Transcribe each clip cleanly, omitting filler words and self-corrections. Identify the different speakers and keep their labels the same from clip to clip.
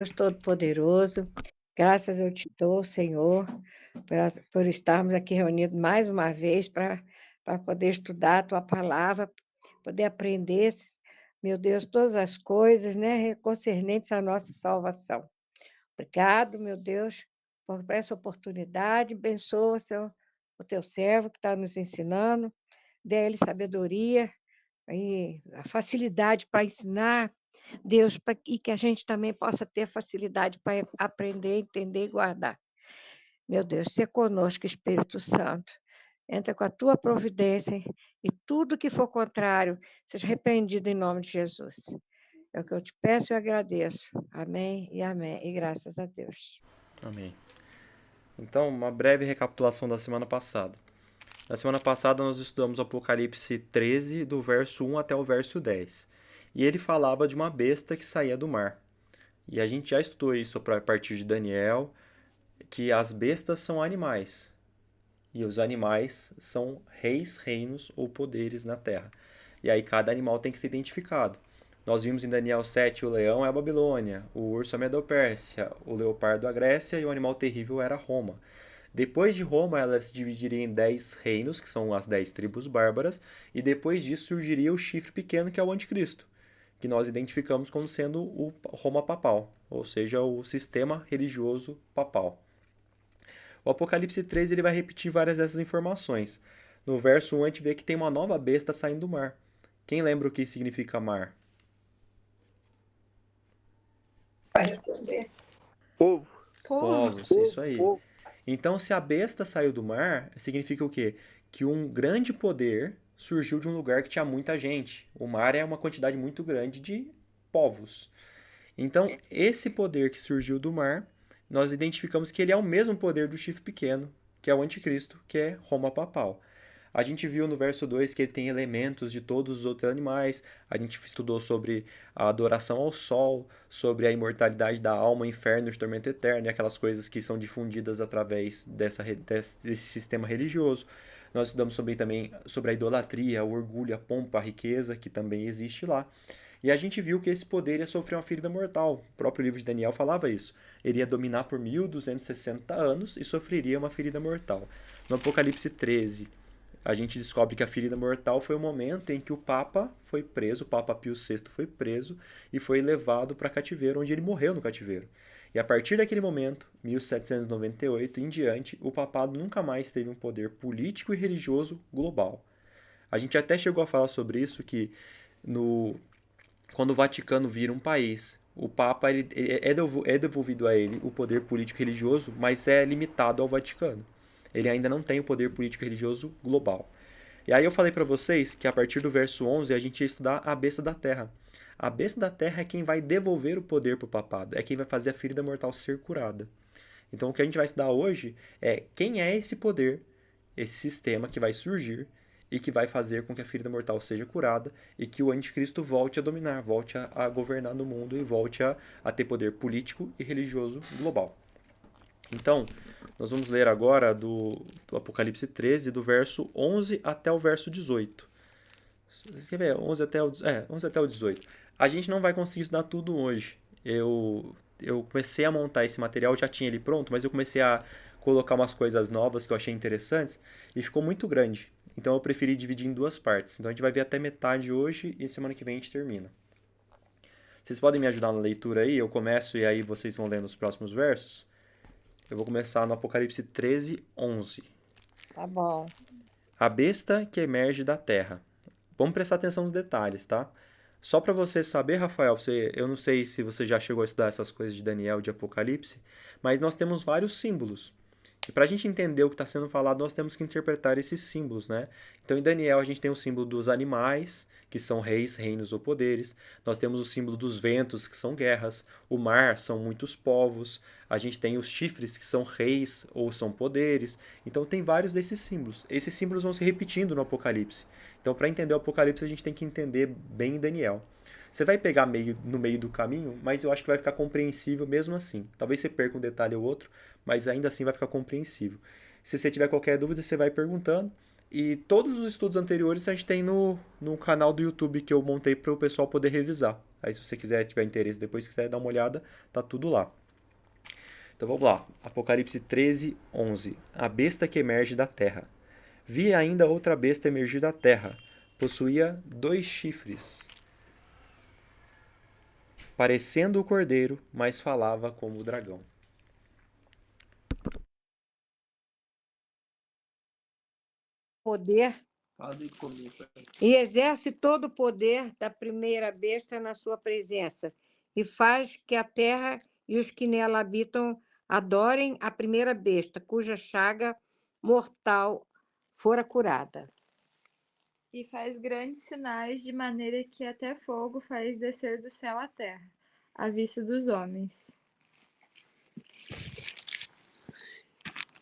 Speaker 1: Deus Todo-Poderoso, graças eu te dou, Senhor, por estarmos aqui reunidos mais uma vez para poder estudar a tua palavra, poder aprender, meu Deus, todas as coisas, né, concernentes à nossa salvação. Obrigado, meu Deus, por essa oportunidade. Abençoa o teu servo que está nos ensinando, dê a ele sabedoria e a facilidade para ensinar, Deus, e que a gente também possa ter facilidade para aprender, entender e guardar. Meu Deus, se conosco, Espírito Santo. Entra com a tua providência e tudo que for contrário seja repreendido em nome de Jesus. É o que eu te peço e agradeço. Amém e amém. E graças a Deus.
Speaker 2: Amém. Então, uma breve recapitulação da semana passada. Na semana passada nós estudamos Apocalipse 13, do verso 1 até o verso 10. E ele falava de uma besta que saía do mar. E a gente já estudou isso a partir de Daniel, que as bestas são animais. E os animais são reis, reinos ou poderes na terra. E aí cada animal tem que ser identificado. Nós vimos em Daniel 7 o leão é a Babilônia, o urso a Medopérsia, o leopardo a Grécia e o animal terrível era Roma. Depois de Roma, ela se dividiria em 10 reinos, que são as 10 tribos bárbaras, e depois disso surgiria o chifre pequeno, que é o anticristo, que nós identificamos como sendo o Roma papal, ou seja, o sistema religioso papal. O Apocalipse 3 ele vai repetir várias dessas informações. No verso 1 a gente vê que tem uma nova besta saindo do mar. Quem lembra o que significa mar?
Speaker 1: Pode responder.
Speaker 3: Povo.
Speaker 1: Povo.
Speaker 2: Povos, isso
Speaker 3: Povo,
Speaker 2: aí.
Speaker 3: povo.
Speaker 2: Então, se a besta saiu do mar, significa o quê? Que um grande poder surgiu de um lugar que tinha muita gente. O mar é uma quantidade muito grande de povos. Então, esse poder que surgiu do mar, nós identificamos que ele é o mesmo poder do chifre pequeno, que é o anticristo, que é Roma papal. A gente viu no verso 2 que ele tem elementos de todos os outros animais. A gente estudou sobre a adoração ao sol, sobre a imortalidade da alma, inferno e tormento eterno, e aquelas coisas que são difundidas através desse sistema religioso. Nós estudamos também sobre a idolatria, o orgulho, a pompa, a riqueza, que também existe lá. E a gente viu que esse poder ia sofrer uma ferida mortal. O próprio livro de Daniel falava isso. Ele ia dominar por 1260 anos e sofreria uma ferida mortal. No Apocalipse 13, a gente descobre que a ferida mortal foi o momento em que o Papa foi preso, o Papa Pio VI foi preso e foi levado para cativeiro, onde ele morreu no cativeiro. E a partir daquele momento, 1798 em diante, o papado nunca mais teve um poder político e religioso global. A gente até chegou a falar sobre isso, que no, quando o Vaticano vira um país, o Papa é devolvido a ele o poder político e religioso, mas é limitado ao Vaticano. Ele ainda não tem o poder político e religioso global. E aí eu falei para vocês que a partir do verso 11 a gente ia estudar a besta da terra. A besta da terra é quem vai devolver o poder para o papado, é quem vai fazer a ferida mortal ser curada. Então o que a gente vai estudar hoje é quem é esse poder, esse sistema que vai surgir e que vai fazer com que a ferida mortal seja curada e que o anticristo volte a dominar, volte a governar no mundo e volte a ter poder político e religioso global. Então, nós vamos ler agora do Apocalipse 13, do verso 11 até o verso 18. Quer ver? 11 até o 18. A gente não vai conseguir estudar tudo hoje. Eu comecei a montar esse material, já tinha ele pronto, mas eu comecei a colocar umas coisas novas que eu achei interessantes e ficou muito grande. Então eu preferi dividir em duas partes. Então a gente vai ver até metade hoje e semana que vem a gente termina. Vocês podem me ajudar na leitura aí? Eu começo e aí vocês vão lendo os próximos versos? Eu vou começar no Apocalipse 13, 11.
Speaker 1: Tá bom.
Speaker 2: A besta que emerge da terra. Vamos prestar atenção nos detalhes, tá? Só para você saber, Rafael, eu não sei se você já chegou a estudar essas coisas de Daniel, de Apocalipse, mas nós temos vários símbolos. E para a gente entender o que está sendo falado, nós temos que interpretar esses símbolos, né? Então, em Daniel, a gente tem o símbolo dos animais, que são reis, reinos ou poderes. Nós temos o símbolo dos ventos, que são guerras. O mar são muitos povos. A gente tem os chifres, que são reis ou são poderes. Então, tem vários desses símbolos. Esses símbolos vão se repetindo no Apocalipse. Então, para entender o Apocalipse, a gente tem que entender bem Daniel. Você vai pegar no meio do caminho, mas eu acho que vai ficar compreensível mesmo assim. Talvez você perca um detalhe ou outro, mas ainda assim vai ficar compreensível. Se você tiver qualquer dúvida, você vai perguntando E todos os estudos anteriores a gente tem no canal do YouTube que eu montei para o pessoal poder revisar. Aí se você quiser, tiver interesse depois, quiser dar uma olhada, tá tudo lá. Então vamos lá. Apocalipse 13, 11. A besta que emerge da terra. Vi ainda outra besta emergir da terra. Possuía 2 chifres, parecendo o cordeiro, mas falava como o dragão.
Speaker 1: Poder e exerce todo o poder da primeira besta na sua presença, e faz que a terra e os que nela habitam adorem a primeira besta, cuja chaga mortal fora curada.
Speaker 3: E faz grandes sinais, de maneira que até fogo faz descer do céu à terra, à vista dos homens.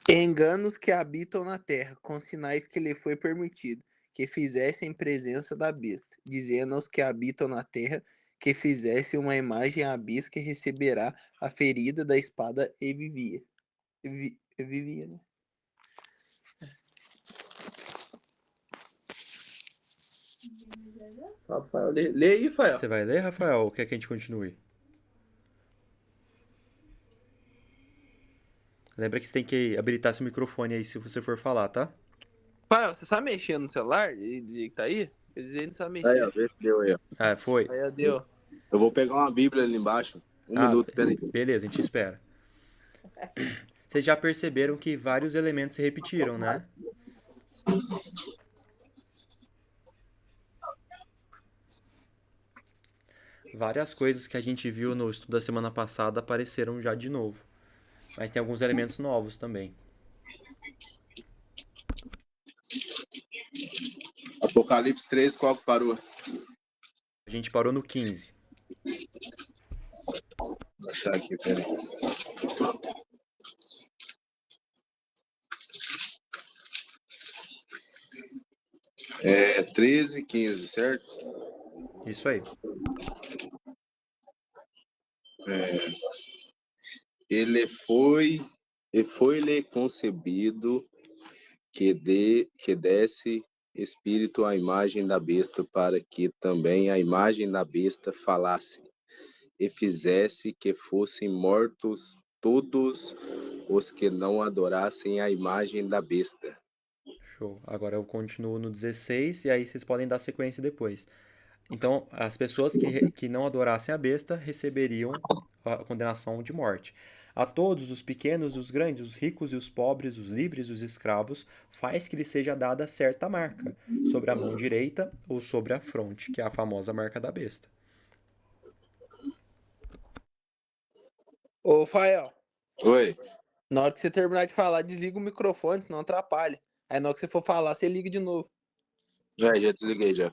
Speaker 4: Enganos que habitam na terra, com sinais que lhe foi permitido, que fizessem presença da besta, dizendo aos que habitam na terra que fizesse uma imagem à besta que receberá a ferida da espada e vivia. Vivia, né? Rafael, lê aí, Rafael.
Speaker 2: Você vai ler, Rafael, ou quer que a gente continue? Lembra que você tem que habilitar seu microfone aí se você for falar, tá?
Speaker 4: Rafael, você sabe mexer no celular? E tá aí? Quer dizer, ele não sabe
Speaker 5: Aí, ó,
Speaker 4: mexer.
Speaker 5: vê se deu aí, ó.
Speaker 2: Ah, foi.
Speaker 4: Aí, deu.
Speaker 5: Eu vou pegar uma Bíblia ali embaixo. Um
Speaker 2: Ah,
Speaker 5: minuto, peraí.
Speaker 2: beleza, a gente espera. Vocês já perceberam que vários elementos se repetiram, né? Várias coisas que a gente viu no estudo da semana passada apareceram já de novo. Mas tem alguns elementos novos também.
Speaker 5: Apocalipse 13, qual que parou?
Speaker 2: A gente parou no 15.
Speaker 5: Vou achar aqui, peraí. É 13, 15, certo?
Speaker 2: Isso aí.
Speaker 5: E foi-lhe concebido que desse espírito à imagem da besta, para que também a imagem da besta falasse, e fizesse que fossem mortos todos os que não adorassem a imagem da besta.
Speaker 2: Show. Agora eu continuo no 16 e aí vocês podem dar sequência depois. Então, as pessoas que não adorassem a besta receberiam a condenação de morte. A todos, os pequenos, os grandes, os ricos e os pobres, os livres e os escravos, faz que lhe seja dada certa marca, sobre a mão direita ou sobre a fronte, que é a famosa marca da besta.
Speaker 4: Ô, Rafael,
Speaker 5: Oi?
Speaker 4: na hora que você terminar de falar, desliga o microfone, senão atrapalha. Aí na hora que você for falar, você liga de novo.
Speaker 5: Já desliguei já.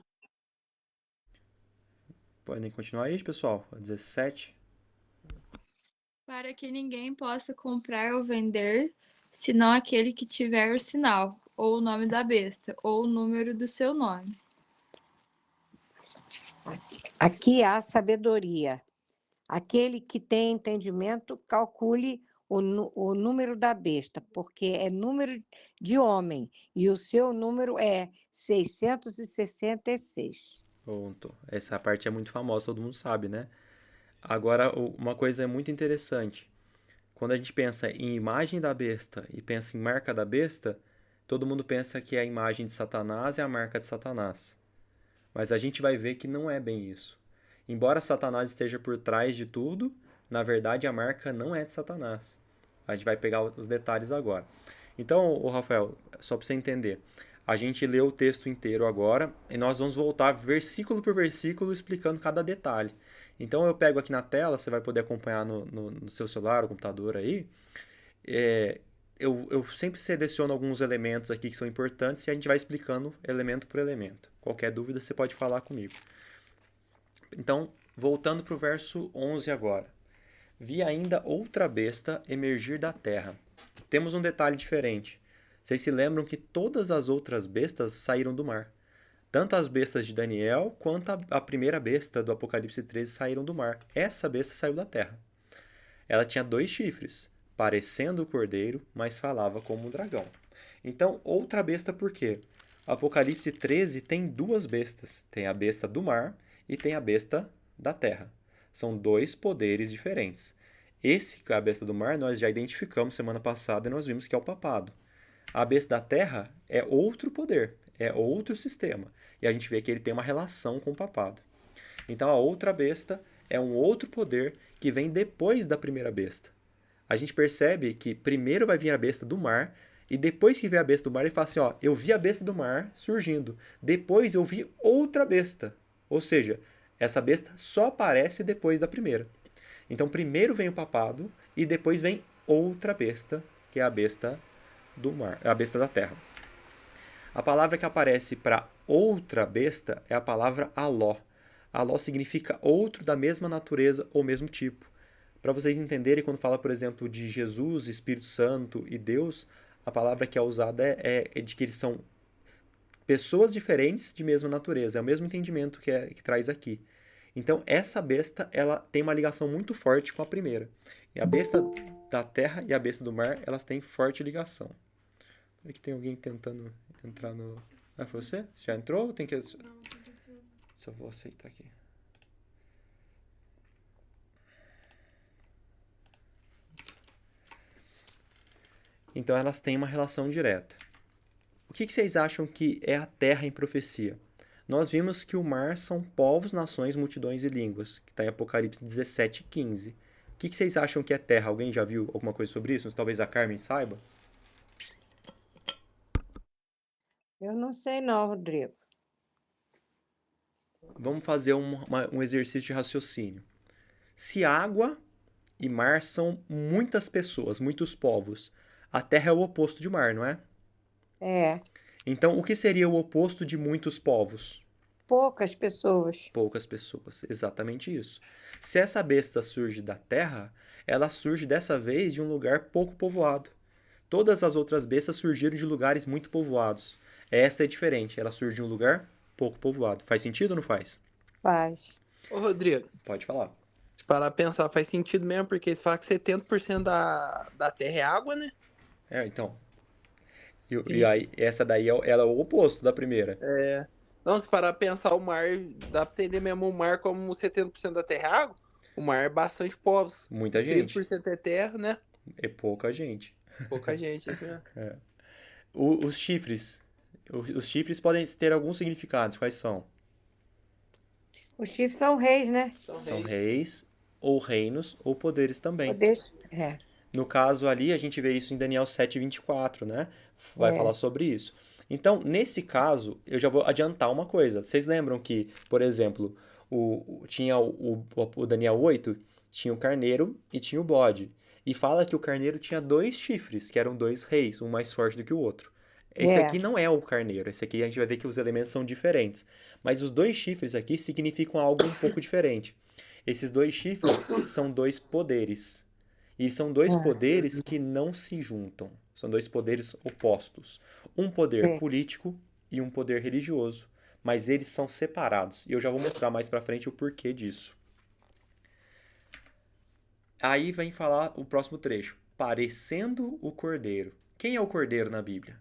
Speaker 2: Podem continuar aí, pessoal. 17.
Speaker 3: Para que ninguém possa comprar ou vender, senão aquele que tiver o sinal, ou o nome da besta, ou o número do seu nome.
Speaker 1: Aqui há sabedoria. Aquele que tem entendimento, calcule o número da besta, porque é número de homem, e o seu número é 666.
Speaker 2: Pronto. Essa parte é muito famosa, todo mundo sabe, né? Agora, uma coisa muito interessante. Quando a gente pensa em imagem da besta e pensa em marca da besta, todo mundo pensa que a imagem de Satanás é a marca de Satanás. Mas a gente vai ver que não é bem isso. Embora Satanás esteja por trás de tudo, na verdade a marca não é de Satanás. A gente vai pegar os detalhes agora. Então, o Rafael, só para você entender, a gente leu o texto inteiro agora e nós vamos voltar versículo por versículo explicando cada detalhe. Então eu pego aqui na tela, você vai poder acompanhar no seu celular ou computador aí. Eu sempre seleciono alguns elementos aqui que são importantes e a gente vai explicando elemento por elemento. Qualquer dúvida você pode falar comigo. Então, voltando para o verso 11 agora. Vi ainda outra besta emergir da terra. Temos um detalhe diferente. Vocês se lembram que todas as outras bestas saíram do mar. Tanto as bestas de Daniel quanto a primeira besta do Apocalipse 13 saíram do mar. Essa besta saiu da terra. Ela tinha 2 chifres, parecendo o cordeiro, mas falava como um dragão. Então, outra besta por quê? Apocalipse 13 tem duas bestas. Tem a besta do mar e tem a besta da terra. São dois poderes diferentes. Esse, a besta do mar, nós já identificamos semana passada e nós vimos que é o papado. A besta da terra é outro poder, é outro sistema. E a gente vê que ele tem uma relação com o papado. Então a outra besta é um outro poder que vem depois da primeira besta. A gente percebe que primeiro vai vir a besta do mar, e depois que vê a besta do mar, ele fala assim, ó, eu vi a besta do mar surgindo, depois eu vi outra besta. Ou seja, essa besta só aparece depois da primeira. Então primeiro vem o papado, e depois vem outra besta, que é a besta do mar, a besta da terra. A palavra que aparece para outra besta é a palavra aló. Aló significa outro da mesma natureza ou mesmo tipo. Para vocês entenderem, quando fala, por exemplo, de Jesus, Espírito Santo e Deus, a palavra que é usada é de que eles são pessoas diferentes de mesma natureza. É o mesmo entendimento que traz aqui. Então, essa besta, ela tem uma ligação muito forte com a primeira. E a besta da terra e a besta do mar, elas têm forte ligação. Aqui tem alguém tentando entrar no... Ah, foi você? Já entrou? Tem que... Só vou aceitar aqui. Então elas têm uma relação direta. O que vocês acham que é a terra em profecia? Nós vimos que o mar são povos, nações, multidões e línguas, que está em Apocalipse 17:15. O que vocês acham que é terra? Alguém já viu alguma coisa sobre isso? Talvez a Carmen saiba.
Speaker 1: Eu não sei não, Rodrigo.
Speaker 2: Vamos fazer um exercício de raciocínio. Se água e mar são muitas pessoas, muitos povos, a terra é o oposto de mar, não é?
Speaker 1: É,
Speaker 2: Então, o que seria o oposto de muitos povos?
Speaker 1: poucas pessoas.
Speaker 2: Poucas pessoas, exatamente isso. Se essa besta surge da terra, ela surge dessa vez de um lugar pouco povoado. Todas as outras bestas surgiram de lugares muito povoados. Essa é diferente, ela surge de um lugar pouco povoado. Faz sentido ou não faz?
Speaker 1: Faz.
Speaker 4: Ô, Rodrigo,
Speaker 2: Pode falar.
Speaker 4: se parar pra pensar, faz sentido mesmo, porque você fala que 70% da terra é água, né?
Speaker 2: Então. E aí, essa daí ela é o oposto da primeira.
Speaker 4: Não, se parar pra pensar, o mar, dá pra entender mesmo o mar como 70% da terra é água. O mar é bastante povos.
Speaker 2: Muita gente.
Speaker 4: 30% é terra, né?
Speaker 2: É pouca gente.
Speaker 4: Pouca gente, isso mesmo.
Speaker 2: Os chifres. Os chifres podem ter alguns significados. Quais são?
Speaker 1: Os chifres são reis, né?
Speaker 2: São reis, ou reinos, ou poderes também.
Speaker 1: Poderes. É.
Speaker 2: No caso ali, a gente vê isso em Daniel 7:24, né? Vai
Speaker 1: É.
Speaker 2: falar sobre isso. Então, nesse caso, eu já vou adiantar uma coisa. Vocês lembram que, por exemplo, tinha o Daniel 8, tinha o carneiro e tinha o bode. E fala que o carneiro tinha dois chifres, que eram dois reis, um mais forte do que o outro. Esse aqui não é o carneiro, esse aqui a gente vai ver que os elementos são diferentes. Mas os dois chifres aqui significam algo um pouco diferente. Esses dois chifres são dois poderes. E são dois poderes que não se juntam. São dois poderes opostos. Um poder político e um poder religioso. Mas eles são separados. E eu já vou mostrar mais pra frente o porquê disso. Aí vem falar o próximo trecho. Parecendo o cordeiro. Quem é o cordeiro na Bíblia?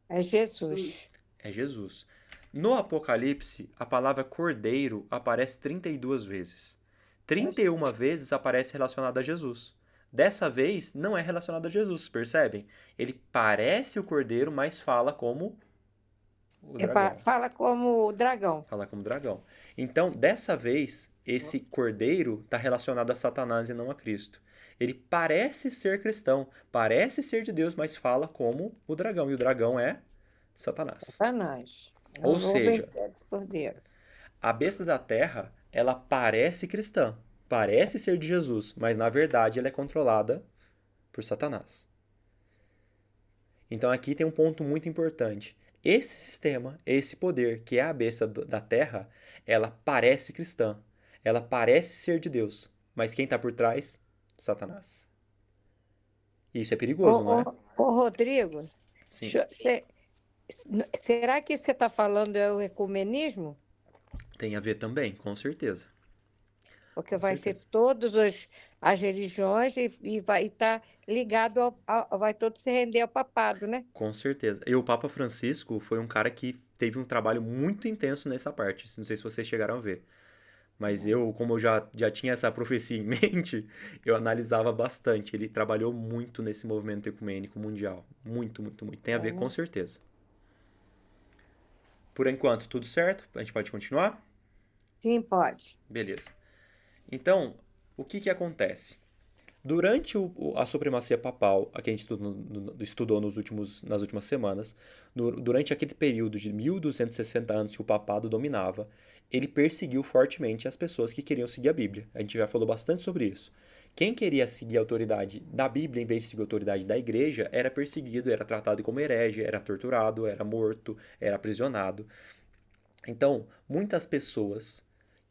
Speaker 1: É Jesus.
Speaker 2: É Jesus. No Apocalipse, a palavra cordeiro aparece 32 vezes. 31 vezes aparece relacionada a Jesus. Dessa vez, não é relacionado a Jesus, percebem? Ele parece o cordeiro, mas fala como o dragão.
Speaker 1: Fala como o dragão.
Speaker 2: Fala como dragão. Então, dessa vez, esse cordeiro está relacionado a Satanás e não a Cristo. Ele parece ser cristão, parece ser de Deus, mas fala como o dragão. E o dragão é Satanás.
Speaker 1: Satanás. É
Speaker 2: Ou
Speaker 1: o novo
Speaker 2: seja,
Speaker 1: enviado do cordeiro.
Speaker 2: a besta da terra, ela parece cristã, parece ser de Jesus, mas na verdade ela é controlada por Satanás. Então aqui tem um ponto muito importante. Esse sistema, esse poder, que é a besta da terra, ela parece cristã, ela parece ser de Deus, mas quem está por trás? Satanás. Isso é perigoso, não é?
Speaker 1: Ô, Rodrigo,
Speaker 2: Sim.
Speaker 1: será que isso que você está falando é o ecumenismo?
Speaker 2: Tem a ver também, com certeza.
Speaker 1: porque
Speaker 2: Com
Speaker 1: vai ser
Speaker 2: certeza.
Speaker 1: todas as religiões e vai estar ligado vai todo se render ao papado, né?
Speaker 2: Com certeza. E o Papa Francisco foi um cara que teve um trabalho muito intenso nessa parte. Não sei se vocês chegaram a ver. Mas eu, como eu já tinha essa profecia em mente, eu analisava bastante. Ele trabalhou muito nesse movimento ecumênico mundial. Muito, muito, muito. Tem a
Speaker 1: É,
Speaker 2: ver com
Speaker 1: né?
Speaker 2: certeza. Por enquanto, tudo certo? A gente pode continuar?
Speaker 1: Sim, pode.
Speaker 2: Beleza. Então, o que que acontece? Durante a supremacia papal, a que a gente estudou nas últimas semanas, durante aquele período de 1260 anos que o papado dominava, ele perseguiu fortemente as pessoas que queriam seguir a Bíblia. A gente já falou bastante sobre isso. Quem queria seguir a autoridade da Bíblia em vez de seguir a autoridade da igreja era perseguido, era tratado como herege, era torturado, era morto, era aprisionado. Então, muitas pessoas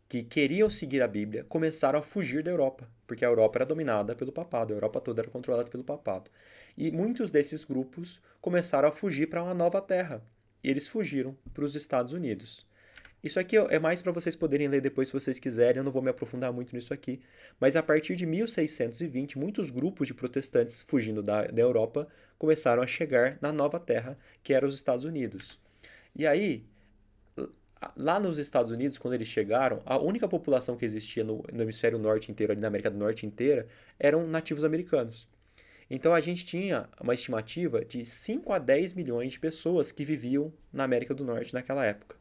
Speaker 2: que queriam seguir a Bíblia começaram a fugir da Europa, porque a Europa era dominada pelo papado, a Europa toda era controlada pelo papado. E muitos desses grupos começaram a fugir para uma nova terra. E eles fugiram para os Estados Unidos. Isso aqui é mais para vocês poderem ler depois se vocês quiserem, eu não vou me aprofundar muito nisso aqui. Mas a partir de 1620, muitos grupos de protestantes fugindo da Europa começaram a chegar na nova terra, que era os Estados Unidos. E aí, lá nos Estados Unidos, quando eles chegaram, a única população que existia no hemisfério norte inteiro, ali na América do Norte inteira, eram nativos americanos. Então a gente tinha uma estimativa de 5 a 10 milhões de pessoas que viviam na América do Norte naquela época.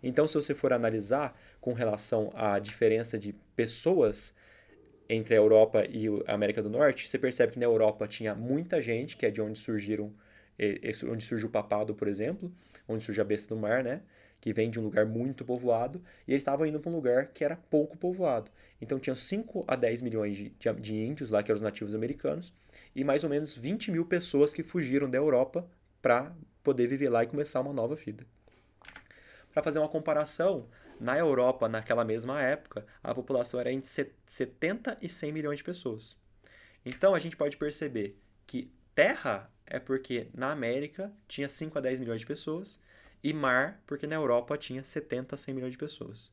Speaker 2: Então, se você for analisar com relação à diferença de pessoas entre a Europa e a América do Norte, você percebe que na Europa tinha muita gente, que é de onde onde surge o papado, por exemplo, onde surge a besta do mar, né? Que vem de um lugar muito povoado, e eles estavam indo para um lugar que era pouco povoado. Então tinham 5 a 10 milhões de índios lá, que eram os nativos americanos, e mais ou menos 20 mil pessoas que fugiram da Europa para poder viver lá e começar uma nova vida. Para fazer uma comparação, na Europa, naquela mesma época, a população era entre 70 e 100 milhões de pessoas. Então a gente pode perceber que terra é porque na América tinha 5 a 10 milhões de pessoas e mar porque na Europa tinha 70 a 100 milhões de pessoas.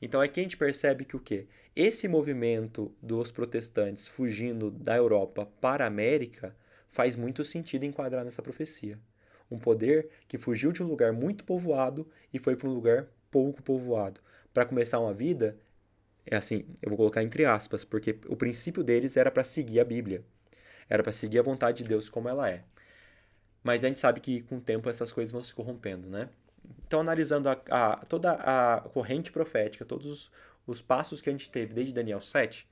Speaker 2: Então aqui a gente percebe que o quê? Esse movimento dos protestantes fugindo da Europa para a América faz muito sentido enquadrar nessa profecia. Um poder que fugiu de um lugar muito povoado e foi para um lugar pouco povoado. Para começar uma vida, é assim, eu vou colocar entre aspas, porque o princípio deles era para seguir a Bíblia. Era para seguir a vontade de Deus como ela é. Mas a gente sabe que com o tempo essas coisas vão se corrompendo, né? Então, analisando toda a corrente profética, todos os passos que a gente teve desde Daniel 7,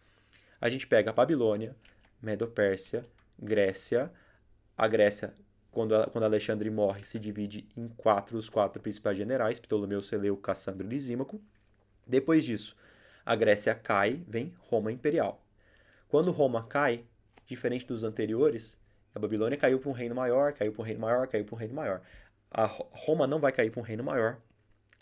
Speaker 2: a gente pega a Babilônia, Medo-Pérsia, Grécia. A Grécia, quando Alexandre morre, se divide em os quatro principais generais, Ptolomeu, Seleuco, Cassandro e Lisímaco. Depois disso, a Grécia cai, vem Roma Imperial. Quando Roma cai, diferente dos anteriores, a Babilônia caiu para um reino maior, caiu para um reino maior, caiu para um reino maior. A Roma não vai cair para um reino maior,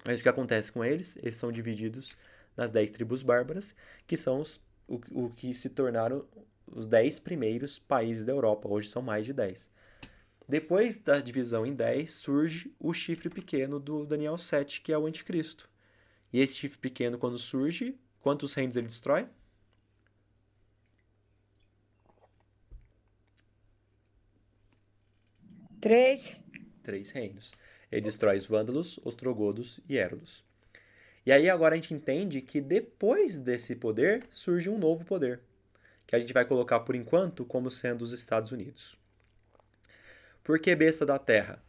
Speaker 2: mas o que acontece com eles? Eles são divididos nas 10 tribos bárbaras, que são o que se tornaram os 10 primeiros países da Europa. Hoje são mais de 10. Depois da divisão em 10, surge o chifre pequeno do Daniel 7, que é o anticristo. E esse chifre pequeno, quando surge, quantos reinos ele destrói?
Speaker 1: 3.
Speaker 2: 3 reinos. Ele destrói os vândalos, ostrogodos e érulos. E aí agora a gente entende que depois desse poder surge um novo poder, que a gente vai colocar por enquanto como sendo os Estados Unidos. Por que besta da terra?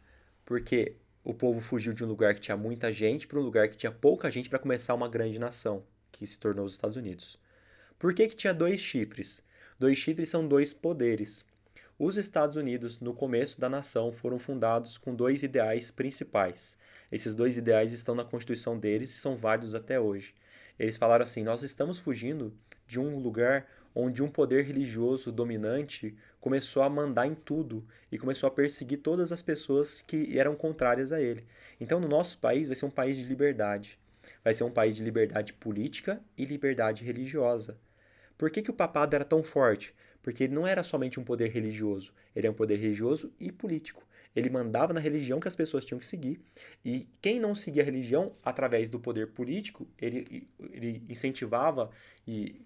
Speaker 2: Porque o povo fugiu de um lugar que tinha muita gente para um lugar que tinha pouca gente para começar uma grande nação, que se tornou os Estados Unidos. Por que tinha 2 chifres? 2 chifres são 2 poderes. Os Estados Unidos, no começo da nação, foram fundados com 2 ideais principais. Esses 2 ideais estão na Constituição deles e são válidos até hoje. Eles falaram assim: nós estamos fugindo de um lugar onde um poder religioso dominante começou a mandar em tudo e começou a perseguir todas as pessoas que eram contrárias a ele. Então, no nosso país, vai ser um país de liberdade. Vai ser um país de liberdade política e liberdade religiosa. Por que que o papado era tão forte? Porque ele não era somente um poder religioso, ele é um poder religioso e político. Ele mandava na religião que as pessoas tinham que seguir, e quem não seguia a religião, através do poder político, ele incentivava e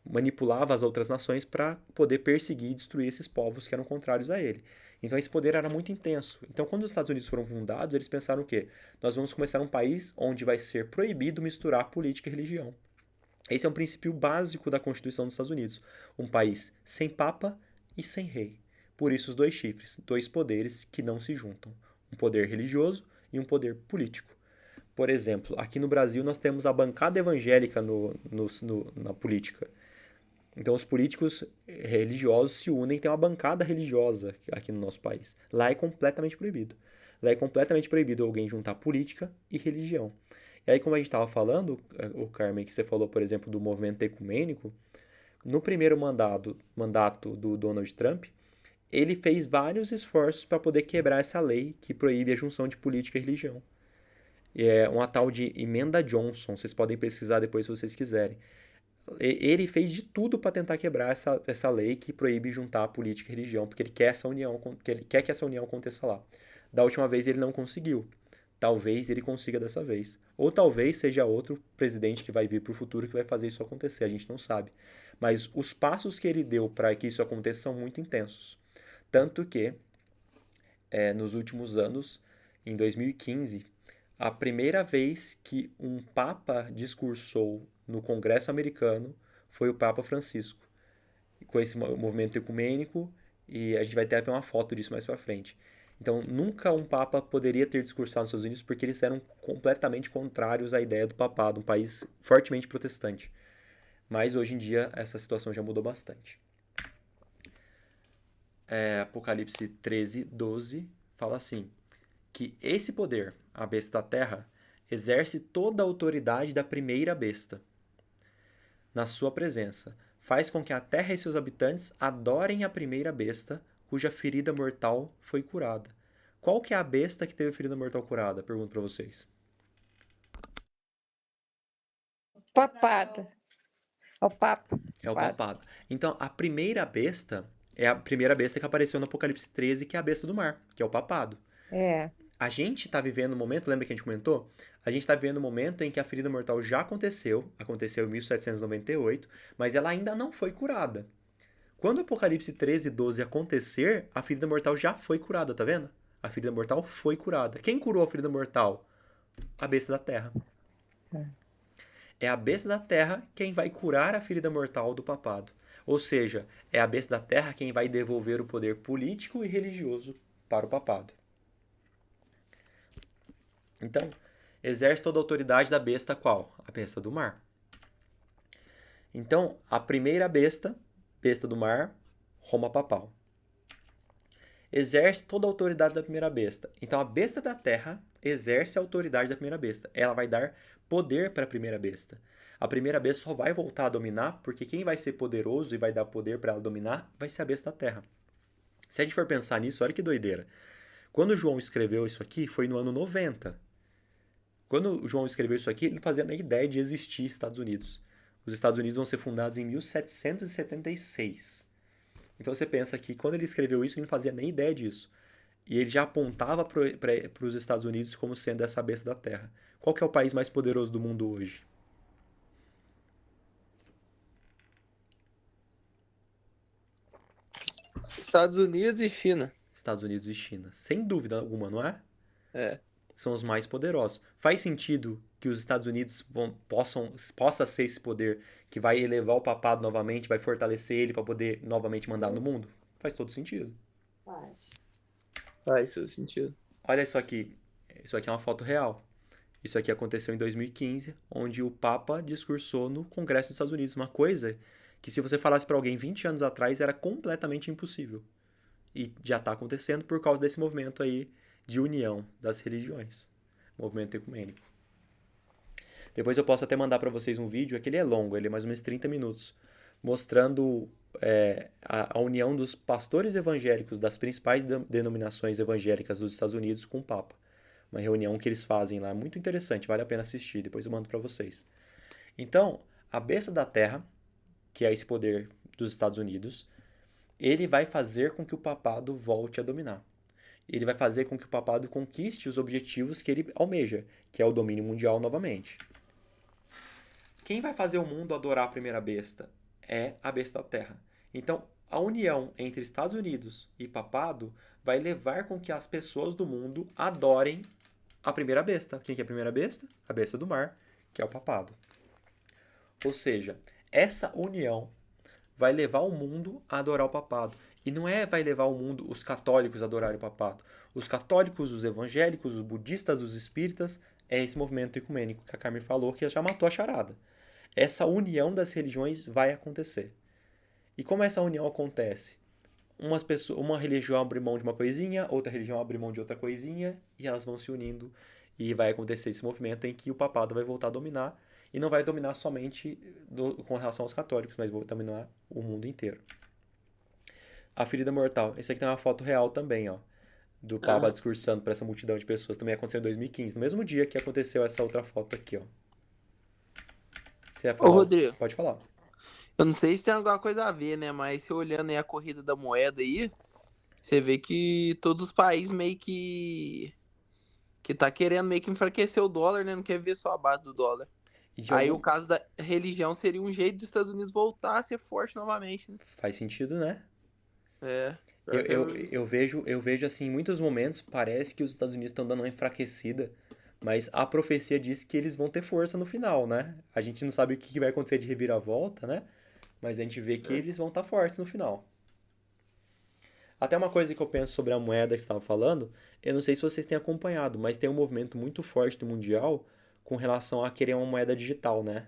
Speaker 2: manipulava as outras nações para poder perseguir e destruir esses povos que eram contrários a ele. Então esse poder era muito intenso. Então quando os Estados Unidos foram fundados, eles pensaram o quê? Nós vamos começar um país onde vai ser proibido misturar política e religião. Esse é um princípio básico da Constituição dos Estados Unidos. Um país sem papa e sem rei. Por isso os dois chifres, dois poderes que não se juntam. Um poder religioso e um poder político. Por exemplo, aqui no Brasil nós temos a bancada evangélica na política. Então os políticos religiosos se unem e tem uma bancada religiosa aqui no nosso país. Lá é completamente proibido. Lá é completamente proibido alguém juntar política e religião. E aí, como a gente estava falando, o Carmen, que você falou, por exemplo, do movimento ecumênico, no primeiro mandato do Donald Trump, ele fez vários esforços para poder quebrar essa lei que proíbe a junção de política e religião. É uma tal de Emenda Johnson, vocês podem pesquisar depois se vocês quiserem. Ele fez de tudo para tentar quebrar essa lei que proíbe juntar política e religião, porque ele quer que essa união aconteça lá. Da última vez ele não conseguiu. Talvez ele consiga dessa vez. Ou talvez seja outro presidente que vai vir para o futuro que vai fazer isso acontecer, a gente não sabe. Mas os passos que ele deu para que isso aconteça são muito intensos. Tanto que, nos últimos anos, em 2015, a primeira vez que um papa discursou no Congresso americano foi o Papa Francisco, com esse movimento ecumênico, e a gente vai ter uma foto disso mais para frente. Então, nunca um papa poderia ter discursado nos Estados Unidos porque eles eram completamente contrários à ideia do papado, um país fortemente protestante. Mas hoje em dia essa situação já mudou bastante. Apocalipse 13, 12 fala assim, que esse poder, a besta da terra, exerce toda a autoridade da primeira besta na sua presença. Faz com que a terra e seus habitantes adorem a primeira besta, cuja ferida mortal foi curada. Qual que é a besta que teve a ferida mortal curada? Pergunto para vocês.
Speaker 1: Papado. É o Papa.
Speaker 2: É o papado. Então, a primeira besta é a primeira besta que apareceu no Apocalipse 13, que é a besta do mar, que é o papado.
Speaker 1: É.
Speaker 2: A gente está vivendo um momento, lembra que a gente comentou? A gente está vivendo um momento em que a ferida mortal já aconteceu em 1798, mas ela ainda não foi curada. Quando o Apocalipse 13, 12 acontecer, a ferida mortal já foi curada, tá vendo? A ferida mortal foi curada. Quem curou a ferida mortal? A besta da terra. É a besta da terra quem vai curar a ferida mortal do papado. Ou seja, é a besta da terra quem vai devolver o poder político e religioso para o papado. Então, exerce toda a autoridade da besta qual? A besta do mar. Então, a primeira besta do mar, Roma papal. Exerce toda a autoridade da primeira besta. Então, a besta da terra exerce a autoridade da primeira besta. Ela vai dar poder para a primeira besta. A primeira besta só vai voltar a dominar porque quem vai ser poderoso e vai dar poder para ela dominar vai ser a besta da terra. Se a gente for pensar nisso, olha que doideira. Quando João escreveu isso aqui, foi no ano 90. Quando o João escreveu isso aqui, ele não fazia nem ideia de existir Estados Unidos. Os Estados Unidos vão ser fundados em 1776. Então você pensa que quando ele escreveu isso, ele não fazia nem ideia disso. E ele já apontava para os Estados Unidos como sendo essa besta da terra. Qual que é o país mais poderoso do mundo hoje?
Speaker 4: Estados Unidos e China.
Speaker 2: Estados Unidos e China. Sem dúvida alguma, não é?
Speaker 4: É.
Speaker 2: São os mais poderosos. Faz sentido que os Estados Unidos possa ser esse poder que vai elevar o papado novamente, vai fortalecer ele para poder novamente mandar no mundo? Faz todo sentido.
Speaker 4: Faz todo sentido.
Speaker 2: Olha isso aqui. Isso aqui é uma foto real. Isso aqui aconteceu em 2015, onde o Papa discursou no Congresso dos Estados Unidos. Uma coisa que se você falasse para alguém 20 anos atrás era completamente impossível. E já está acontecendo por causa desse movimento aí de união das religiões. Movimento ecumênico. Depois eu posso até mandar para vocês um vídeo, aquele é longo, ele é mais ou menos 30 minutos, mostrando a união dos pastores evangélicos das principais denominações evangélicas dos Estados Unidos com o Papa. Uma reunião que eles fazem lá, muito interessante, vale a pena assistir, depois eu mando para vocês. Então, a besta da terra que é esse poder dos Estados Unidos, ele vai fazer com que o papado volte a dominar. Ele vai fazer com que o papado conquiste os objetivos que ele almeja, que é o domínio mundial novamente. Quem vai fazer o mundo adorar a primeira besta? É a besta da Terra. Então, a união entre Estados Unidos e papado vai levar com que as pessoas do mundo adorem a primeira besta. Quem que é a primeira besta? A besta do mar, que é o papado. Ou seja, essa união vai levar o mundo a adorar o papado. E não é vai levar o mundo, os católicos, a adorarem o papado. Os católicos, os evangélicos, os budistas, os espíritas, é esse movimento ecumênico que a Carmen falou, que já matou a charada. Essa união das religiões vai acontecer. E como essa união acontece? Uma religião abre mão de uma coisinha, outra religião abre mão de outra coisinha, e elas vão se unindo, e vai acontecer esse movimento em que o papado vai voltar a dominar, e não vai dominar somente com relação aos católicos, mas vai dominar o mundo inteiro. A ferida mortal. Esse aqui tem uma foto real também, ó, do Papa discursando para essa multidão de pessoas. Também aconteceu em 2015, no mesmo dia que aconteceu essa outra foto aqui, ó. Você ia
Speaker 4: Ô,
Speaker 2: falar?
Speaker 4: Rodrigo,
Speaker 2: Pode falar.
Speaker 4: eu não sei se tem alguma coisa a ver, né? Mas você olhando aí a corrida da moeda aí, você vê que todos os países meio que tá querendo meio que enfraquecer o dólar, né? Não quer ver só a base do dólar.
Speaker 2: E de
Speaker 4: Aí
Speaker 2: algum...
Speaker 4: o caso da religião seria um jeito dos Estados Unidos voltar a ser forte novamente, né?
Speaker 2: Faz sentido, né?
Speaker 4: É.
Speaker 2: Eu vejo assim, em muitos momentos parece que os Estados Unidos estão dando uma enfraquecida, mas a profecia diz que eles vão ter força no final, né? A gente não sabe o que vai acontecer de reviravolta, né? Mas a gente vê que eles vão estar fortes no final. Até uma coisa que eu penso sobre a moeda que você estava falando, eu não sei se vocês têm acompanhado, mas tem um movimento muito forte do Mundial com relação a querer uma moeda digital, né?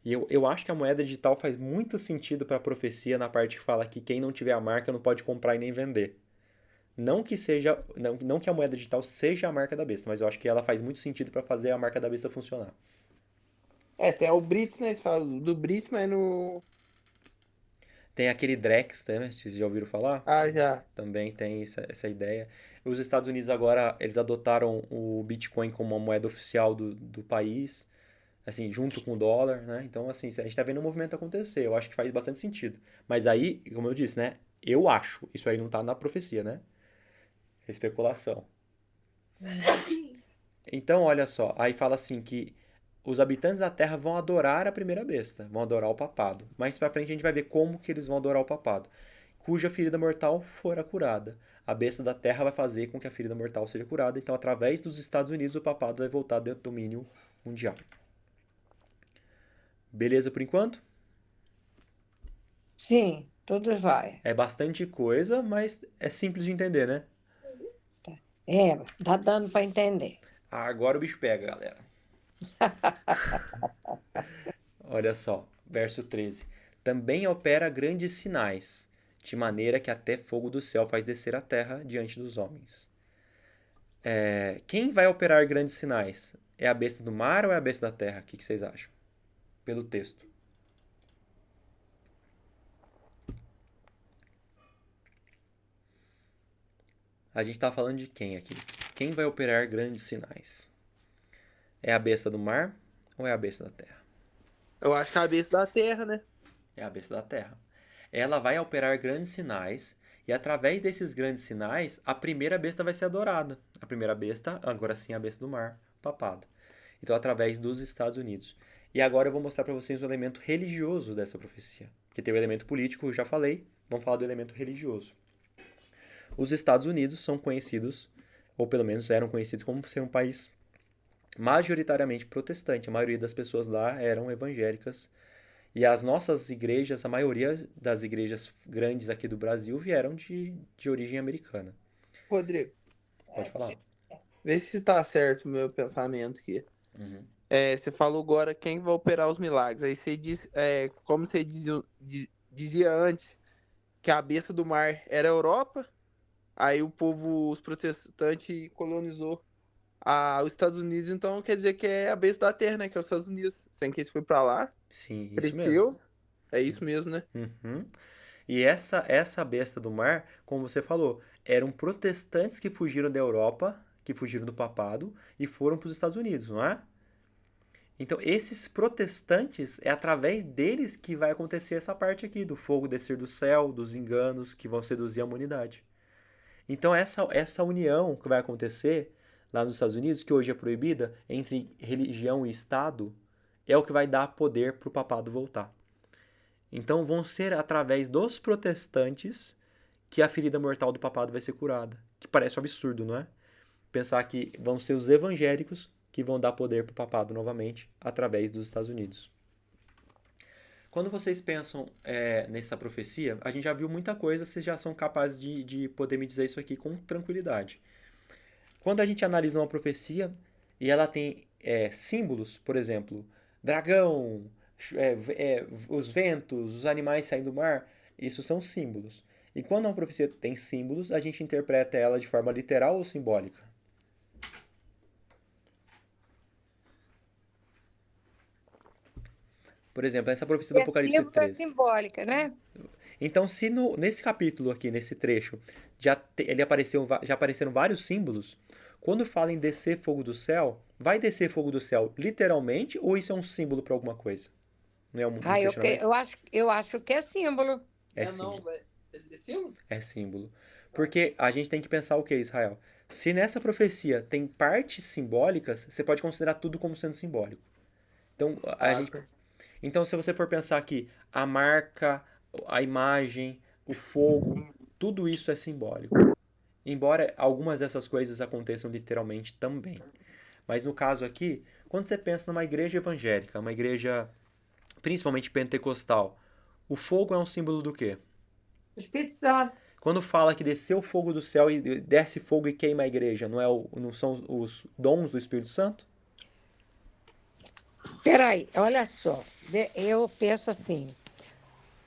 Speaker 2: E eu acho que a moeda digital faz muito sentido para a profecia na parte que fala que quem não tiver a marca não pode comprar e nem vender. Não que seja, não que a moeda digital seja a marca da besta, mas eu acho que ela faz muito sentido para fazer a marca da besta funcionar.
Speaker 4: Tem o Brits, né? Você fala do Brits, mas no.
Speaker 2: Tem aquele Drex, né? Vocês já ouviram falar?
Speaker 4: Ah, já.
Speaker 2: Também tem essa ideia. Os Estados Unidos agora, eles adotaram o Bitcoin como uma moeda oficial do país, assim, junto com o dólar, né? Então, assim, a gente tá vendo um movimento acontecer. Eu acho que faz bastante sentido. Mas aí, como eu disse, né? Eu acho. Isso aí não tá na profecia, né? É especulação. Então, olha só. Aí fala assim que os habitantes da Terra vão adorar a primeira besta. Vão adorar o papado. Mais pra frente a gente vai ver como que eles vão adorar o papado. Cuja ferida mortal fora curada. A besta da Terra vai fazer com que a ferida mortal seja curada. Então, através dos Estados Unidos, o papado vai voltar dentro do domínio mundial. Beleza por enquanto?
Speaker 1: Sim, tudo vai.
Speaker 2: É bastante coisa, mas é simples de entender, né?
Speaker 1: É, tá dando para entender.
Speaker 2: Agora o bicho pega, galera. Olha só, verso 13. Também opera grandes sinais, de maneira que até fogo do céu faz descer a terra diante dos homens. Quem vai operar grandes sinais? É a besta do mar ou é a besta da terra? O que vocês acham? Pelo texto. A gente está falando de quem aqui? Quem vai operar grandes sinais? É a besta do mar ou é a besta da terra?
Speaker 4: Eu acho que é a cabeça da Terra, né?
Speaker 2: É a besta da terra. Ela vai operar grandes sinais e através desses grandes sinais, a primeira besta vai ser adorada. A primeira besta, agora sim a besta do mar, papado. Então, através dos Estados Unidos. E agora eu vou mostrar para vocês o elemento religioso dessa profecia. Porque tem o elemento político, eu já falei, vamos falar do elemento religioso. Os Estados Unidos são conhecidos, ou pelo menos eram conhecidos como ser um país majoritariamente protestante. A maioria das pessoas lá eram evangélicas. E as nossas igrejas, a maioria das igrejas grandes aqui do Brasil vieram de origem americana.
Speaker 4: Rodrigo,
Speaker 2: Pode falar.
Speaker 4: vê se tá certo o meu pensamento aqui.
Speaker 2: Uhum.
Speaker 4: Você falou agora quem vai operar os milagres. Aí você diz, como você dizia antes, que a besta do mar era a Europa, aí o povo, os protestantes, colonizou os Estados Unidos, então quer dizer que é a besta da terra, né? Que é os Estados Unidos. Sem que eles foi pra lá,
Speaker 2: Sim, isso mesmo.
Speaker 4: cresceu. É isso mesmo, né?
Speaker 2: Uhum. E essa besta do mar, como você falou, eram protestantes que fugiram da Europa, que fugiram do papado e foram para os Estados Unidos, não é? Então, esses protestantes, é através deles que vai acontecer essa parte aqui, do fogo descer do céu, dos enganos que vão seduzir a humanidade. Então, essa união que vai acontecer lá nos Estados Unidos, que hoje é proibida, entre religião e Estado, é o que vai dar poder para o papado voltar. Então, vão ser através dos protestantes que a ferida mortal do papado vai ser curada. Que parece um absurdo, não é? Pensar que vão ser os evangélicos que vão dar poder para o papado novamente através dos Estados Unidos. Quando vocês pensam nessa profecia, a gente já viu muita coisa, vocês já são capazes de poder me dizer isso aqui com tranquilidade. Quando a gente analisa uma profecia e ela tem símbolos, por exemplo, dragão, os ventos, os animais saindo do mar, isso são símbolos. E quando uma profecia tem símbolos, a gente interpreta ela de forma literal ou simbólica? Por exemplo, essa profecia do
Speaker 1: E a
Speaker 2: Apocalipse
Speaker 1: símbolo é
Speaker 2: 13.
Speaker 1: simbólica, né?
Speaker 2: Então, se nesse capítulo aqui, nesse trecho, já apareceram vários símbolos, quando fala em descer fogo do céu, vai descer fogo do céu literalmente ou isso é um símbolo para alguma coisa? Não é um
Speaker 1: Ah,
Speaker 2: questionamento?
Speaker 1: eu acho que é símbolo.
Speaker 2: É
Speaker 4: Não,
Speaker 2: símbolo.
Speaker 4: velho. Ele desceu?
Speaker 2: É símbolo. Porque a gente tem que pensar o que, Israel? Se nessa profecia tem partes simbólicas, você pode considerar tudo como sendo simbólico. Então, a gente
Speaker 4: Tá.
Speaker 2: Então, se você for pensar que a marca, a imagem, o fogo, tudo isso é simbólico. Embora algumas dessas coisas aconteçam literalmente também. Mas no caso aqui, quando você pensa numa igreja evangélica, uma igreja principalmente pentecostal, o fogo é um símbolo do quê?
Speaker 1: O Espírito Santo.
Speaker 2: Quando fala que desceu fogo do céu e desce fogo e queima a igreja, não são os dons do Espírito Santo?
Speaker 1: Peraí, olha só. Eu penso assim: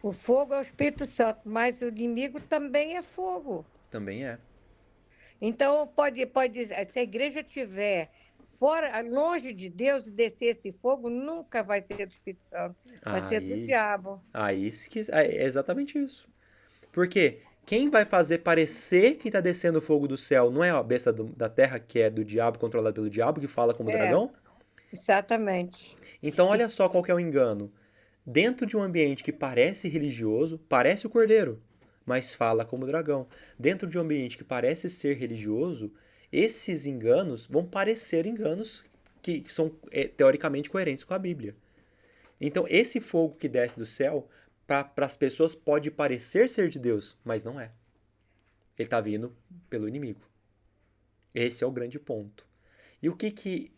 Speaker 1: o fogo é o Espírito Santo, mas o inimigo também é fogo.
Speaker 2: Também é.
Speaker 1: Então, se a igreja estiver fora, longe de Deus e descer esse fogo, nunca vai ser do Espírito Santo, vai ser do
Speaker 2: Aí,
Speaker 1: diabo.
Speaker 2: é exatamente isso. Porque quem vai fazer parecer que está descendo o fogo do céu não é a besta da terra, que é do diabo, controlada pelo diabo, que fala como
Speaker 1: É,
Speaker 2: dragão?
Speaker 1: exatamente.
Speaker 2: Então
Speaker 1: E
Speaker 2: olha só qual que é o engano. Dentro de um ambiente que parece religioso, parece o cordeiro, mas fala como dragão. Dentro de um ambiente que parece ser religioso, esses enganos vão parecer enganos que são teoricamente coerentes com a Bíblia. Então, esse fogo que desce do céu, para as pessoas pode parecer ser de Deus, mas não é. Ele está vindo pelo inimigo. Esse é o grande ponto. E o que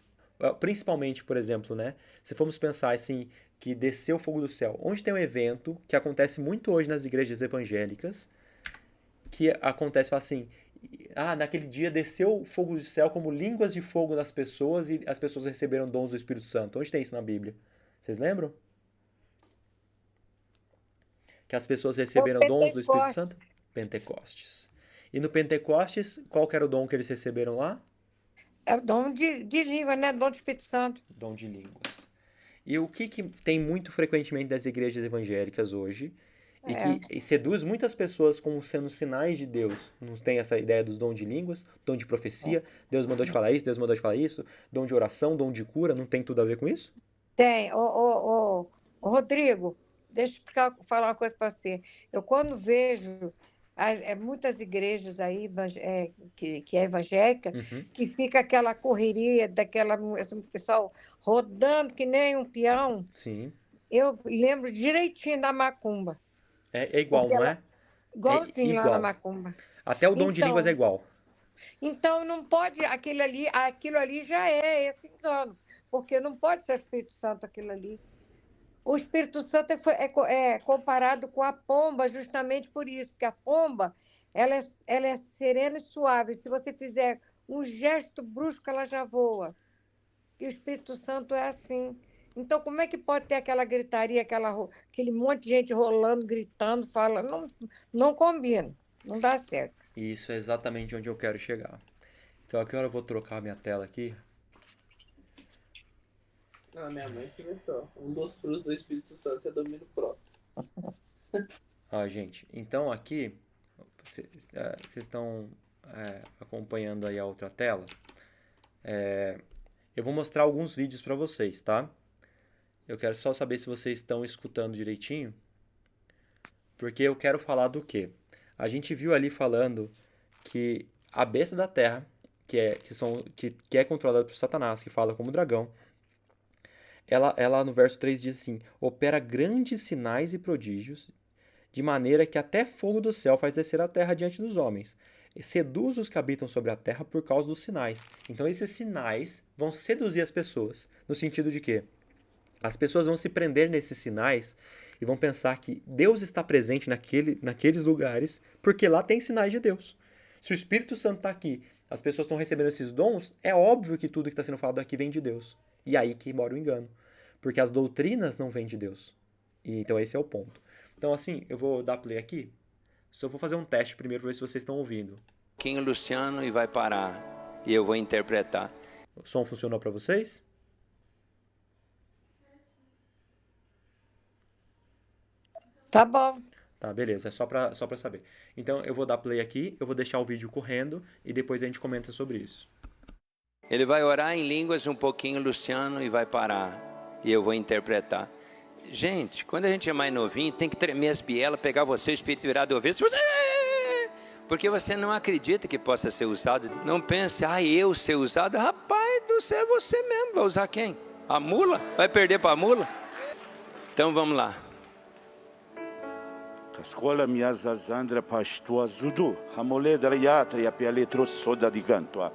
Speaker 2: principalmente, por exemplo, né, se formos pensar assim, que desceu o fogo do céu, onde tem um evento que acontece muito hoje nas igrejas evangélicas, que acontece assim, naquele dia desceu o fogo do céu como línguas de fogo nas pessoas e as pessoas receberam dons do Espírito Santo. Onde tem isso na Bíblia? Vocês lembram? Que as pessoas
Speaker 1: o
Speaker 2: receberam dons do Espírito
Speaker 1: Pentecostes
Speaker 2: Santo? Pentecostes. E no Pentecostes, qual que era o dom que eles receberam lá?
Speaker 1: é o dom de língua, né? Dom do Espírito Santo.
Speaker 2: Dom de línguas. E o que tem muito frequentemente das igrejas evangélicas hoje e
Speaker 1: É.
Speaker 2: que seduz muitas pessoas como sendo sinais de Deus? Não tem essa ideia dos dons de línguas, dom de profecia, Deus mandou te falar isso, Deus mandou te falar isso, dom de oração, dom de cura, não tem tudo a ver com isso?
Speaker 1: Tem. Ô, Rodrigo, deixa eu falar uma coisa para você. Eu, quando vejo muitas igrejas aí, que é evangélica,
Speaker 2: Uhum,
Speaker 1: que fica aquela correria, esse pessoal rodando que nem um peão,
Speaker 2: sim.
Speaker 1: eu lembro direitinho da macumba,
Speaker 2: É igual,
Speaker 1: porque
Speaker 2: não
Speaker 1: ela,
Speaker 2: é? É
Speaker 1: igualzinho lá na
Speaker 2: igual.
Speaker 1: macumba.
Speaker 2: Até o dom de línguas é
Speaker 1: Então,
Speaker 2: igual.
Speaker 1: então não pode, aquilo ali já é esse engano, porque não pode ser o Espírito Santo aquilo ali. O Espírito Santo é comparado com a pomba justamente por isso, porque a pomba ela é serena e suave. Se você fizer um gesto brusco, ela já voa. E o Espírito Santo é assim. Então, como é que pode ter aquela gritaria, aquele monte de gente rolando, gritando, falando? Não, não combina, não dá certo.
Speaker 2: E isso é exatamente onde eu quero chegar. Então, aqui eu vou trocar minha tela aqui.
Speaker 4: Ah, minha mãe fez só. Um dos frutos do Espírito Santo é domínio próprio.
Speaker 2: Gente, então aqui vocês estão acompanhando aí a outra tela. Eu vou mostrar alguns vídeos para vocês, tá? Eu quero só saber se vocês estão escutando direitinho, porque eu quero falar do quê? A gente viu ali falando que a besta da terra, que é controlada por Satanás, que fala como dragão, ela no verso 3 diz assim: opera grandes sinais e prodígios, de maneira que até fogo do céu faz descer a terra diante dos homens. E seduz os que habitam sobre a terra por causa dos sinais. Então esses sinais vão seduzir as pessoas, no sentido de que as pessoas vão se prender nesses sinais e vão pensar que Deus está presente naqueles lugares, porque lá tem sinais de Deus. Se o Espírito Santo está aqui, as pessoas estão recebendo esses dons, é óbvio que tudo que está sendo falado aqui vem de Deus. E aí que mora o engano. Porque as doutrinas não vêm de Deus. E, então esse é o ponto. Então assim, eu vou dar play aqui. Só vou fazer um teste primeiro para ver se vocês estão ouvindo.
Speaker 6: Quem Luciano e vai parar. E eu vou interpretar.
Speaker 2: O som funcionou para vocês?
Speaker 1: Tá bom.
Speaker 2: Tá, beleza. É só pra saber. Então eu vou dar play aqui, eu vou deixar o vídeo correndo e depois a gente comenta sobre isso.
Speaker 6: Ele vai orar em línguas um pouquinho, Luciano, e vai parar. E eu vou interpretar. Gente, quando a gente é mais novinho, tem que tremer as bielas, pegar você, o espírito virado do avesso. Porque você não acredita que possa ser usado. Não pense, eu ser usado. Rapaz do céu, é você mesmo. Vai usar quem? A mula? Vai perder para a mula? Então vamos lá.
Speaker 7: Scuola mia zazandra pastua zudu, hamoleda iatria pialetro soda di gantua.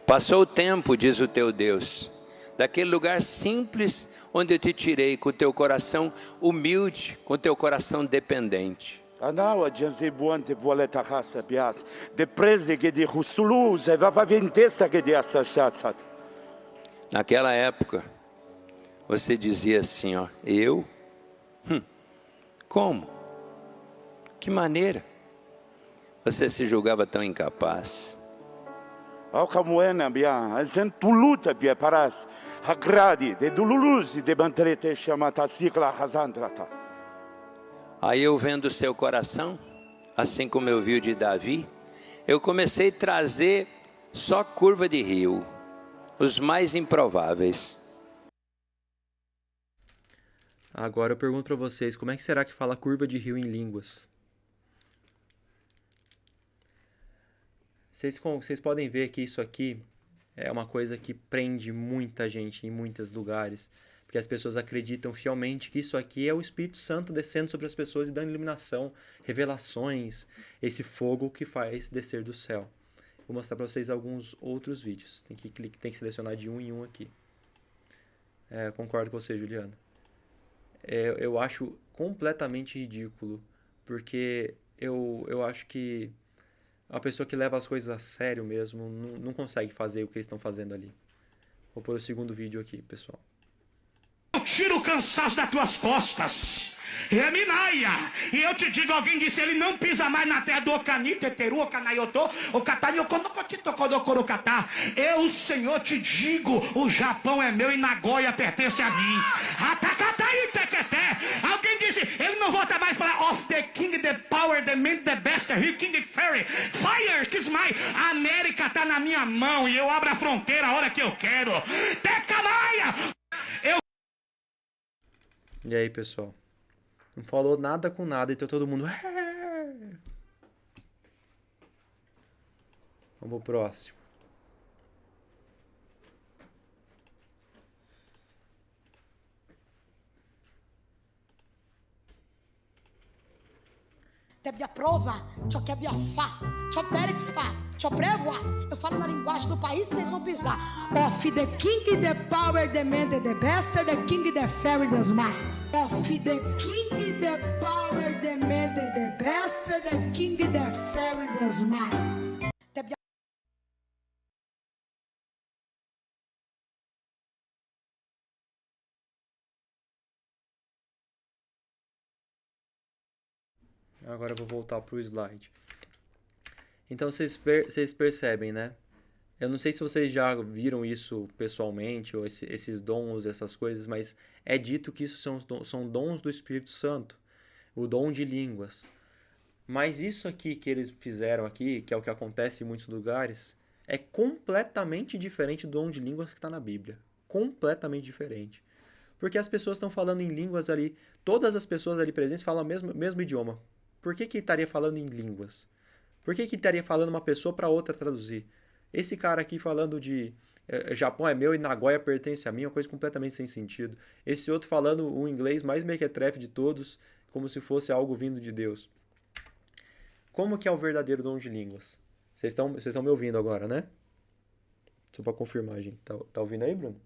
Speaker 6: Passou o tempo, diz o teu Deus, daquele lugar simples onde eu te tirei, com o teu coração humilde, com o teu coração dependente.
Speaker 7: Anawa janze buante vuoleta hasta pias, de prese che di husuluze vava ventesta che di assasciatsat.
Speaker 6: Naquela época, você dizia assim, eu? Como? Que maneira? Você se julgava tão incapaz.
Speaker 7: Au camuena bia, zentuluta bia paras, agradi de dululuzi de bantrete chamata cicla hazandrata.
Speaker 6: Aí eu vendo o seu coração, assim como eu vi o de Davi, eu comecei a trazer só curva de rio, os mais improváveis.
Speaker 2: Agora eu pergunto pra vocês, como é que será que fala curva de rio em línguas? Vocês podem ver que isso aqui é uma coisa que prende muita gente em muitos lugares, porque as pessoas acreditam fielmente que isso aqui é o Espírito Santo descendo sobre as pessoas e dando iluminação, revelações, esse fogo que faz descer do céu. Vou mostrar para vocês alguns outros vídeos. Tem que selecionar de um em um aqui. Concordo com você, Juliana. Eu acho completamente ridículo, porque eu acho que a pessoa que leva as coisas a sério mesmo não consegue fazer o que eles estão fazendo ali. Vou pôr o segundo vídeo aqui, pessoal.
Speaker 8: Tira o cansaço das tuas costas. Minaia. E eu te digo, alguém disse, ele não pisa mais na terra do Ocanito, Eteru, Ocanaiotô, Okataniokotokotitokodokorotatá. Eu, Senhor, te digo, o Japão é meu e Nagoya pertence a mim. Atacataiteketé. Alguém disse, ele não volta mais para Of the King, the Power, the Man, the Best, the King, the Fairy. Fire, kiss my. A América tá na minha mão e eu abro a fronteira a hora que eu quero. Tecamaia.
Speaker 2: E aí, pessoal? Não falou nada com nada, então todo mundo... Vamos pro próximo.
Speaker 9: Te abbia prova, ciò che abbia fa, ciò perix fa, ciò prevoa. Eu falo na linguagem do país, vocês vão pensar. Of the king, the power, the man, the best, the king, the fairy, the smile. Of the king, the power, the man, the best, the king, the fairy, the smile. Te abbia...
Speaker 2: Agora eu vou voltar pro slide. Então vocês percebem, né? Eu não sei se vocês já viram isso pessoalmente, ou esses dons, essas coisas, mas é dito que isso são dons do Espírito Santo, o dom de línguas. Mas isso aqui que eles fizeram aqui, que é o que acontece em muitos lugares, é completamente diferente do dom de línguas que está na Bíblia. Completamente diferente. Porque as pessoas estão falando em línguas ali, todas as pessoas ali presentes falam o mesmo idioma. Por que estaria falando em línguas? Por que estaria falando uma pessoa para outra traduzir? Esse cara aqui falando de Japão é meu e Nagoya pertence a mim, é uma coisa completamente sem sentido. Esse outro falando o inglês mais mequetrefe de todos, como se fosse algo vindo de Deus. Como que é o verdadeiro dom de línguas? Vocês estão me ouvindo agora, né? Só para confirmar, gente. Tá ouvindo aí, Bruno?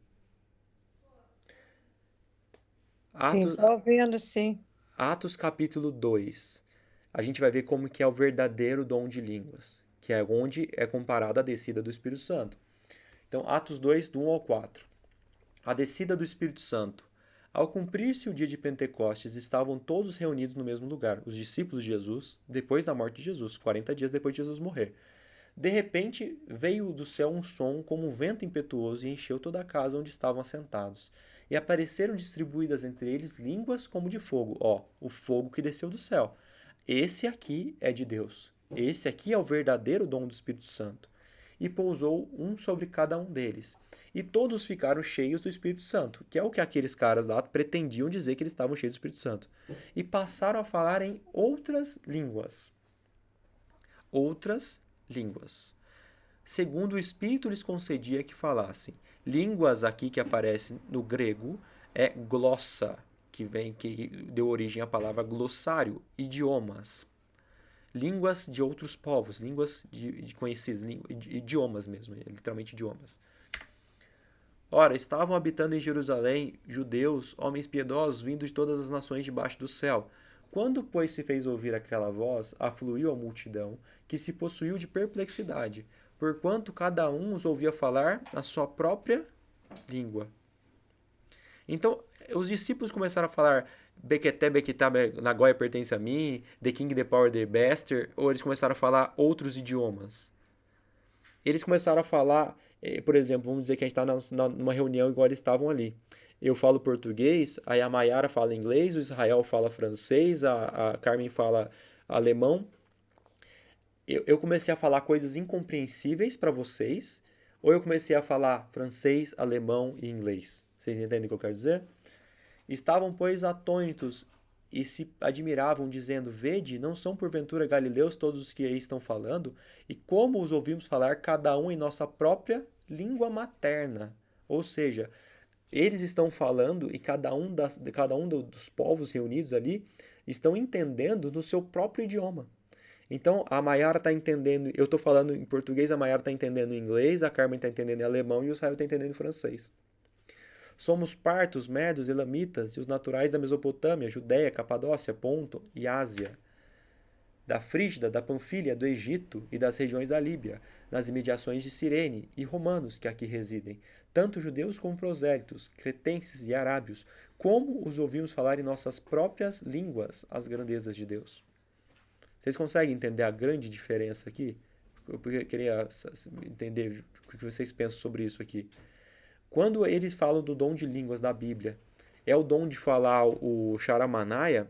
Speaker 1: Sim,
Speaker 2: Atos,
Speaker 1: estou ouvindo, sim.
Speaker 2: Atos capítulo 2. A gente vai ver como que é o verdadeiro dom de línguas, que é onde é comparada a descida do Espírito Santo. Então, Atos 2, do 1 ao 4. A descida do Espírito Santo. Ao cumprir-se o dia de Pentecostes, estavam todos reunidos no mesmo lugar, os discípulos de Jesus, depois da morte de Jesus, 40 dias depois de Jesus morrer. De repente, veio do céu um som como um vento impetuoso e encheu toda a casa onde estavam assentados. E apareceram distribuídas entre eles línguas como de fogo. O fogo que desceu do céu. Esse aqui é de Deus. Esse aqui é o verdadeiro dom do Espírito Santo. E pousou um sobre cada um deles. E todos ficaram cheios do Espírito Santo, que é o que aqueles caras lá pretendiam dizer que eles estavam cheios do Espírito Santo. E passaram a falar em outras línguas. Outras línguas. Segundo o Espírito lhes concedia que falassem. Línguas aqui que aparece no grego é glossa, que deu origem à palavra glossário, idiomas. Línguas de outros povos, línguas de conhecidos, idiomas mesmo, literalmente idiomas. Ora, estavam habitando em Jerusalém judeus, homens piedosos, vindos de todas as nações debaixo do céu. Quando, pois, se fez ouvir aquela voz, afluiu a multidão, que se possuiu de perplexidade, porquanto cada um os ouvia falar na sua própria língua. Então, os discípulos começaram a falar Beketé, Beketá, Nagoya pertence a mim, The King, The Power, The Bester, ou eles começaram a falar outros idiomas. Eles começaram a falar, por exemplo, vamos dizer que a gente está numa reunião igual eles estavam ali. Eu falo português, aí a Mayara fala inglês, o Israel fala francês, a Carmen fala alemão. Eu comecei a falar coisas incompreensíveis para vocês, ou eu comecei a falar francês, alemão e inglês? Vocês entendem o que eu quero dizer? Estavam, pois, atônitos e se admiravam, dizendo: Vede, não são porventura galileus todos os que aí estão falando? E como os ouvimos falar, cada um em nossa própria língua materna? Ou seja, eles estão falando e cada um dos povos reunidos ali estão entendendo no seu próprio idioma. Então, a Mayara está entendendo, eu estou falando em português, a Mayara está entendendo em inglês, a Carmen está entendendo em alemão e o Israel está entendendo em francês. Somos partos, medos, elamitas e os naturais da Mesopotâmia, Judéia, Capadócia, Ponto e Ásia, da Frígida, da Panfilha, do Egito e das regiões da Líbia, nas imediações de Cirene, e romanos que aqui residem, tanto judeus como prosélitos, cretenses e arábios, como os ouvimos falar em nossas próprias línguas as grandezas de Deus. Vocês conseguem entender a grande diferença aqui? Eu queria entender o que vocês pensam sobre isso aqui. Quando eles falam do dom de línguas da Bíblia, é o dom de falar o Charamanaya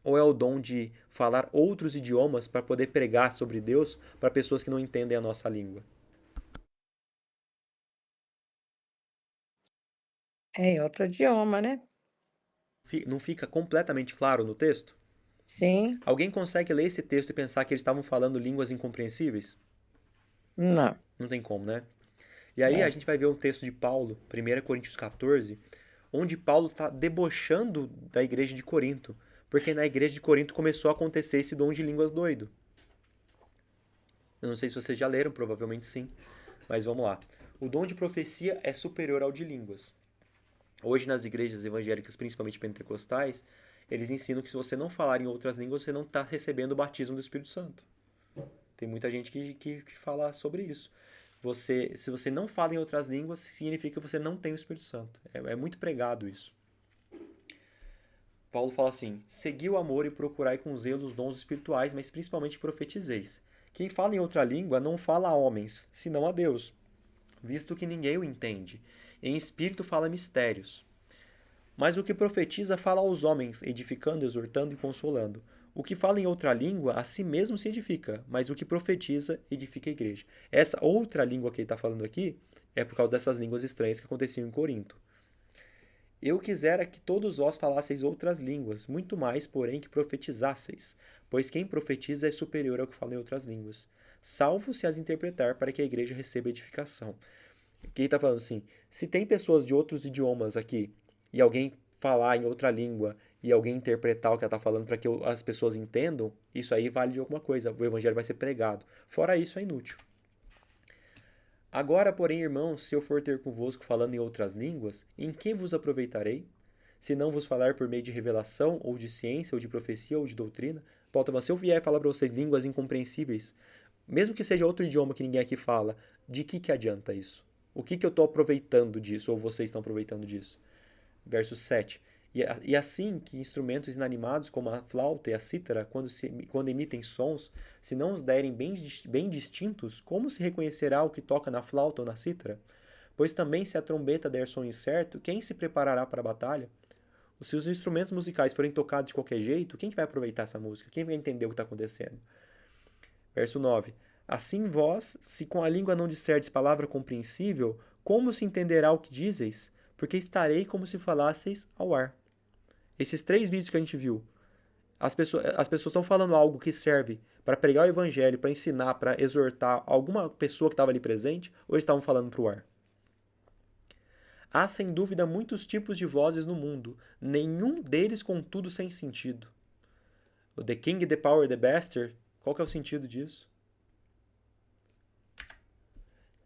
Speaker 2: ou é o dom de falar outros idiomas para poder pregar sobre Deus para pessoas que não entendem a nossa língua?
Speaker 1: É em outro idioma, né?
Speaker 2: Não fica completamente claro no texto?
Speaker 1: Sim,
Speaker 2: Alguém consegue ler esse texto e pensar que eles estavam falando línguas incompreensíveis?
Speaker 1: não.
Speaker 2: Não tem como, né? E aí a gente vai ver um texto de Paulo, 1 Coríntios 14, onde Paulo está debochando da igreja de Corinto, porque na igreja de Corinto começou a acontecer esse dom de línguas doido. Eu não sei se vocês já leram, provavelmente sim, mas vamos lá. O dom de profecia é superior ao de línguas. Hoje nas igrejas evangélicas, principalmente pentecostais, eles ensinam que se você não falar em outras línguas, você não está recebendo o batismo do Espírito Santo. Tem muita gente que fala sobre isso. Se você não fala em outras línguas, significa que você não tem o Espírito Santo. É muito pregado isso. Paulo fala assim: segui o amor e procurai com zelo os dons espirituais, mas principalmente profetizeis. Quem fala em outra língua não fala a homens, senão a Deus, visto que ninguém o entende. Em espírito fala mistérios. Mas o que profetiza fala aos homens, edificando, exortando e consolando. O que fala em outra língua, a si mesmo se edifica, mas o que profetiza, edifica a igreja. Essa outra língua que ele está falando aqui é por causa dessas línguas estranhas que aconteciam em Corinto. Eu quisera que todos vós falasseis outras línguas, muito mais, porém, que profetizasseis, pois quem profetiza é superior ao que fala em outras línguas, salvo se as interpretar para que a igreja receba edificação. Quem está falando assim, se tem pessoas de outros idiomas aqui, e alguém falar em outra língua, e alguém interpretar o que ela está falando para que as pessoas entendam, isso aí vale de alguma coisa, o evangelho vai ser pregado. Fora isso, é inútil. Agora, porém, irmãos, se eu for ter convosco falando em outras línguas, em que vos aproveitarei? Se não vos falar por meio de revelação, ou de ciência, ou de profecia, ou de doutrina? Paulo tá falando, se eu vier falar para vocês línguas incompreensíveis, mesmo que seja outro idioma que ninguém aqui fala, de que adianta isso? O que eu estou aproveitando disso, ou vocês estão aproveitando disso? Verso 7. E assim que instrumentos inanimados como a flauta e a cítara, quando emitem sons, se não os derem bem distintos, como se reconhecerá o que toca na flauta ou na cítara? Pois também se a trombeta der som incerto, quem se preparará para a batalha? Se os instrumentos musicais forem tocados de qualquer jeito, quem vai aproveitar essa música? Quem vai entender o que está acontecendo? Verso 9. Assim vós, se com a língua não disserdes palavra compreensível, como se entenderá o que dizeis? Porque estarei como se falasseis ao ar. Esses 3 vídeos que a gente viu, as pessoas estão falando algo que serve para pregar o evangelho, para ensinar, para exortar alguma pessoa que estava ali presente, ou eles estavam falando para o ar? Há sem dúvida muitos tipos de vozes no mundo, nenhum deles contudo sem sentido. O The King, The Power, The Bastard, qual que é o sentido disso?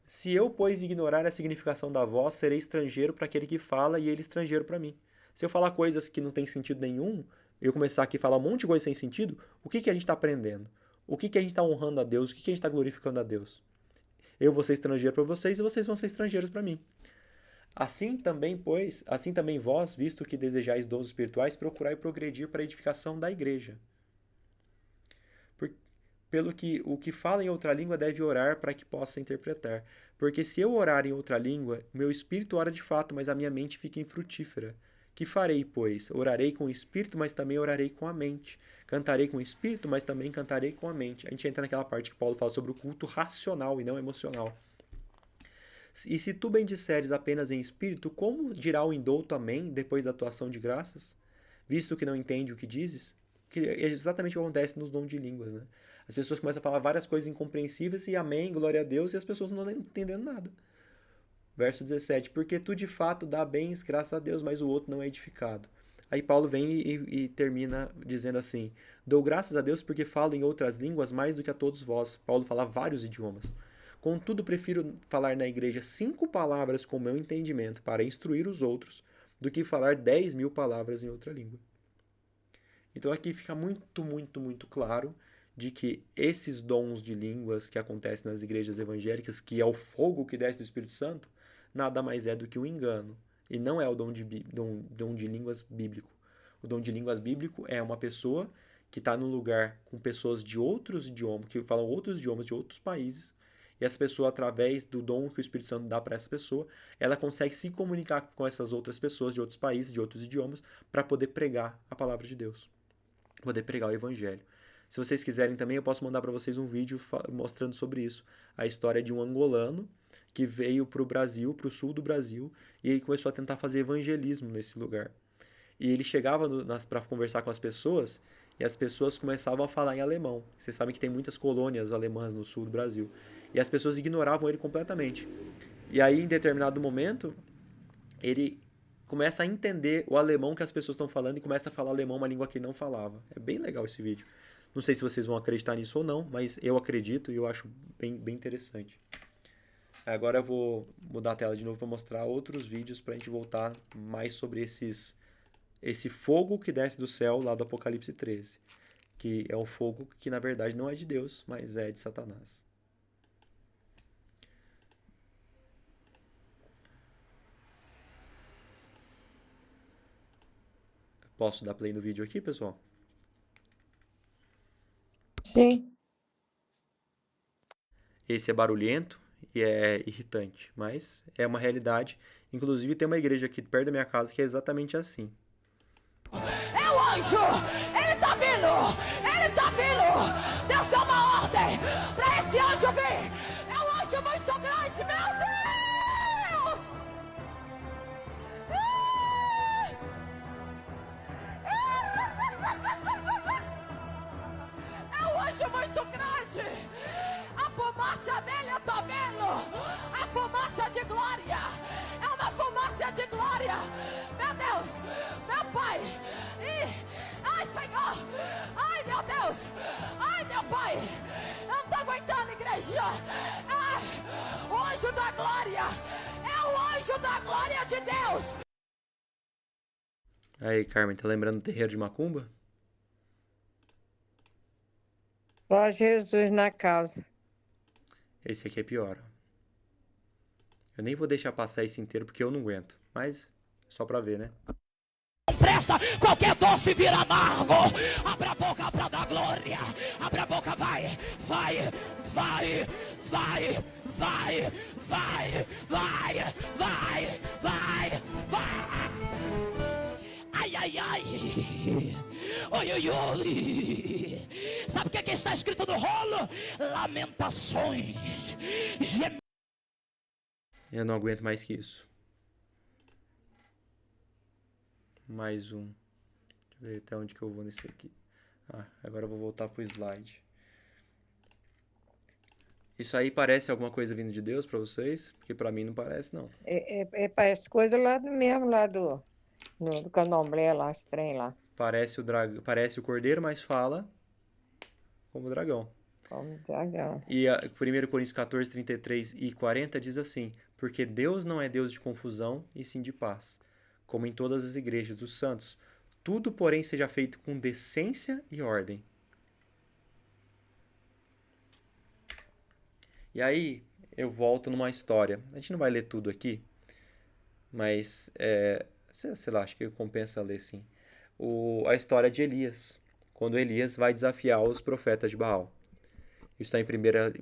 Speaker 2: Se eu, pois, ignorar a significação da voz, serei estrangeiro para aquele que fala e ele estrangeiro para mim. Se eu falar coisas que não tem sentido nenhum, eu começar aqui a falar um monte de coisa sem sentido, o que a gente está aprendendo? O que a gente está honrando a Deus? O que a gente está glorificando a Deus? Eu vou ser estrangeiro para vocês e vocês vão ser estrangeiros para mim. Assim também vós, visto que desejais dons espirituais, procurai progredir para a edificação da igreja. Pelo que o que fala em outra língua deve orar para que possa interpretar. Porque se eu orar em outra língua, meu espírito ora de fato, mas a minha mente fica infrutífera. Que farei, pois? Orarei com o espírito, mas também orarei com a mente. Cantarei com o espírito, mas também cantarei com a mente. A gente entra naquela parte que Paulo fala sobre o culto racional e não emocional. E se tu bendisseres apenas em espírito, como dirá o indouto amém depois da tua ação de graças? Visto que não entende o que dizes? Que é exatamente o que acontece nos dons de línguas, né? As pessoas começam a falar várias coisas incompreensíveis e amém, glória a Deus, e as pessoas não estão entendendo nada. Verso 17, porque tu de fato dá bens, graças a Deus, mas o outro não é edificado. Aí Paulo vem e termina dizendo assim, dou graças a Deus porque falo em outras línguas mais do que a todos vós. Paulo fala vários idiomas. Contudo, prefiro falar na igreja 5 palavras com meu entendimento para instruir os outros, do que falar 10.000 palavras em outra língua. Então aqui fica muito, muito, muito claro de que esses dons de línguas que acontecem nas igrejas evangélicas, que é o fogo que desce do Espírito Santo, nada mais é do que um engano. E não é o dom de línguas bíblico. O dom de línguas bíblico é uma pessoa que está num lugar com pessoas de outros idiomas, que falam outros idiomas de outros países, e essa pessoa, através do dom que o Espírito Santo dá para essa pessoa, ela consegue se comunicar com essas outras pessoas de outros países, de outros idiomas, para poder pregar a palavra de Deus, poder pregar o Evangelho. Se vocês quiserem também, eu posso mandar para vocês um vídeo mostrando sobre isso. A história de um angolano que veio para o Brasil, para o sul do Brasil, e ele começou a tentar fazer evangelismo nesse lugar. E ele chegava para conversar com as pessoas, e as pessoas começavam a falar em alemão. Vocês sabem que tem muitas colônias alemãs no sul do Brasil. E as pessoas ignoravam ele completamente. E aí, em determinado momento, ele começa a entender o alemão que as pessoas estão falando e começa a falar alemão, uma língua que ele não falava. É bem legal esse vídeo. Não sei se vocês vão acreditar nisso ou não, mas eu acredito e eu acho bem interessante. Agora eu vou mudar a tela de novo para mostrar outros vídeos para a gente voltar mais sobre esse fogo que desce do céu lá do Apocalipse 13. Que é um fogo que na verdade não é de Deus, mas é de Satanás. Posso dar play no vídeo aqui, pessoal?
Speaker 1: Sim.
Speaker 2: Esse é barulhento e é irritante, mas é uma realidade. Inclusive tem uma igreja aqui perto da minha casa que é exatamente assim.
Speaker 9: É o anjo! Ele tá vindo! Ele tá vindo! Deus dá uma ordem pra esse anjo vir! É um anjo muito grande, meu Deus!
Speaker 10: Ai, meu Deus! Ai, meu Pai! Eu não tô aguentando, igreja! O anjo da glória! É o anjo da glória de Deus!
Speaker 2: Aí, Carmen, tá lembrando do terreiro de Macumba?
Speaker 1: Só Jesus na causa.
Speaker 2: Esse aqui é pior. Ó. Eu nem vou deixar passar esse inteiro porque eu não aguento. Mas, só pra ver, né?
Speaker 10: Presta, qualquer doce vira amargo. Abra a boca pra dar glória. Abra a boca, vai, vai, vai, vai, vai, vai, vai, vai, vai, vai. Ai, ai, ai. Oi, oi, oi. Sabe o que está escrito no rolo? Lamentações.
Speaker 2: Eu não aguento mais que isso. Mais um. Deixa eu ver até onde que eu vou nesse aqui. Agora eu vou voltar pro slide. Isso aí parece alguma coisa vindo de Deus pra vocês? Porque pra mim não parece, não.
Speaker 1: Parece coisa lá do mesmo, lá do candomblé, lá, esse trem lá.
Speaker 2: Parece o cordeiro, mas fala como dragão.
Speaker 1: Como dragão.
Speaker 2: E 1 Coríntios 14, 33 e 40 diz assim: porque Deus não é Deus de confusão, e sim de paz, como em todas as igrejas dos santos. Tudo, porém, seja feito com decência e ordem. E aí, eu volto numa história. A gente não vai ler tudo aqui, mas, sei lá, acho que compensa ler sim. A história de Elias, quando Elias vai desafiar os profetas de Baal. Isso está em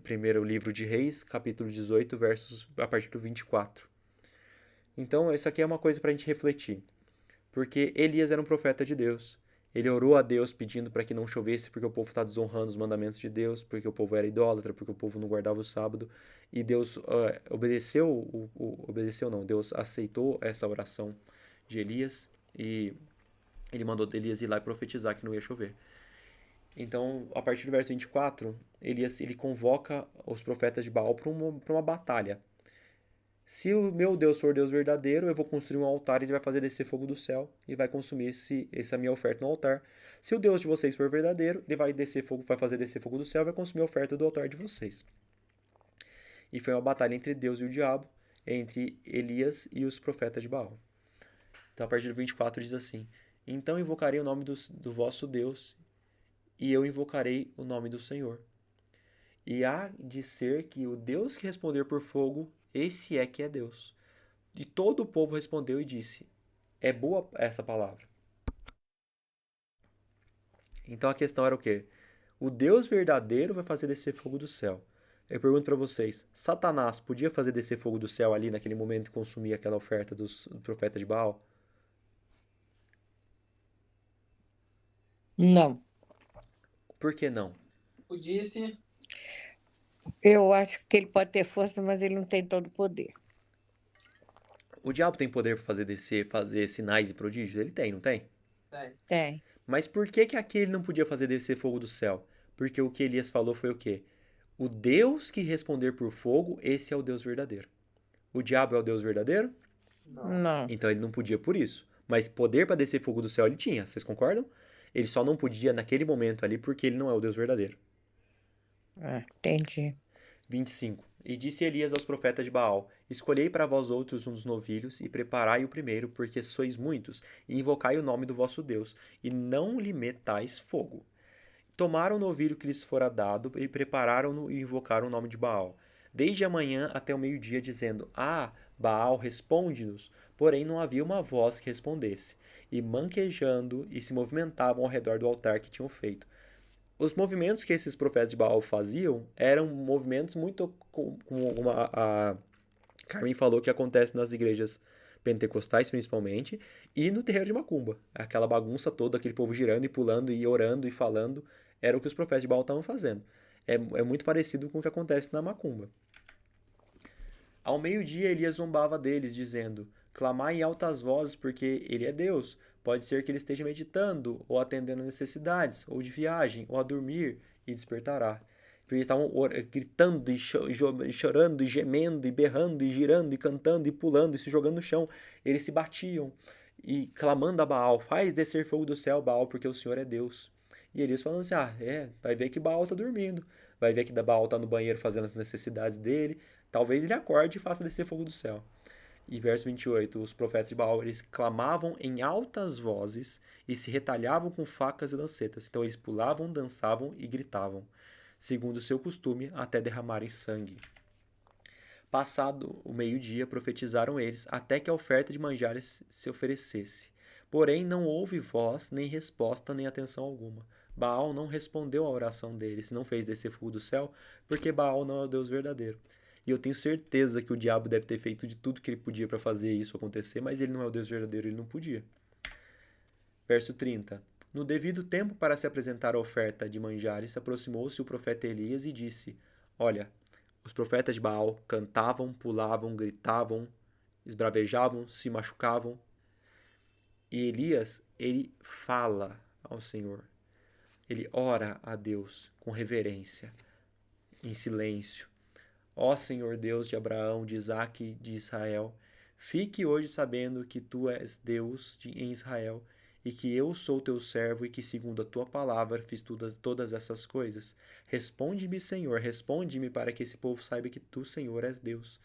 Speaker 2: primeiro livro de Reis, capítulo 18, versos a partir do 24. Então, isso aqui é uma coisa para a gente refletir. Porque Elias era um profeta de Deus. Ele orou a Deus pedindo para que não chovesse, porque o povo está desonrando os mandamentos de Deus, porque o povo era idólatra, porque o povo não guardava o sábado. E Deus Deus aceitou essa oração de Elias e ele mandou Elias ir lá e profetizar que não ia chover. Então, a partir do verso 24, Elias ele convoca os profetas de Baal para uma batalha. Se o meu Deus for Deus verdadeiro, eu vou construir um altar e ele vai fazer descer fogo do céu e vai consumir essa minha oferta no altar. Se o Deus de vocês for verdadeiro, ele vai fazer descer fogo do céu e vai consumir a oferta do altar de vocês. E foi uma batalha entre Deus e o diabo, entre Elias e os profetas de Baal. Então, a partir do 24 diz assim: então invocarei o nome do vosso Deus, e eu invocarei o nome do Senhor. E há de ser que o Deus que responder por fogo, esse é que é Deus. E todo o povo respondeu e disse: é boa essa palavra. Então a questão era o quê? O Deus verdadeiro vai fazer descer fogo do céu. Eu pergunto para vocês, Satanás podia fazer descer fogo do céu ali naquele momento e consumir aquela oferta do profeta de Baal?
Speaker 1: Não.
Speaker 2: Por que não?
Speaker 4: Eu disse.
Speaker 1: Eu acho que ele pode ter força, mas ele não tem todo o poder.
Speaker 2: O diabo tem poder para fazer sinais e prodígios? Ele tem, não tem?
Speaker 1: Tem.
Speaker 2: Mas por que aqui ele não podia fazer descer fogo do céu? Porque o que Elias falou foi o quê? O Deus que responder por fogo, esse é o Deus verdadeiro. O diabo é o Deus verdadeiro?
Speaker 1: Não.
Speaker 2: Então ele não podia por isso. Mas poder para descer fogo do céu ele tinha, vocês concordam? Ele só não podia naquele momento ali porque ele não é o Deus verdadeiro.
Speaker 1: Entendi.
Speaker 2: 25. E disse Elias aos profetas de Baal: escolhei para vós outros um dos novilhos e preparai o primeiro, porque sois muitos, e invocai o nome do vosso Deus, e não lhe metais fogo. Tomaram o novilho que lhes fora dado e prepararam-no e invocaram o nome de Baal, desde a manhã até o meio-dia, dizendo: Baal, responde-nos. Porém não havia uma voz que respondesse, e manquejando e se movimentavam ao redor do altar que tinham feito. Os movimentos que esses profetas de Baal faziam eram movimentos muito como a Carmen falou que acontece nas igrejas pentecostais principalmente e no terreiro de Macumba. Aquela bagunça toda, aquele povo girando e pulando e orando e falando, era o que os profetas de Baal estavam fazendo. É muito parecido com o que acontece na Macumba. Ao meio-dia Elias zombava deles, dizendo: clamai em altas vozes, porque ele é Deus. Pode ser que ele esteja meditando, ou atendendo a necessidades, ou de viagem, ou a dormir, e despertará. Porque eles estavam gritando, e chorando, e gemendo, e berrando, e girando, e cantando, e pulando, e se jogando no chão. Eles se batiam, e clamando a Baal: faz descer fogo do céu, Baal, porque o Senhor é Deus. E Elias falando assim, vai ver que Baal tá dormindo, vai ver que Baal tá no banheiro fazendo as necessidades dele, talvez ele acorde e faça descer fogo do céu. E verso 28, os profetas de Baal, eles clamavam em altas vozes e se retalhavam com facas e lancetas. Então eles pulavam, dançavam e gritavam, segundo o seu costume, até derramarem sangue. Passado o meio-dia, profetizaram eles, até que a oferta de manjares se oferecesse. Porém, não houve voz, nem resposta, nem atenção alguma. Baal não respondeu à oração deles, não fez descer fogo do céu, porque Baal não é o Deus verdadeiro. E eu tenho certeza que o diabo deve ter feito de tudo que ele podia para fazer isso acontecer, mas ele não é o Deus verdadeiro, ele não podia. Verso 30. No devido tempo para se apresentar a oferta de manjares, aproximou-se o profeta Elias e disse, olha, os profetas de Baal cantavam, pulavam, gritavam, esbravejavam, se machucavam. E Elias, ele fala ao Senhor. Ele ora a Deus com reverência, em silêncio. Ó Senhor Deus de Abraão, de Isaque e de Israel, fique hoje sabendo que tu és Deus em Israel e que eu sou teu servo e que segundo a tua palavra fiz todas essas coisas. Responde-me, Senhor, responde-me para que esse povo saiba que tu, Senhor, és Deus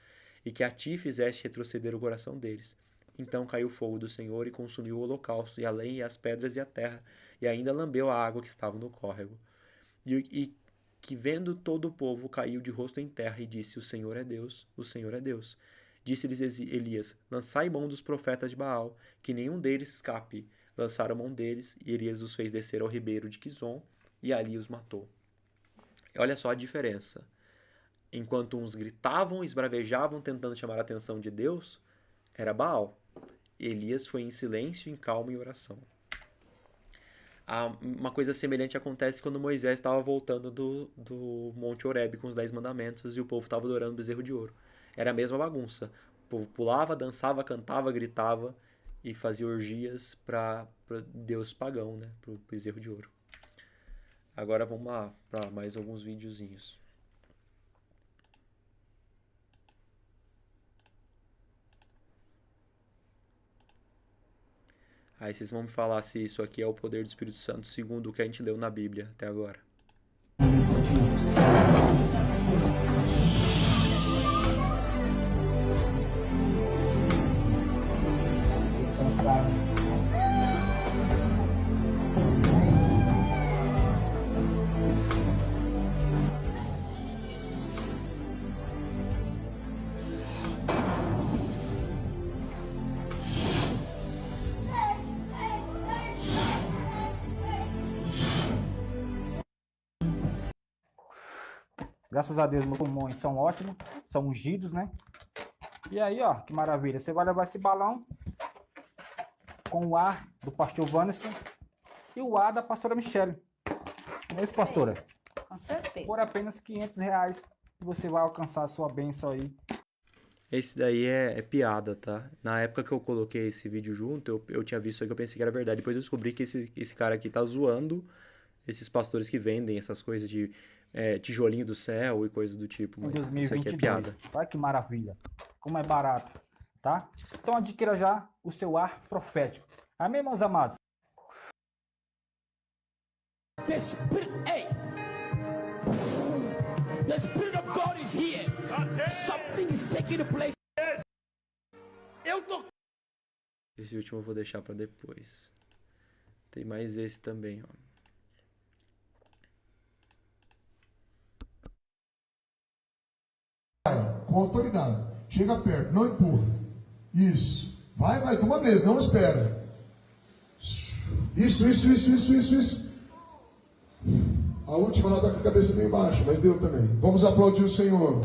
Speaker 2: e que a ti fizeste retroceder o coração deles. Então caiu o fogo do Senhor e consumiu o holocausto, e a lenha, e as pedras e a terra, e ainda lambeu a água que estava no córrego. E que vendo todo o povo caiu de rosto em terra e disse, o Senhor é Deus, o Senhor é Deus. Disse-lhes Elias, lançai mão dos profetas de Baal, que nenhum deles escape. Lançaram mão deles, e Elias os fez descer ao ribeiro de Quizon, e ali os matou. Olha só a diferença. Enquanto uns gritavam, esbravejavam, tentando chamar a atenção de Deus, era Baal. Elias foi em silêncio, em calma e oração. Uma coisa semelhante acontece quando Moisés estava voltando do Monte Horebe com os 10 mandamentos e o povo estava adorando o bezerro de ouro. Era a mesma bagunça. O povo pulava, dançava, cantava, gritava e fazia orgias para Deus pagão, né? Para o bezerro de ouro. Agora vamos lá para mais alguns videozinhos. Aí vocês vão me falar se isso aqui é o poder do Espírito Santo segundo o que a gente leu na Bíblia até agora.
Speaker 11: Graças a Deus, meus pulmões são ótimos, são ungidos, né? E aí, ó, que maravilha. Você vai levar esse balão com o ar do pastor Wanderson e o ar da pastora Michele. Não é isso, pastora?
Speaker 12: Com certeza.
Speaker 11: Por apenas R$500 você vai alcançar a sua bênção aí.
Speaker 2: Esse daí é piada, tá? Na época que eu coloquei esse vídeo junto, eu tinha visto aí que eu pensei que era verdade. Depois eu descobri que esse cara aqui tá zoando esses pastores que vendem essas coisas de tijolinho do céu e coisas do tipo. Mas isso aqui é piada.
Speaker 11: Olha que maravilha. Como é barato, tá? Então adquira já o seu ar profético. Amém, meus amados?
Speaker 10: The Spirit, hey, the Spirit of God is here. Something is taking place. Eu tô.
Speaker 2: Esse último eu vou deixar pra depois. Tem mais esse também, ó.
Speaker 13: Com autoridade. Chega perto, não empurra. Isso. Vai, de uma vez, não espera. Isso. A última ela tá com a cabeça bem baixa, mas deu também. Vamos aplaudir o Senhor.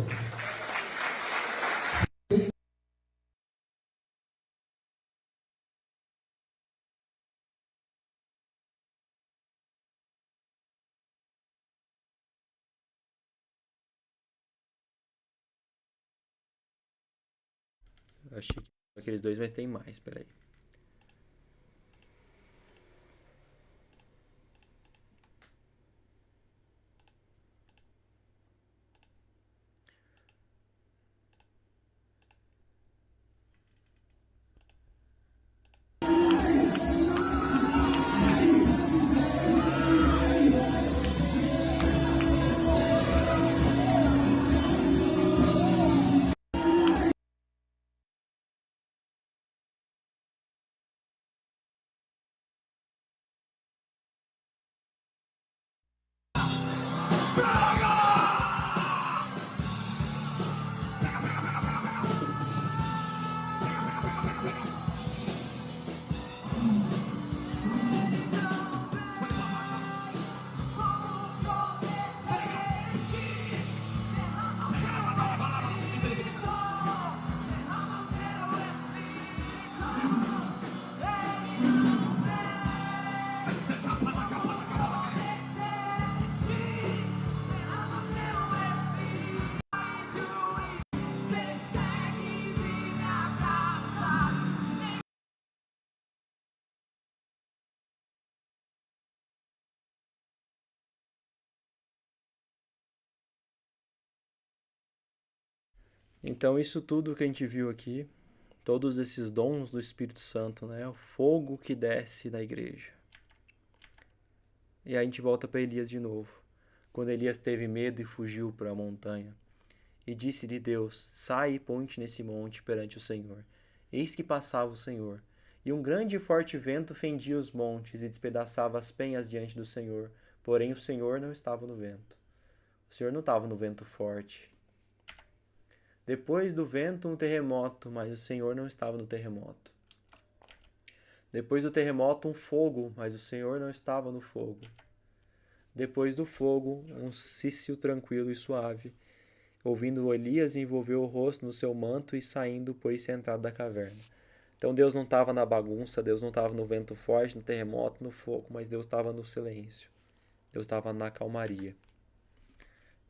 Speaker 2: Achei que aqueles dois, mas tem mais, peraí. Então, isso tudo que a gente viu aqui, todos esses dons do Espírito Santo, né? O fogo que desce na igreja. E aí a gente volta para Elias de novo. Quando Elias teve medo e fugiu para a montanha. E disse-lhe Deus: sai e ponte nesse monte perante o Senhor. Eis que passava o Senhor. E um grande e forte vento fendia os montes e despedaçava as penhas diante do Senhor. Porém o Senhor não estava no vento. O Senhor não estava no vento forte. Depois do vento, um terremoto, mas o Senhor não estava no terremoto. Depois do terremoto, um fogo, mas o Senhor não estava no fogo. Depois do fogo, um cício tranquilo e suave. Ouvindo Elias, envolveu o rosto no seu manto e saindo, pôs-se à entrada da caverna. Então Deus não estava na bagunça, Deus não estava no vento forte, no terremoto, no fogo, mas Deus estava no silêncio. Deus estava na calmaria.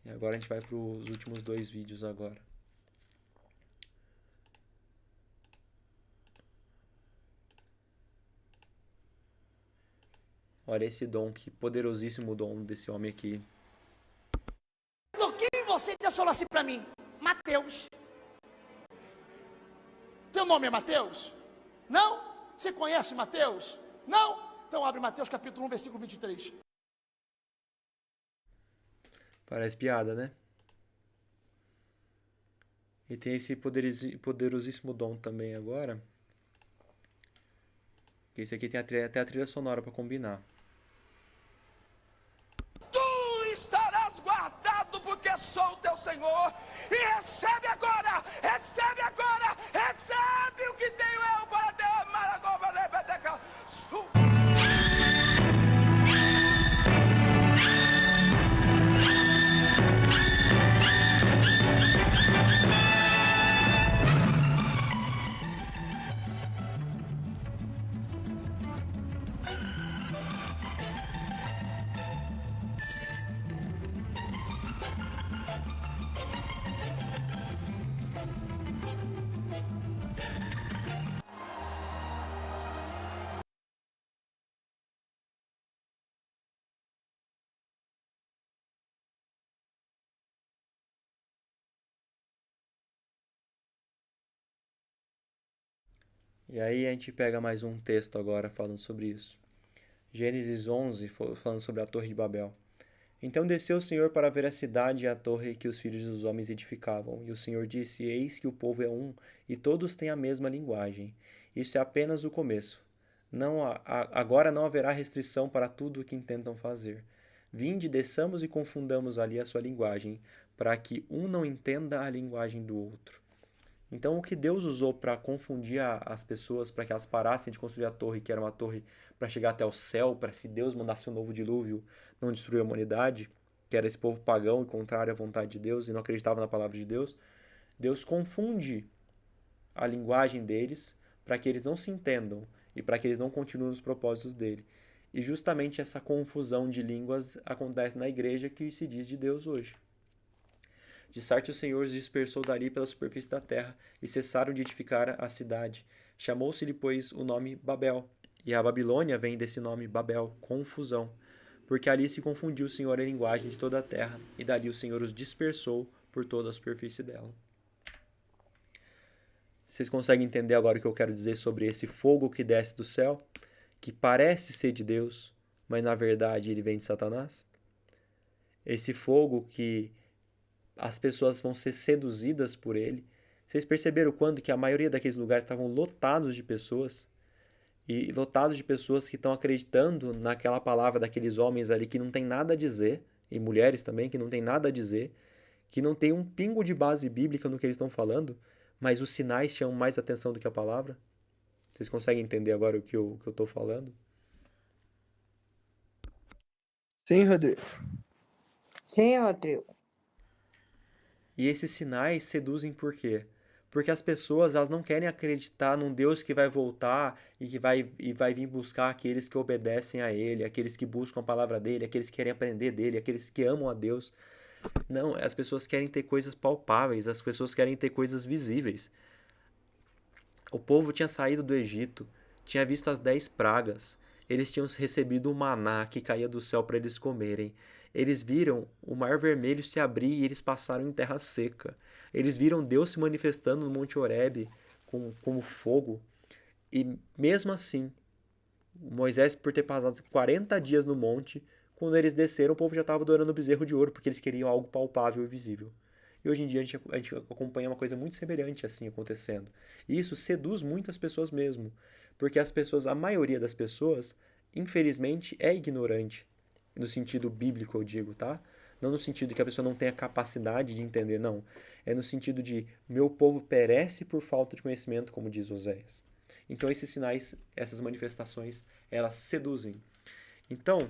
Speaker 2: E agora a gente vai para os últimos 2 vídeos agora. Olha esse dom, que poderosíssimo dom desse homem aqui.
Speaker 10: Quem você Deus falou assim para mim? Mateus. Teu nome é Mateus? Não? Você conhece Mateus? Não? Então abre Mateus capítulo 1, versículo 23.
Speaker 2: Parece piada, né? E tem esse poderosíssimo dom também agora. Esse aqui tem até a trilha sonora para combinar.
Speaker 10: Tu estarás guardado porque sou o teu Senhor. E recebe agora recebe o que tenho eu para derramar agora.
Speaker 2: E aí a gente pega mais um texto agora falando sobre isso. Gênesis 11, falando sobre a Torre de Babel. Então desceu o Senhor para ver a cidade e a torre que os filhos dos homens edificavam. E o Senhor disse: eis que o povo é um, e todos têm a mesma linguagem. Isso é apenas o começo. Agora não haverá restrição para tudo o que intentam fazer. Vinde, desçamos e confundamos ali a sua linguagem, para que um não entenda a linguagem do outro. Então, o que Deus usou para confundir as pessoas, para que elas parassem de construir a torre, que era uma torre para chegar até o céu, para se Deus mandasse um novo dilúvio, não destruir a humanidade, que era esse povo pagão e contrário à vontade de Deus e não acreditava na palavra de Deus, Deus confunde a linguagem deles para que eles não se entendam e para que eles não continuem os propósitos dele. E justamente essa confusão de línguas acontece na igreja que se diz de Deus hoje. De sorte o Senhor os dispersou dali pela superfície da terra, e cessaram de edificar a cidade. Chamou-se-lhe, pois, o nome Babel. E a Babilônia vem desse nome Babel, confusão. Porque ali se confundiu o Senhor a linguagem de toda a terra, e dali o Senhor os dispersou por toda a superfície dela. Vocês conseguem entender agora o que eu quero dizer sobre esse fogo que desce do céu, que parece ser de Deus, mas na verdade ele vem de Satanás? Esse fogo que as pessoas vão ser seduzidas por ele. Vocês perceberam quando que a maioria daqueles lugares estavam lotados de pessoas? E lotados de pessoas que estão acreditando naquela palavra daqueles homens ali que não tem nada a dizer, e mulheres também, que não tem nada a dizer, que não tem um pingo de base bíblica no que eles estão falando, mas os sinais chamam mais atenção do que a palavra? Vocês conseguem entender agora o que eu estou falando?
Speaker 4: Sim, Rodrigo.
Speaker 1: Sim, Rodrigo.
Speaker 2: E esses sinais seduzem por quê? Porque as pessoas, elas não querem acreditar num Deus que vai voltar e vai vir buscar aqueles que obedecem a Ele, aqueles que buscam a palavra dEle, aqueles que querem aprender dEle, aqueles que amam a Deus. Não, as pessoas querem ter coisas palpáveis, as pessoas querem ter coisas visíveis. O povo tinha saído do Egito, tinha visto as 10 pragas, eles tinham recebido o maná que caía do céu para eles comerem. Eles viram o Mar Vermelho se abrir e eles passaram em terra seca. Eles viram Deus se manifestando no Monte Horebe como fogo. E mesmo assim, Moisés, por ter passado 40 dias no monte, quando eles desceram, o povo já estava adorando o bezerro de ouro, porque eles queriam algo palpável e visível. E hoje em dia a gente acompanha uma coisa muito semelhante assim acontecendo. E isso seduz muitas pessoas mesmo, porque a maioria das pessoas, infelizmente, é ignorante, no sentido bíblico eu digo, tá? Não no sentido que a pessoa não tenha capacidade de entender, não. É no sentido de meu povo perece por falta de conhecimento, como diz Oséias. Então esses sinais, essas manifestações, elas seduzem. Então,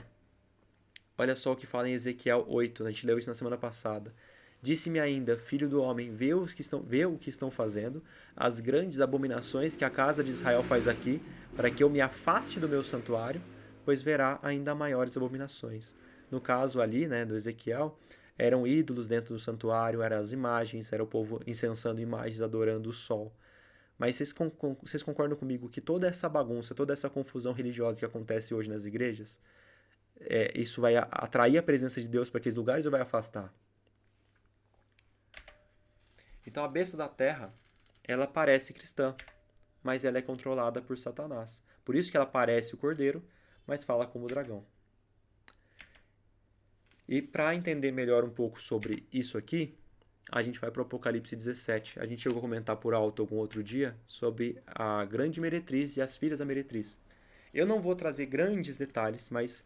Speaker 2: olha só o que fala em Ezequiel 8, a gente leu isso na semana passada. Disse-me ainda, filho do homem, vê o que estão fazendo, as grandes abominações que a casa de Israel faz aqui, para que eu me afaste do meu santuário, pois verá ainda maiores abominações. No caso ali, né, do Ezequiel, eram ídolos dentro do santuário, eram as imagens, era o povo incensando imagens, adorando o sol. Mas vocês concordam comigo que toda essa bagunça, toda essa confusão religiosa que acontece hoje nas igrejas, isso vai atrair a presença de Deus para aqueles lugares ou vai afastar? Então a besta da terra, ela parece cristã, mas ela é controlada por Satanás. Por isso que ela parece o cordeiro, mas fala como o dragão. E para entender melhor um pouco sobre isso aqui, a gente vai para o Apocalipse 17. A gente chegou a comentar por alto algum outro dia sobre a grande meretriz e as filhas da meretriz. Eu não vou trazer grandes detalhes, mas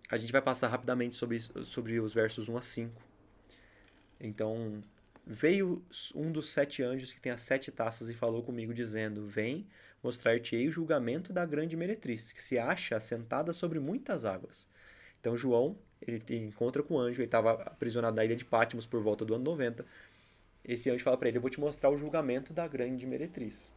Speaker 2: a gente vai passar rapidamente sobre os versos 1 a 5. Então, veio um dos 7 anjos que tem as 7 taças e falou comigo, dizendo: Vem, mostrar-te-ei o julgamento da grande meretriz, que se acha assentada sobre muitas águas. Então, João, ele encontra com o anjo, ele estava aprisionado na ilha de Patmos por volta do ano 90. Esse anjo fala para ele: eu vou te mostrar o julgamento da grande meretriz.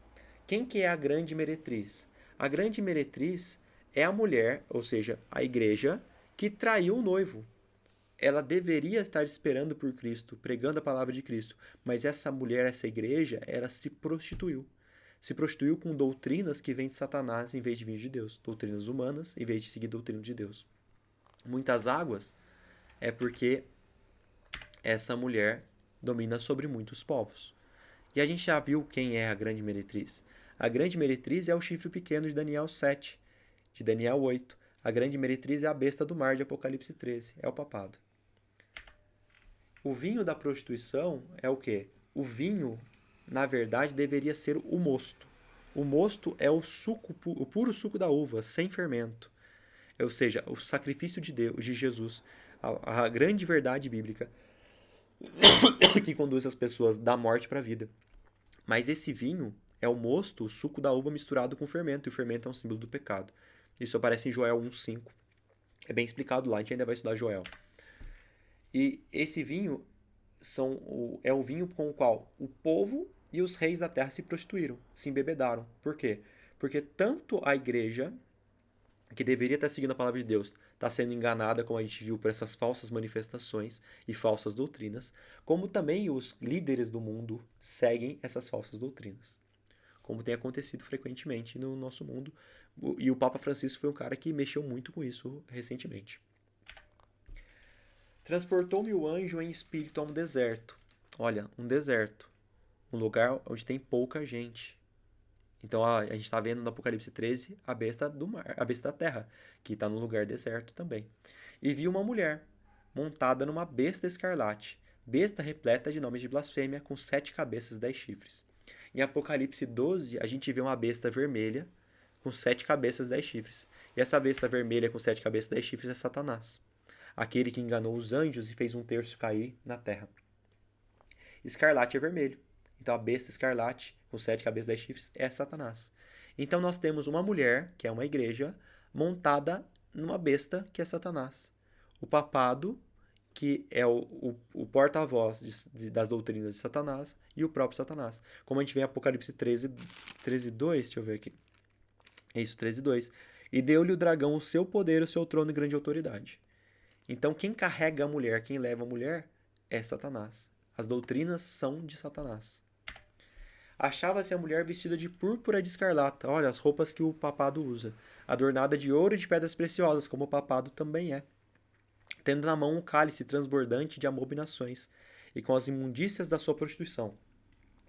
Speaker 2: Quem que é a grande meretriz? A grande meretriz é a mulher, ou seja, a igreja, que traiu o noivo. Ela deveria estar esperando por Cristo, pregando a palavra de Cristo, mas essa mulher, essa igreja, ela se prostituiu. Se prostituiu com doutrinas que vêm de Satanás em vez de vir de Deus. Doutrinas humanas em vez de seguir doutrina de Deus. Muitas águas é porque essa mulher domina sobre muitos povos. E a gente já viu quem é a grande meretriz. A grande meretriz é o chifre pequeno de Daniel 7, de Daniel 8. A grande meretriz é a besta do mar de Apocalipse 13, é o papado. O vinho da prostituição é o quê? O vinho, na verdade, deveria ser o mosto. O mosto é o suco, o puro suco da uva, sem fermento. Ou seja, o sacrifício de Deus, de Jesus, a grande verdade bíblica que conduz as pessoas da morte para a vida. Mas esse vinho é o mosto, o suco da uva misturado com fermento, e o fermento é um símbolo do pecado. Isso aparece em Joel 1,5. É bem explicado lá, a gente ainda vai estudar Joel. E esse vinho é o vinho com o qual o povo e os reis da terra se prostituíram, se embebedaram. Por quê? Porque tanto a igreja, que deveria estar seguindo a palavra de Deus, está sendo enganada, como a gente viu, por essas falsas manifestações e falsas doutrinas, como também os líderes do mundo seguem essas falsas doutrinas, como tem acontecido frequentemente no nosso mundo. E o Papa Francisco foi um cara que mexeu muito com isso recentemente. Transportou-me o anjo em espírito a um deserto. Olha, um deserto. Um lugar onde tem pouca gente. Então a gente está vendo no Apocalipse 13 a besta do mar, a besta da terra, que está no lugar deserto também. E vi uma mulher montada numa besta escarlate, besta repleta de nomes de blasfêmia, com 7 cabeças e 10 chifres. Em Apocalipse 12, a gente vê uma besta vermelha com 7 cabeças e 10 chifres. E essa besta vermelha com 7 cabeças e 10 chifres é Satanás. aquele que enganou os anjos e fez um terço cair na terra. Escarlate é vermelho. Então a besta escarlate, com 7 cabeças e 10 chifres, é Satanás. Então nós temos uma mulher, que é uma igreja, montada numa besta, que é Satanás. O papado, que é o porta-voz das doutrinas de Satanás, e o próprio Satanás. Como a gente vê em Apocalipse 13, 2, deixa eu ver aqui. É isso, 13, 2. E deu-lhe o dragão o seu poder, o seu trono e grande autoridade. Então quem carrega a mulher, quem leva a mulher, é Satanás. As doutrinas são de Satanás. Achava-se a mulher vestida de púrpura e de escarlata. Olha, as roupas que o papado usa. Adornada de ouro e de pedras preciosas, como o papado também é. Tendo na mão um cálice transbordante de abominações e com as imundícias da sua prostituição.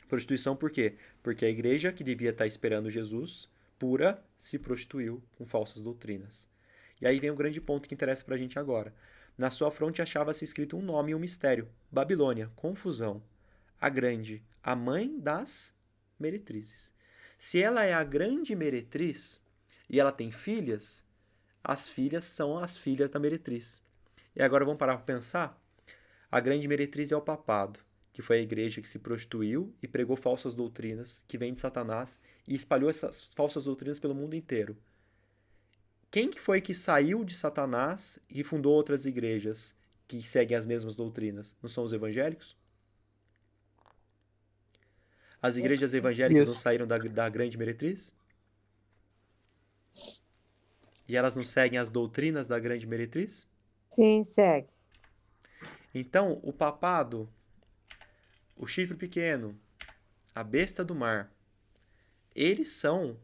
Speaker 2: Prostituição por quê? Porque a igreja, que devia estar esperando Jesus, pura, se prostituiu com falsas doutrinas. E aí vem um grande ponto que interessa pra gente agora. Na sua fronte achava-se escrito um nome e um mistério. Babilônia, confusão. A grande, a mãe das meretrizes. Se ela é a grande meretriz e ela tem filhas, as filhas são as filhas da meretriz. E agora vamos parar para pensar? A grande meretriz é o papado, que foi a igreja que se prostituiu e pregou falsas doutrinas, que vem de Satanás, e espalhou essas falsas doutrinas pelo mundo inteiro. Quem que foi que saiu de Satanás e fundou outras igrejas que seguem as mesmas doutrinas? Não são os evangélicos? As igrejas evangélicas não saíram da grande meretriz? E elas não seguem as doutrinas da grande meretriz?
Speaker 1: Sim, segue.
Speaker 2: Então, o papado, o chifre pequeno, a besta do mar, eles são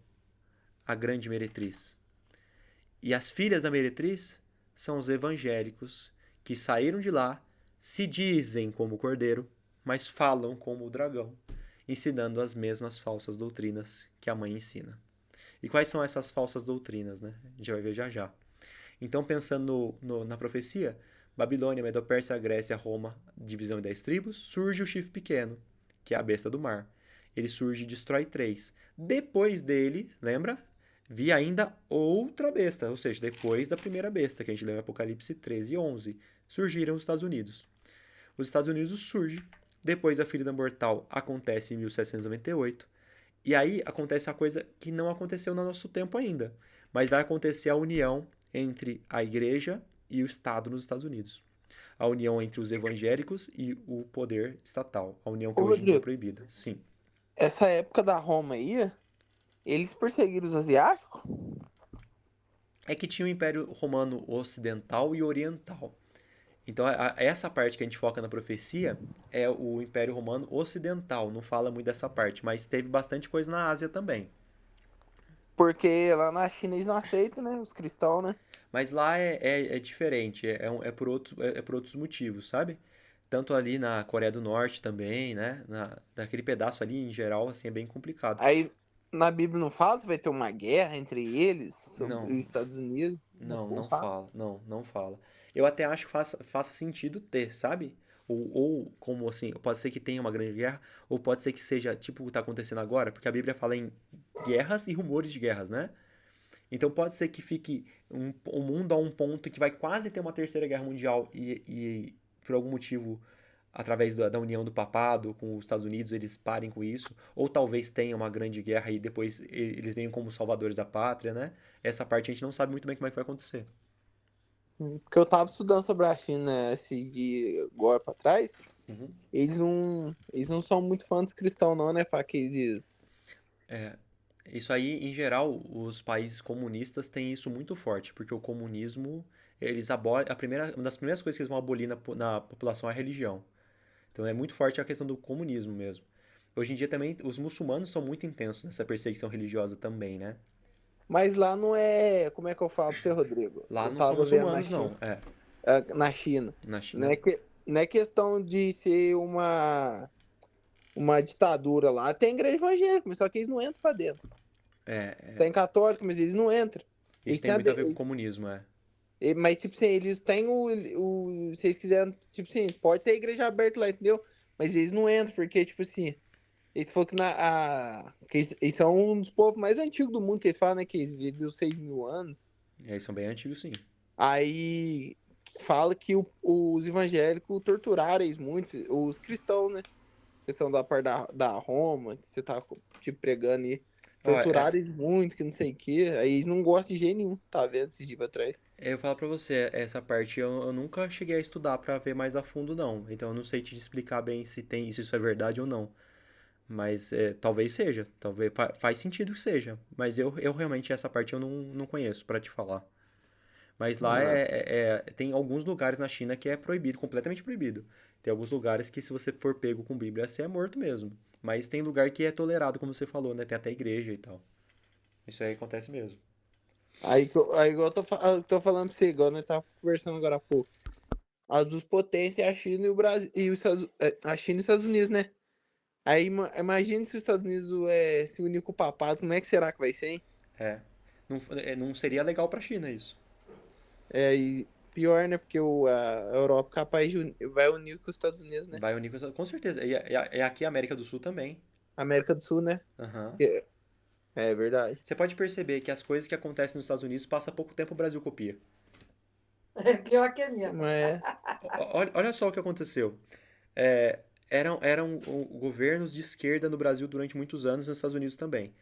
Speaker 2: a grande meretriz. E as filhas da meretriz são os evangélicos que saíram de lá, se dizem como o cordeiro, mas falam como o dragão, ensinando as mesmas falsas doutrinas que a mãe ensina. E quais são essas falsas doutrinas, né? A gente vai ver já já. Então, pensando na profecia, Babilônia, Medo-Pérsia, Grécia, Roma, divisão em 10 tribos, surge o chifre pequeno, que é a besta do mar. Ele surge e destrói 3. Depois dele, lembra? Vi ainda outra besta, ou seja, depois da primeira besta, que a gente lê em Apocalipse 13 e 11, surgiram os Estados Unidos. Os Estados Unidos surgem, depois da ferida mortal acontece em 1798, e aí acontece a coisa que não aconteceu no nosso tempo ainda, mas vai acontecer a união entre a igreja e o Estado nos Estados Unidos. A união entre os evangélicos e o poder estatal. A união que hoje é proibida. Sim.
Speaker 4: Essa época da Roma aí, eles perseguiram os asiáticos?
Speaker 2: É que tinha o Império Romano Ocidental e Oriental. Então, essa parte que a gente foca na profecia é o Império Romano Ocidental. Não fala muito dessa parte, mas teve bastante coisa na Ásia também.
Speaker 4: Porque lá na China eles não aceitam, né? Os cristãos, né?
Speaker 2: Mas lá é diferente, é por outros motivos, sabe? Tanto ali na Coreia do Norte também, né? Naquele pedaço ali, em geral, assim, é bem complicado.
Speaker 4: Aí, na Bíblia não fala se vai ter uma guerra entre eles, sobre
Speaker 2: Não.
Speaker 4: os Estados Unidos?
Speaker 2: Não fala. Não fala. Eu até acho que faça sentido ter, sabe? Ou como assim, pode ser que tenha uma grande guerra, ou pode ser que seja tipo o que está acontecendo agora, porque a Bíblia fala em guerras e rumores de guerras, né? Então pode ser que fique o mundo a um ponto que vai quase ter uma terceira guerra mundial e por algum motivo, através da união do papado com os Estados Unidos, eles parem com isso, ou talvez tenha uma grande guerra e depois eles venham como salvadores da pátria, né? Essa parte a gente não sabe muito bem como é que vai acontecer.
Speaker 4: Porque eu tava estudando sobre a China esse dia agora pra trás.
Speaker 2: Uhum.
Speaker 4: Eles não são muito fãs dos cristãos, não, né? Fala que eles.
Speaker 2: Isso aí, em geral, os países comunistas têm isso muito forte, porque o comunismo, eles abolem, uma das primeiras coisas que eles vão abolir na população é a religião. Então é muito forte a questão do comunismo mesmo. Hoje em dia também, os muçulmanos são muito intensos nessa perseguição religiosa também, né?
Speaker 4: Mas lá não é. Como é que eu falo pra você, Rodrigo?
Speaker 2: Lá
Speaker 4: eu
Speaker 2: não
Speaker 4: tava
Speaker 2: são
Speaker 4: vendo
Speaker 2: muçulmanos,
Speaker 4: na
Speaker 2: não.
Speaker 4: China. Na China.
Speaker 2: Na China.
Speaker 4: Não é questão de ser uma ditadura lá. Tem igreja evangélica, mas só que eles não entram pra dentro. Tem católico, mas eles não entram.
Speaker 2: Isso tem muito a ver com o comunismo,
Speaker 4: Mas, tipo assim, eles têm se eles quiserem, tipo assim, pode ter igreja aberta lá, entendeu? Mas eles não entram, porque, tipo assim, eles falam que eles são um dos povos mais antigos do mundo, que eles falam, né, que eles vivem os 6.000 anos.
Speaker 2: Eles são bem antigos, sim.
Speaker 4: Aí, fala que os evangélicos torturaram eles muito, os cristãos, né? Questão da parte da Roma, que você tá tipo, pregando aí. Torturaram eles muito, que não sei o que. Aí eles não gostam de jeito nenhum, tá vendo? Esse dia pra trás.
Speaker 2: Eu falo pra você, essa parte eu nunca cheguei a estudar pra ver mais a fundo, não. Então eu não sei te explicar bem se isso é verdade ou não. Mas talvez seja, talvez faz sentido que seja. Mas eu realmente essa parte eu não conheço pra te falar. Mas lá
Speaker 4: Ah,
Speaker 2: tem alguns lugares na China que é proibido, completamente proibido. Tem alguns lugares que se você for pego com Bíblia, você é morto mesmo. Mas tem lugar que é tolerado, como você falou, né? Tem até igreja e tal. Isso aí acontece mesmo.
Speaker 4: aí igual eu tô falando pra você, igual nós tava conversando agora há pouco. As duas potências é a China e o Brasil. E a China e os Estados Unidos, né? Aí imagina se os Estados Unidos se unir com o papado, como é que será que vai ser, hein?
Speaker 2: É. Não seria legal pra China isso.
Speaker 4: E pior, né? Porque a Europa capaz de vai unir com os Estados Unidos, né?
Speaker 2: Vai unir com certeza. E aqui a América do Sul também.
Speaker 4: América do Sul, né?
Speaker 2: Aham.
Speaker 4: É verdade.
Speaker 2: Você pode perceber que as coisas que acontecem nos Estados Unidos, passa pouco tempo o Brasil copia.
Speaker 1: Pior que é mesmo.
Speaker 4: Mas
Speaker 2: Olha só o que aconteceu. Eram governos de esquerda no Brasil durante muitos anos, nos Estados Unidos também.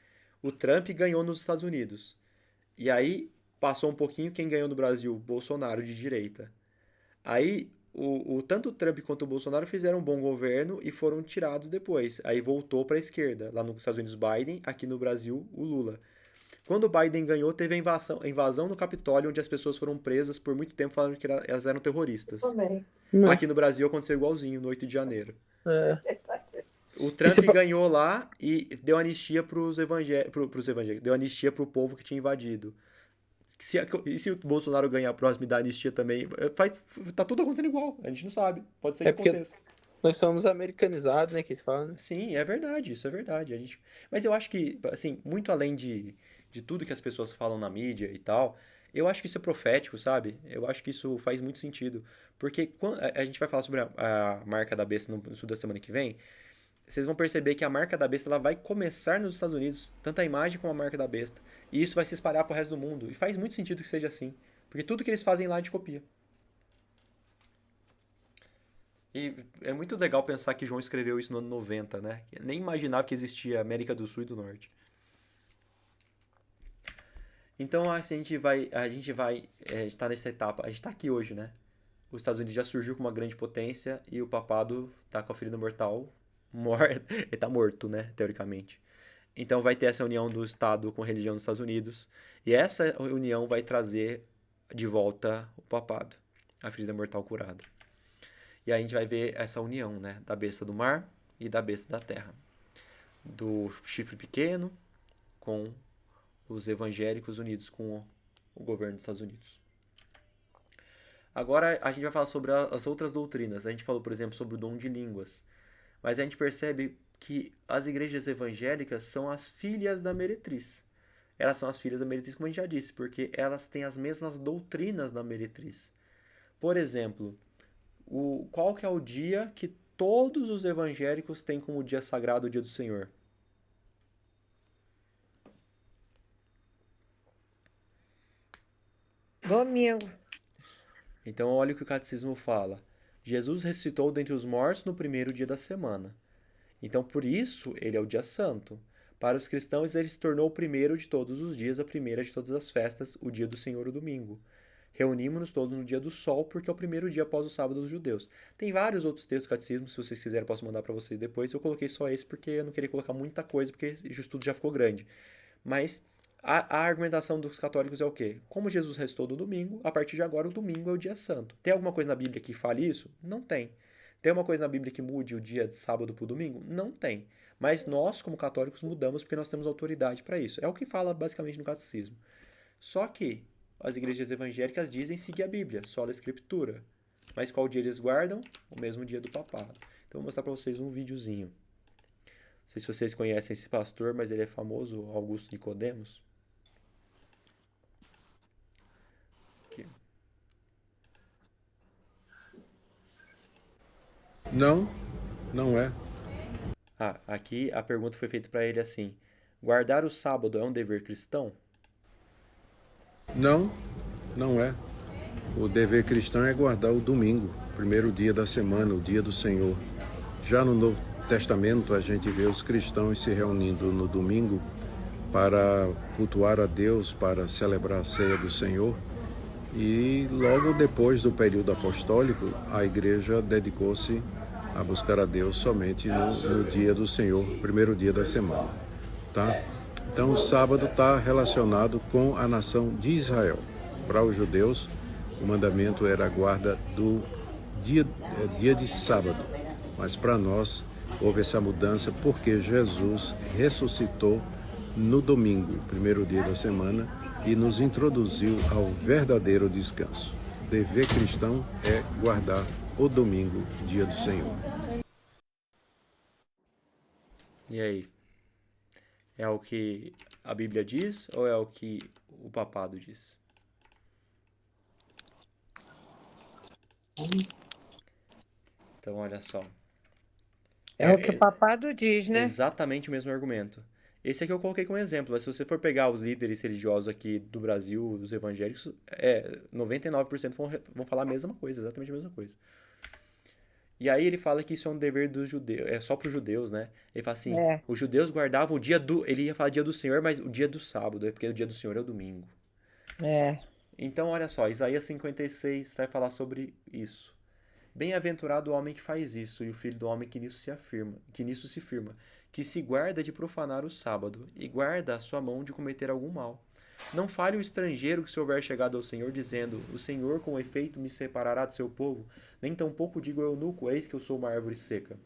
Speaker 2: O Trump ganhou nos Estados Unidos. E aí passou um pouquinho, quem ganhou no Brasil? Bolsonaro de direita. Aí tanto o Trump quanto o Bolsonaro fizeram um bom governo e foram tirados depois. Aí voltou para a esquerda. Lá nos Estados Unidos, Biden, aqui no Brasil, o Lula. Quando o Biden ganhou, teve a invasão no Capitólio, onde as pessoas foram presas por muito tempo falando que elas eram terroristas.
Speaker 1: Também.
Speaker 2: Aqui no Brasil aconteceu igualzinho, no 8 de janeiro.
Speaker 4: é.
Speaker 2: O Trump ganhou lá e deu anistia pros evangélicos, deu anistia pro povo que tinha invadido. E se o Bolsonaro ganhar a próxima e dar anistia também, tá tudo acontecendo igual, a gente não sabe, pode ser que
Speaker 4: Porque
Speaker 2: aconteça.
Speaker 4: nós somos americanizados, né? Que eles falam, né?
Speaker 2: Sim, é verdade, isso é verdade. Mas eu acho que, assim, muito além de tudo que as pessoas falam na mídia e tal, eu acho que isso é profético, sabe? Eu acho que isso faz muito sentido. Porque quando a gente vai falar sobre a marca da besta no estudo da semana que vem, vocês vão perceber que a marca da besta ela vai começar nos Estados Unidos, tanto a imagem como a marca da besta. E isso vai se espalhar pro resto do mundo. E faz muito sentido que seja assim. Porque tudo que eles fazem lá a gente copia. E é muito legal pensar que João escreveu isso no ano 90, né? Eu nem imaginava que existia América do Sul e do Norte. Então assim, a gente vai estar nessa etapa. A gente está aqui hoje, né? Os Estados Unidos já surgiu como uma grande potência e o papado tá com a ferida mortal. Ele tá morto, né? Teoricamente. Então vai ter essa união do Estado com a religião nos Estados Unidos. E essa união vai trazer de volta o papado, a ferida mortal curada. E aí a gente vai ver essa união, né? Da besta do mar e da besta da terra. Do chifre pequeno com os evangélicos unidos com o governo dos Estados Unidos. Agora a gente vai falar sobre as outras doutrinas. A gente falou, por exemplo, sobre o dom de línguas. Mas a gente percebe que as igrejas evangélicas são as filhas da meretriz. Elas são as filhas da meretriz, como a gente já disse, porque elas têm as mesmas doutrinas da meretriz. Por exemplo, qual que é o dia que todos os evangélicos têm como dia sagrado o dia do Senhor?
Speaker 1: Domingo.
Speaker 2: Então, olha o que o catecismo fala. Jesus ressuscitou dentre os mortos no primeiro dia da semana. Então, por isso, ele é o dia santo. Para os cristãos, ele se tornou o primeiro de todos os dias, a primeira de todas as festas, o dia do Senhor, o domingo. Reunimos-nos todos no dia do sol, porque é o primeiro dia após o sábado dos judeus. Tem vários outros textos do catecismo, se vocês quiserem, eu posso mandar para vocês depois. Eu coloquei só esse porque eu não queria colocar muita coisa, porque o estudo já ficou grande. Mas a argumentação dos católicos é o quê? Como Jesus restou do domingo, a partir de agora o domingo é o dia santo. Tem alguma coisa na Bíblia que fale isso? Não tem. Tem uma coisa na Bíblia que mude o dia de sábado para o domingo? Não tem. Mas nós, como católicos, mudamos porque nós temos autoridade para isso. É o que fala basicamente no catecismo. Só que as igrejas evangélicas dizem seguir a Bíblia, só a Escritura. Mas qual dia eles guardam? O mesmo dia do papado. Então vou mostrar para vocês um videozinho. Não sei se vocês conhecem esse pastor, mas ele é famoso, Augusto Nicodemos. Aqui.
Speaker 12: Não, não é.
Speaker 2: Aqui a pergunta foi feita para ele assim: guardar o sábado é um dever cristão?
Speaker 12: Não, não é. O dever cristão é guardar o domingo, primeiro dia da semana, o dia do Senhor. Já no Novo Testamento, a gente vê os cristãos se reunindo no domingo para cultuar a Deus, para celebrar a ceia do Senhor. E logo depois do período apostólico, a igreja dedicou-se a buscar a Deus somente no dia do Senhor, primeiro dia da semana. Tá? Então o sábado está relacionado com a nação de Israel. Para os judeus, o mandamento era a guarda do dia de sábado. Mas para nós, houve essa mudança porque Jesus ressuscitou no domingo, primeiro dia da semana, e nos introduziu ao verdadeiro descanso. O dever cristão é guardar o domingo, dia do Senhor.
Speaker 2: E aí? É o que a Bíblia diz ou é o que o papado diz? Então, olha só.
Speaker 1: É o que o papado diz, né?
Speaker 2: Exatamente o mesmo argumento. Esse aqui eu coloquei como exemplo, mas se você for pegar os líderes religiosos aqui do Brasil, os evangélicos, 99% vão falar a mesma coisa, exatamente a mesma coisa. E aí ele fala que isso é um dever dos judeus, é só para os judeus, né? Ele fala assim, os judeus guardavam o dia do... Ele ia falar dia do Senhor, mas o dia do sábado, porque o dia do Senhor é o domingo. Então, olha só, Isaías 56 vai falar sobre isso. Bem-aventurado o homem que faz isso, e o filho do homem que nisso se firma, que se guarda de profanar o sábado, e guarda a sua mão de cometer algum mal. Não fale o estrangeiro que se houver chegado ao Senhor, dizendo, o Senhor com efeito me separará do seu povo, nem tampouco digo ao eunuco, eis que eu sou uma árvore seca.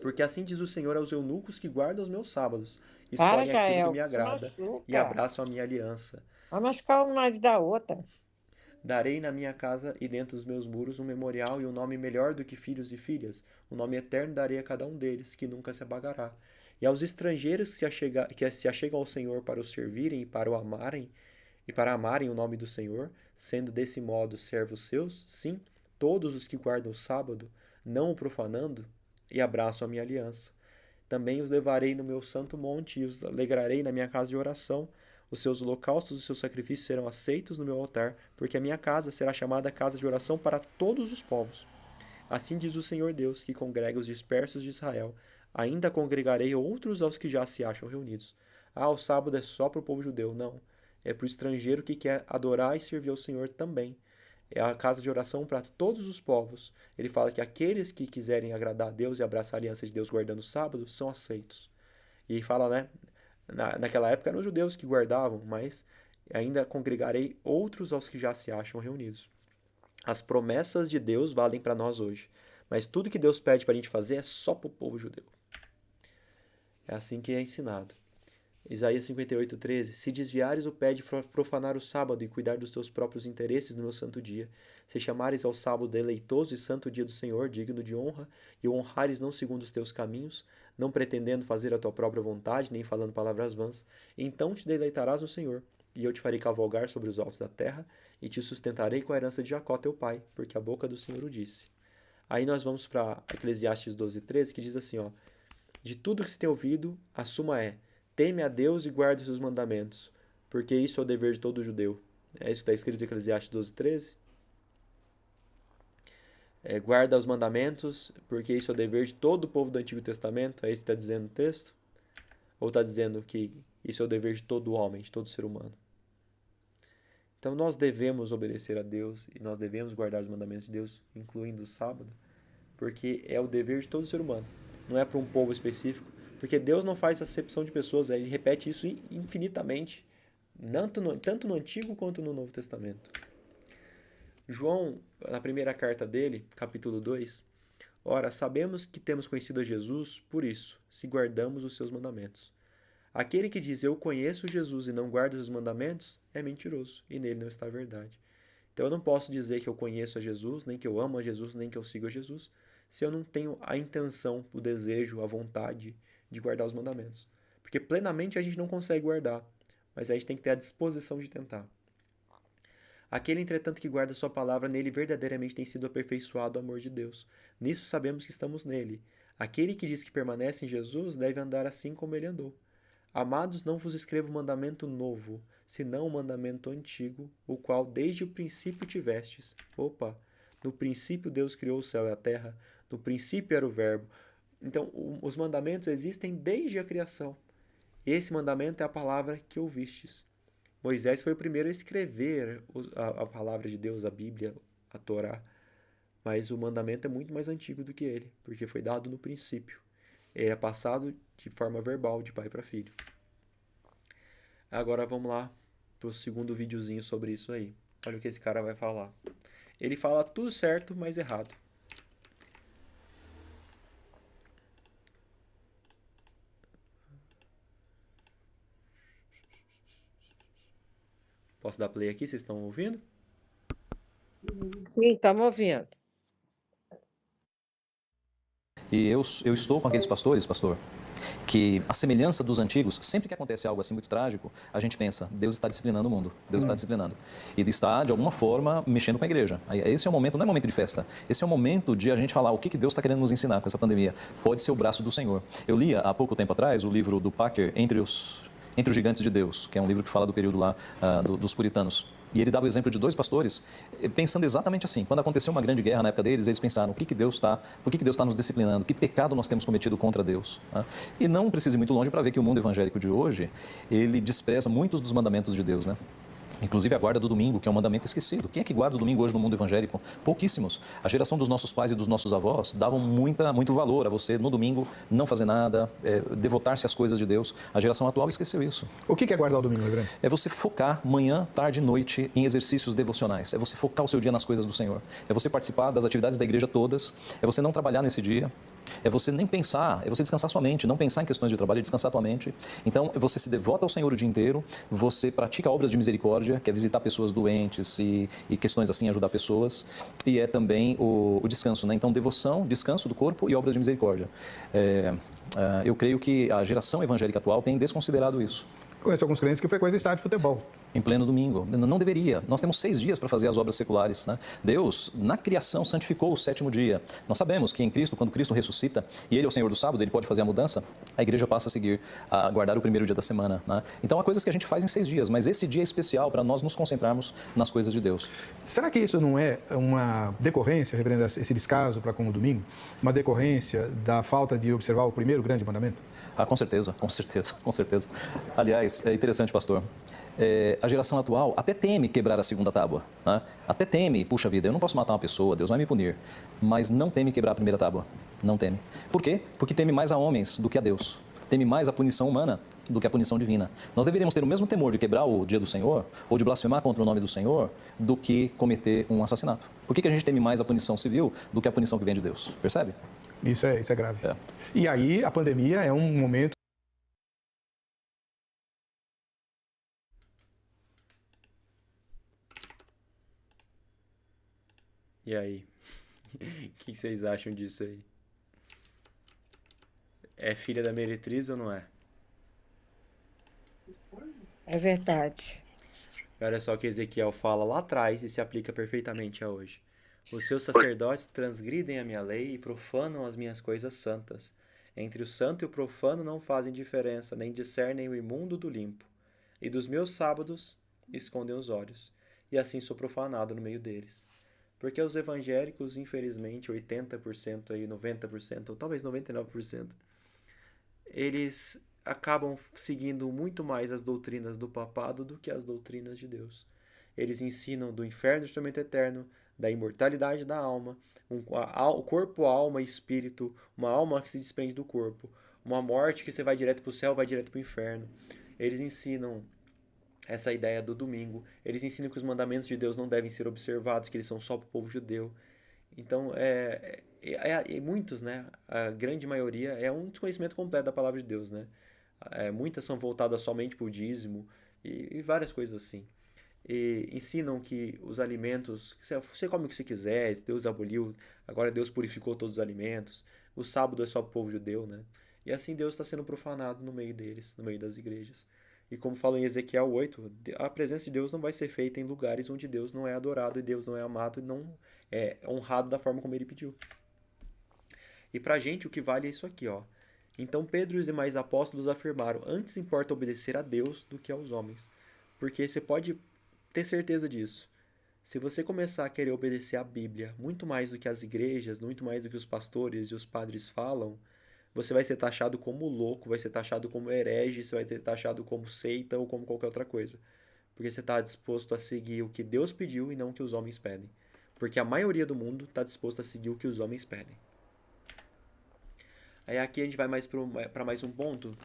Speaker 2: Porque assim diz o Senhor aos eunucos que guardam os meus sábados, escolhem aquilo que me agrada, e abraçam a minha aliança.
Speaker 1: Vai machucar um nariz da outra.
Speaker 2: Darei na minha casa e dentro dos meus muros um memorial e um nome melhor do que filhos e filhas. Um nome eterno darei a cada um deles, que nunca se apagará. E aos estrangeiros que se achegam ao Senhor para o servirem e para amarem o nome do Senhor, sendo desse modo servos seus, sim, todos os que guardam o sábado, não o profanando, e abraçam a minha aliança. Também os levarei no meu santo monte e os alegrarei na minha casa de oração. Os seus holocaustos e os seus sacrifícios serão aceitos no meu altar, porque a minha casa será chamada casa de oração para todos os povos. Assim diz o Senhor Deus, que congrega os dispersos de Israel. Ainda congregarei outros aos que já se acham reunidos. O sábado é só para o povo judeu. Não. É para o estrangeiro que quer adorar e servir ao Senhor também. É a casa de oração para todos os povos. Ele fala que aqueles que quiserem agradar a Deus e abraçar a aliança de Deus guardando o sábado são aceitos. E fala, né? Naquela época eram os judeus que guardavam, mas ainda congregarei outros aos que já se acham reunidos. As promessas de Deus valem para nós hoje, mas tudo que Deus pede para a gente fazer é só para o povo judeu. É assim que é ensinado. Isaías 58:13. Se desviares o pé de profanar o sábado e cuidar dos teus próprios interesses no meu santo dia, se chamares ao sábado deleitoso e santo dia do Senhor, digno de honra, e o honrares não segundo os teus caminhos, não pretendendo fazer a tua própria vontade, nem falando palavras vãs, então te deleitarás no Senhor, e eu te farei cavalgar sobre os altos da terra, e te sustentarei com a herança de Jacó teu pai, porque a boca do Senhor o disse. Aí nós vamos para Eclesiastes 12:13, que diz assim, ó, de tudo que se tem ouvido, a suma é, teme a Deus e guarde os seus mandamentos, porque isso é o dever de todo judeu. É isso que está escrito em Eclesiastes 12:13. Guarda os mandamentos, porque isso é o dever de todo o povo do Antigo Testamento. É isso que está dizendo o texto? Ou está dizendo que isso é o dever de todo homem, de todo ser humano? Então nós devemos obedecer a Deus e nós devemos guardar os mandamentos de Deus, incluindo o sábado, porque é o dever de todo ser humano. Não é para um povo específico, porque Deus não faz acepção de pessoas, ele repete isso infinitamente, tanto no Antigo quanto no Novo Testamento. João, na primeira carta dele, capítulo 2, ora, sabemos que temos conhecido a Jesus por isso, se guardamos os seus mandamentos. Aquele que diz, eu conheço Jesus e não guarda os mandamentos, é mentiroso, e nele não está a verdade. Então eu não posso dizer que eu conheço a Jesus, nem que eu amo a Jesus, nem que eu sigo a Jesus, se eu não tenho a intenção, o desejo, a vontade de guardar os mandamentos. Porque plenamente a gente não consegue guardar, mas a gente tem que ter a disposição de tentar. Aquele, entretanto, que guarda sua palavra, nele verdadeiramente tem sido aperfeiçoado o amor de Deus. Nisso sabemos que estamos nele. Aquele que diz que permanece em Jesus deve andar assim como ele andou. Amados, não vos escrevo mandamento novo, senão o mandamento antigo, o qual desde o princípio tivestes. Opa! No princípio Deus criou o céu e a terra, no princípio era o verbo. Então, os mandamentos existem desde a criação. Esse mandamento é a palavra que ouvistes. Moisés foi o primeiro a escrever a palavra de Deus, a Bíblia, a Torá. Mas o mandamento é muito mais antigo do que ele, porque foi dado no princípio. Ele é passado de forma verbal, de pai para filho. Agora vamos lá para o segundo videozinho sobre isso aí. Olha o que esse cara vai falar. Ele fala tudo certo, mas errado. Posso dar play aqui? Vocês estão ouvindo?
Speaker 1: Sim, estamos ouvindo.
Speaker 14: E eu estou com aqueles pastores, pastor, que a semelhança dos antigos, sempre que acontece algo assim muito trágico, a gente pensa, Deus está disciplinando o mundo, Deus está disciplinando. E Ele está, de alguma forma, mexendo com a igreja. Esse é o momento, não é momento de festa, esse é o momento de a gente falar o que Deus está querendo nos ensinar com essa pandemia. Pode ser o braço do Senhor. Eu lia há pouco tempo atrás o livro do Packer, Entre os Gigantes de Deus, que é um livro que fala do período lá dos puritanos. E ele dava o exemplo de dois pastores, pensando exatamente assim. Quando aconteceu uma grande guerra na época deles, eles pensaram, por que Deus está nos disciplinando? Que pecado nós temos cometido contra Deus? E não precisa ir muito longe para ver que o mundo evangélico de hoje, ele despreza muitos dos mandamentos de Deus, né? Inclusive a guarda do domingo, que é um mandamento esquecido. Quem é que guarda o domingo hoje no mundo evangélico? Pouquíssimos. A geração dos nossos pais e dos nossos avós davam muito valor a você, no domingo, não fazer nada, devotar-se às coisas de Deus. A geração atual esqueceu isso.
Speaker 15: O que é guardar o domingo, Legrand?
Speaker 14: É você focar manhã, tarde e noite em exercícios devocionais. É você focar o seu dia nas coisas do Senhor. É você participar das atividades da igreja todas. É você não trabalhar nesse dia. É você nem pensar, é você descansar sua mente, não pensar em questões de trabalho, é descansar tua mente. Então, você se devota ao Senhor o dia inteiro, você pratica obras de misericórdia, que é visitar pessoas doentes e questões assim, ajudar pessoas. E é também o descanso, né? Então, devoção, descanso do corpo e obras de misericórdia. Eu creio que a geração evangélica atual tem desconsiderado isso.
Speaker 15: Conheço alguns crentes que frequentam estádio de futebol.
Speaker 14: Em pleno domingo. Não deveria. Nós temos 6 dias para fazer as obras seculares, né? Deus, na criação, santificou o 7º dia. Nós sabemos que em Cristo, quando Cristo ressuscita, e Ele é o Senhor do sábado, Ele pode fazer a mudança, a igreja passa a guardar o primeiro dia da semana, né? Então, há coisas que a gente faz em 6 dias, mas esse dia é especial para nós nos concentrarmos nas coisas de Deus.
Speaker 15: Será que isso não é uma decorrência, reverendo, esse descaso para com o domingo, uma decorrência da falta de observar o primeiro grande mandamento?
Speaker 14: Com certeza, com certeza, com certeza. Aliás, é interessante, pastor. A geração atual até teme quebrar a segunda tábua, né? Até teme, puxa vida, eu não posso matar uma pessoa, Deus vai me punir, mas não teme quebrar a primeira tábua, não teme. Por quê? Porque teme mais a homens do que a Deus, teme mais a punição humana do que a punição divina. Nós deveríamos ter o mesmo temor de quebrar o dia do Senhor, ou de blasfemar contra o nome do Senhor, do que cometer um assassinato. Por que a gente teme mais a punição civil do que a punição que vem de Deus? Percebe?
Speaker 15: Isso é grave. E aí a pandemia é um momento.
Speaker 2: E aí? O que vocês acham disso aí? É filha da meretriz ou não é?
Speaker 1: É verdade.
Speaker 2: Olha só o que Ezequiel fala lá atrás e se aplica perfeitamente a hoje. Os seus sacerdotes transgridem a minha lei e profanam as minhas coisas santas. Entre o santo e o profano não fazem diferença, nem discernem o imundo do limpo. E dos meus sábados escondem os olhos, e assim sou profanado no meio deles. Porque os evangélicos, infelizmente, 80%, aí, 90%, ou talvez 99%, eles acabam seguindo muito mais as doutrinas do papado do que as doutrinas de Deus. Eles ensinam do inferno, do julgamento eterno, da imortalidade da alma, o corpo, alma e espírito, uma alma que se desprende do corpo, uma morte que você vai direto para o céu, vai direto para o inferno. Eles ensinam essa ideia do domingo, eles ensinam que os mandamentos de Deus não devem ser observados, que eles são só para o povo judeu. Então, muitos, né, a grande maioria, é um desconhecimento completo da palavra de Deus, né? Muitas são voltadas somente para o dízimo e várias coisas assim. E ensinam que os alimentos, você come o que você quiser, Deus aboliu, agora Deus purificou todos os alimentos, o sábado é só para o povo judeu, né? E assim Deus está sendo profanado no meio deles, no meio das igrejas. E como fala em Ezequiel 8, a presença de Deus não vai ser feita em lugares onde Deus não é adorado, e Deus não é amado, e não é honrado da forma como Ele pediu. E pra gente o que vale é isso aqui, ó. Então Pedro e os demais apóstolos afirmaram: antes importa obedecer a Deus do que aos homens. Porque você pode ter certeza disso. Se você começar a querer obedecer à Bíblia muito mais do que as igrejas, muito mais do que os pastores e os padres falam, você vai ser taxado como louco, vai ser taxado como herege, você vai ser taxado como seita ou como qualquer outra coisa. Porque você está disposto a seguir o que Deus pediu e não o que os homens pedem. Porque a maioria do mundo está disposto a seguir o que os homens pedem. Aí aqui a gente vai mais para mais um ponto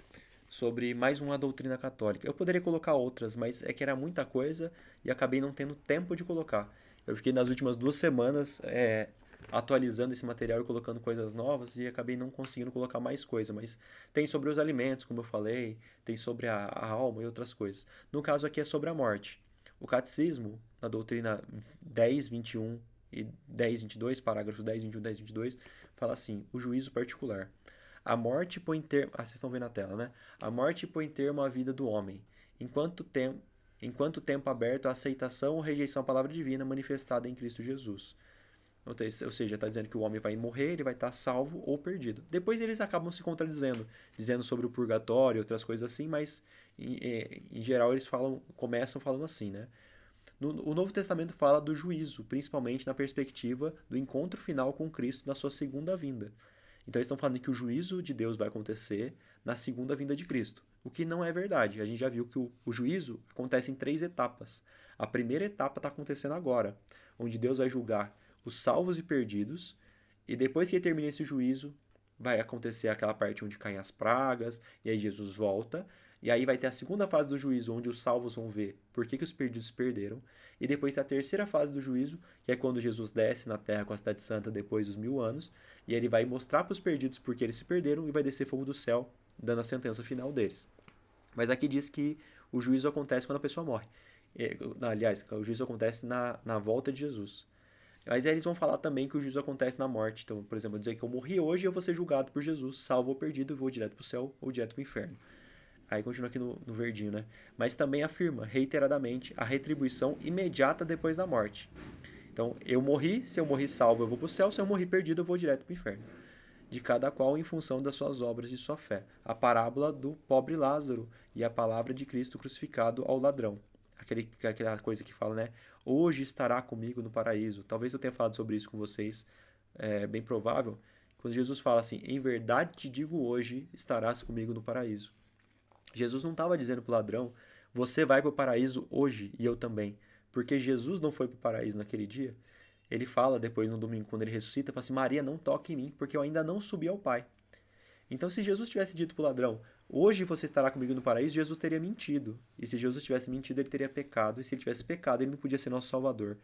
Speaker 2: sobre mais uma doutrina católica. Eu poderia colocar outras, mas é que era muita coisa e acabei não tendo tempo de colocar. Eu fiquei nas últimas 2 semanas atualizando esse material e colocando coisas novas e acabei não conseguindo colocar mais coisa, mas tem sobre os alimentos, como eu falei, tem sobre a alma e outras coisas. No caso aqui é sobre a morte. O catecismo, na doutrina 10, 21 e 10, 22, parágrafos 10, 21, 10, 22, fala assim: o juízo particular. A morte põe termo... vocês estão vendo na tela, né? A morte põe termo à vida do homem, enquanto tempo aberto à aceitação ou rejeição à palavra divina manifestada em Cristo Jesus. Ou seja, está dizendo que o homem vai morrer, ele vai estar salvo ou perdido. Depois eles acabam se contradizendo, dizendo sobre o purgatório e outras coisas assim, mas em geral eles começam falando assim, né? O Novo Testamento fala do juízo, principalmente na perspectiva do encontro final com Cristo na sua segunda vinda. Então eles estão falando que o juízo de Deus vai acontecer na segunda vinda de Cristo, o que não é verdade. A gente já viu que o juízo acontece em 3 etapas. A primeira etapa está acontecendo agora, onde Deus vai julgar os salvos e perdidos, e depois que termina esse juízo, vai acontecer aquela parte onde caem as pragas, e aí Jesus volta, e aí vai ter a segunda fase do juízo, onde os salvos vão ver por que os perdidos se perderam, e depois tem a terceira fase do juízo, que é quando Jesus desce na terra com a cidade santa depois dos 1000 anos, e ele vai mostrar para os perdidos por que eles se perderam, e vai descer fogo do céu, dando a sentença final deles. Mas aqui diz que o juízo acontece quando a pessoa morre. Aliás, o juízo acontece na volta de Jesus. Mas aí eles vão falar também que o juízo acontece na morte. Então, por exemplo, dizer que eu morri hoje e eu vou ser julgado por Jesus, salvo ou perdido, e vou direto para o céu ou direto para o inferno. Aí continua aqui no verdinho, né? Mas também afirma, reiteradamente, a retribuição imediata depois da morte. Então, eu morri, se eu morri salvo, eu vou para o céu, se eu morri perdido, eu vou direto para o inferno. De cada qual em função das suas obras e sua fé. A parábola do pobre Lázaro e a palavra de Cristo crucificado ao ladrão. Aquela coisa que fala, né? Hoje estará comigo no paraíso. Talvez eu tenha falado sobre isso com vocês. É bem provável. Quando Jesus fala assim: em verdade te digo hoje, estarás comigo no paraíso. Jesus não estava dizendo para o ladrão: você vai para o paraíso hoje e eu também. Porque Jesus não foi para o paraíso naquele dia. Ele fala depois no domingo, quando ele ressuscita, fala assim: Maria, não toque em mim, porque eu ainda não subi ao Pai. Então, se Jesus tivesse dito para o ladrão: hoje você estará comigo no paraíso, Jesus teria mentido. E se Jesus tivesse mentido, ele teria pecado. E se ele tivesse pecado, ele não podia ser nosso Salvador.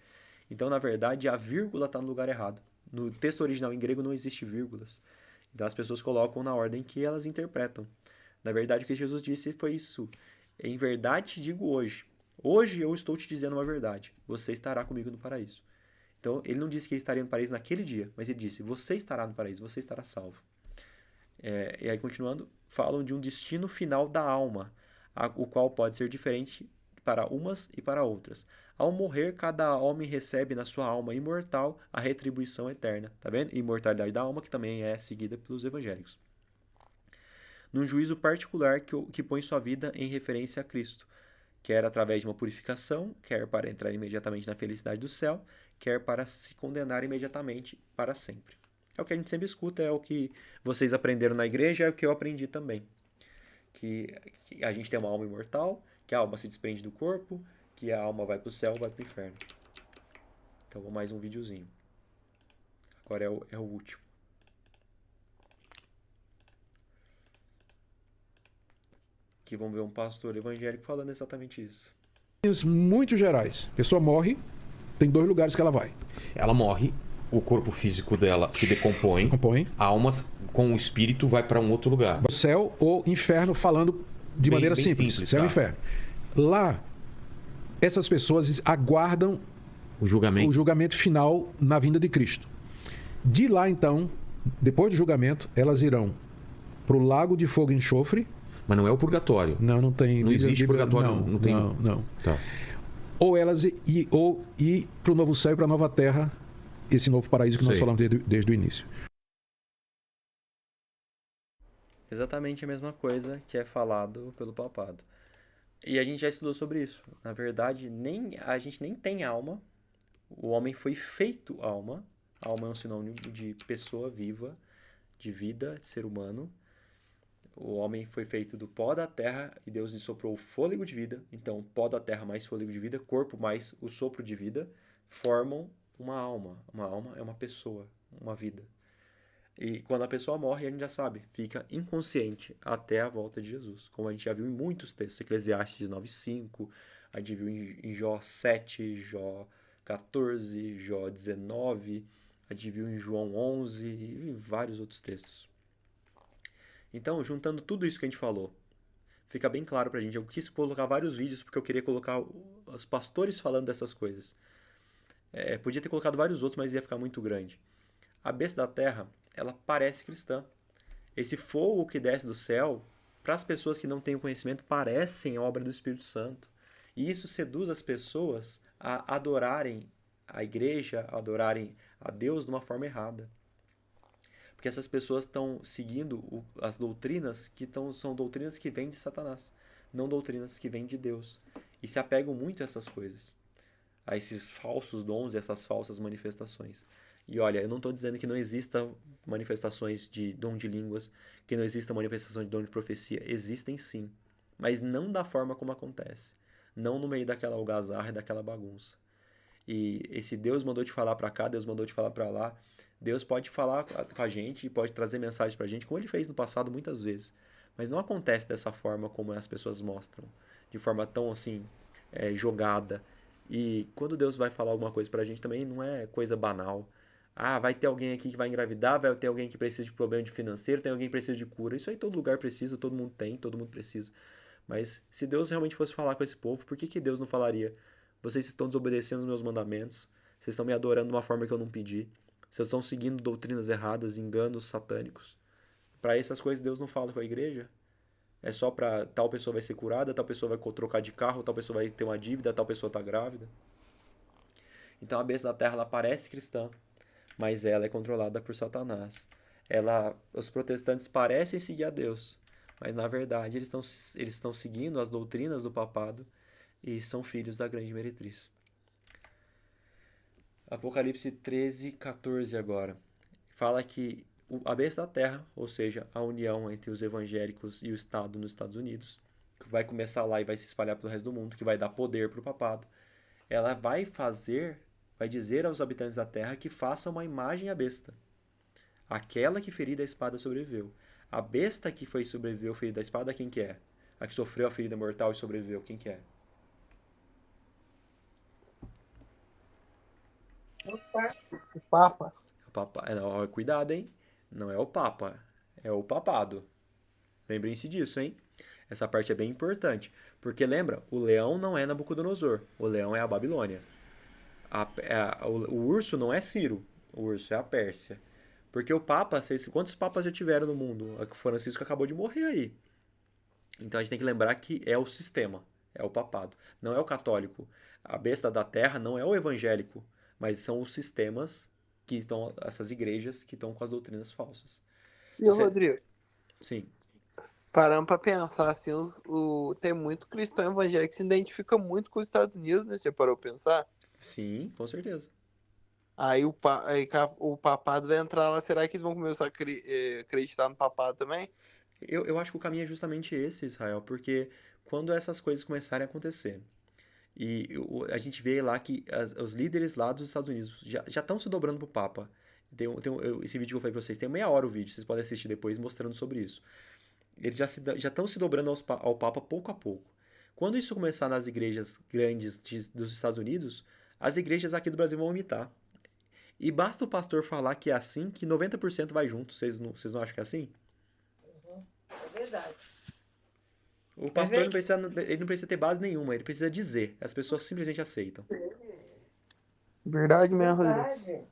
Speaker 2: Então, na verdade, a vírgula está no lugar errado. No texto original em grego não existe vírgulas. Então, as pessoas colocam na ordem que elas interpretam. Na verdade, o que Jesus disse foi isso: em verdade te digo hoje. Hoje eu estou te dizendo uma verdade. Você estará comigo no paraíso. Então, ele não disse que ele estaria no paraíso naquele dia, mas ele disse: você estará no paraíso, você estará salvo. E aí, continuando, falam de um destino final da alma, o qual pode ser diferente para umas e para outras. Ao morrer, cada homem recebe na sua alma imortal a retribuição eterna. Tá vendo? Imortalidade da alma, que também é seguida pelos evangélicos. Num juízo particular que põe sua vida em referência a Cristo, quer através de uma purificação, quer para entrar imediatamente na felicidade do céu, quer para se condenar imediatamente para sempre. É o que a gente sempre escuta, é o que vocês aprenderam na igreja, é o que eu aprendi também. Que a gente tem uma alma imortal, que a alma se desprende do corpo, que a alma vai para o céu, vai para o inferno. Então, mais um videozinho. Agora é o último. Aqui vamos ver um pastor evangélico falando exatamente isso.
Speaker 15: Muito gerais. A pessoa morre, tem 2 lugares que ela vai.
Speaker 16: Ela morre, o corpo físico dela se decompõe, a alma com o espírito vai para um outro lugar.
Speaker 15: Céu ou inferno, falando de maneira simples. Céu e inferno. Lá, essas pessoas aguardam o julgamento final na vinda de Cristo. De lá, então, depois do julgamento, elas irão para o lago de fogo e enxofre.
Speaker 16: Mas não é o purgatório.
Speaker 15: Não tem.
Speaker 16: Não existe purgatório.
Speaker 15: Não.
Speaker 16: Tá.
Speaker 15: Ou elas ir para o novo céu e para a nova terra, esse novo paraíso que nós falamos desde o início.
Speaker 2: Exatamente a mesma coisa que é falado pelo papado. E a gente já estudou sobre isso. Na verdade, a gente nem tem alma. O homem foi feito alma. Alma é um sinônimo de pessoa viva, de vida, de ser humano. O homem foi feito do pó da terra e Deus lhe soprou o fôlego de vida. Então, pó da terra mais fôlego de vida, corpo mais o sopro de vida, formam uma alma. Uma alma é uma pessoa, uma vida. E quando a pessoa morre, a gente já sabe, fica inconsciente até a volta de Jesus. Como a gente já viu em muitos textos, Eclesiastes 9:5, a gente viu em Jó 7, Jó 14, Jó 19, a gente viu em João 11 e vários outros textos. Então, juntando tudo isso que a gente falou, fica bem claro pra gente. Eu quis colocar vários vídeos porque eu queria colocar os pastores falando dessas coisas. Podia ter colocado vários outros, mas ia ficar muito grande. A besta da terra, ela parece cristã. Esse fogo que desce do céu, para as pessoas que não têm o conhecimento, parecem obra do Espírito Santo. E isso seduz as pessoas a adorarem a igreja, a adorarem a Deus de uma forma errada. Porque essas pessoas estão seguindo as doutrinas são doutrinas que vêm de Satanás, não doutrinas que vêm de Deus. E se apegam muito a essas coisas, a esses falsos dons e essas falsas manifestações. E olha, eu não estou dizendo que não exista manifestações de dom de línguas, que não exista manifestação de dom de profecia. Existem sim, mas não da forma como acontece. Não no meio daquela algazarra e daquela bagunça. E esse Deus mandou te falar para cá, Deus mandou te falar para lá. Deus pode falar com a gente, pode trazer mensagem pra gente, como ele fez no passado muitas vezes. Mas não acontece dessa forma como as pessoas mostram, de forma tão assim, jogada. E quando Deus vai falar alguma coisa pra gente também não é coisa banal. Ah, vai ter alguém aqui que vai engravidar, vai ter alguém que precisa de problema de financeiro, tem alguém que precisa de cura. Isso aí todo lugar precisa, todo mundo tem, todo mundo precisa. Mas se Deus realmente fosse falar com esse povo, por que Deus não falaria? Vocês estão desobedecendo os meus mandamentos, vocês estão me adorando de uma forma que eu não pedi, vocês estão seguindo doutrinas erradas, enganos satânicos. Para essas coisas Deus não fala com a igreja. É só para tal pessoa vai ser curada, tal pessoa vai trocar de carro, tal pessoa vai ter uma dívida, tal pessoa está grávida. Então a besta da terra ela parece cristã, mas ela é controlada por Satanás. Os protestantes parecem seguir a Deus, mas na verdade eles estão seguindo as doutrinas do papado e são filhos da grande meretriz. Apocalipse 13:14 agora. Fala que a besta da terra, ou seja, a união entre os evangélicos e o Estado nos Estados Unidos, que vai começar lá e vai se espalhar pelo resto do mundo, que vai dar poder para o papado, ela vai dizer aos habitantes da terra que façam uma imagem à besta. Aquela que ferida a espada sobreviveu. A besta que sobreviveu ferida a espada, quem que é? A que sofreu a ferida mortal e sobreviveu, quem que é?
Speaker 4: O Papa.
Speaker 2: Não, cuidado, hein? Não é o Papa, é o papado. Lembrem-se disso, hein? Essa parte é bem importante. Porque lembra, o leão não é Nabucodonosor, o leão é a Babilônia. O urso não é Ciro, o urso é a Pérsia. Porque o Papa, quantos papas já tiveram no mundo? O Francisco acabou de morrer aí. Então a gente tem que lembrar que é o sistema, é o papado. Não é o católico. A besta da terra não é o evangélico, mas são os sistemas que estão, essas igrejas que estão com as doutrinas falsas.
Speaker 4: E o Rodrigo?
Speaker 2: Sim.
Speaker 4: Parando pra pensar, assim, tem muito cristão evangélico que se identifica muito com os Estados Unidos, né? Você parou pra pensar?
Speaker 2: Sim, com certeza.
Speaker 4: Aí o papado vai entrar lá, será que eles vão começar a acreditar no papado também?
Speaker 2: Eu acho que o caminho é justamente esse, Israel, porque quando essas coisas começarem a acontecer, e a gente vê lá que os líderes lá dos Estados Unidos já estão se dobrando pro Papa. Esse vídeo que eu falei pra vocês, tem meia hora o vídeo, vocês podem assistir depois mostrando sobre isso. Eles já estão se dobrando ao Papa pouco a pouco. Quando isso começar nas igrejas grandes dos Estados Unidos, as igrejas aqui do Brasil vão imitar. E basta o pastor falar que é assim, que 90% vai junto. Vocês não acham que é assim?
Speaker 1: É verdade.
Speaker 2: O pastor não precisa ter base nenhuma, ele precisa dizer. As pessoas simplesmente aceitam.
Speaker 4: Verdade mesmo, Rodrigo.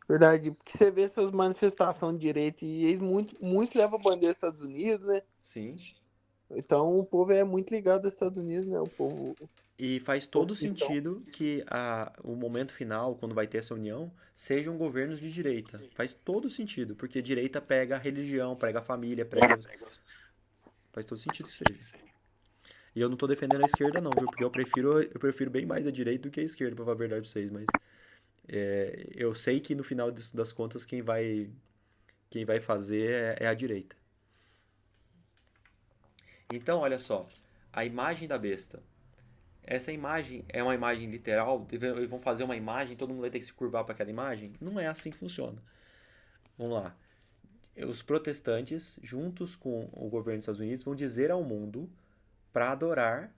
Speaker 4: Verdade, porque você vê essas manifestações de direita e eles muitos levam a bandeira dos Estados Unidos, né?
Speaker 2: Sim.
Speaker 4: Então o povo é muito ligado aos Estados Unidos, né? O povo.
Speaker 2: E faz todo sentido que o momento final, quando vai ter essa união, sejam governos de direita. Faz todo sentido, porque a direita pega a religião, prega a família, prega... Faz todo sentido que seja. E eu não tô defendendo a esquerda não, viu? Porque eu prefiro bem mais a direita do que a esquerda, pra falar a verdade pra vocês, mas... eu sei que no final das contas quem vai fazer é a direita. Então, olha só, a imagem da besta. Essa imagem é uma imagem literal? Eles vão fazer uma imagem, todo mundo vai ter que se curvar para aquela imagem? Não é assim que funciona. Vamos lá. Os protestantes, juntos com o governo dos Estados Unidos, vão dizer ao mundo para adorar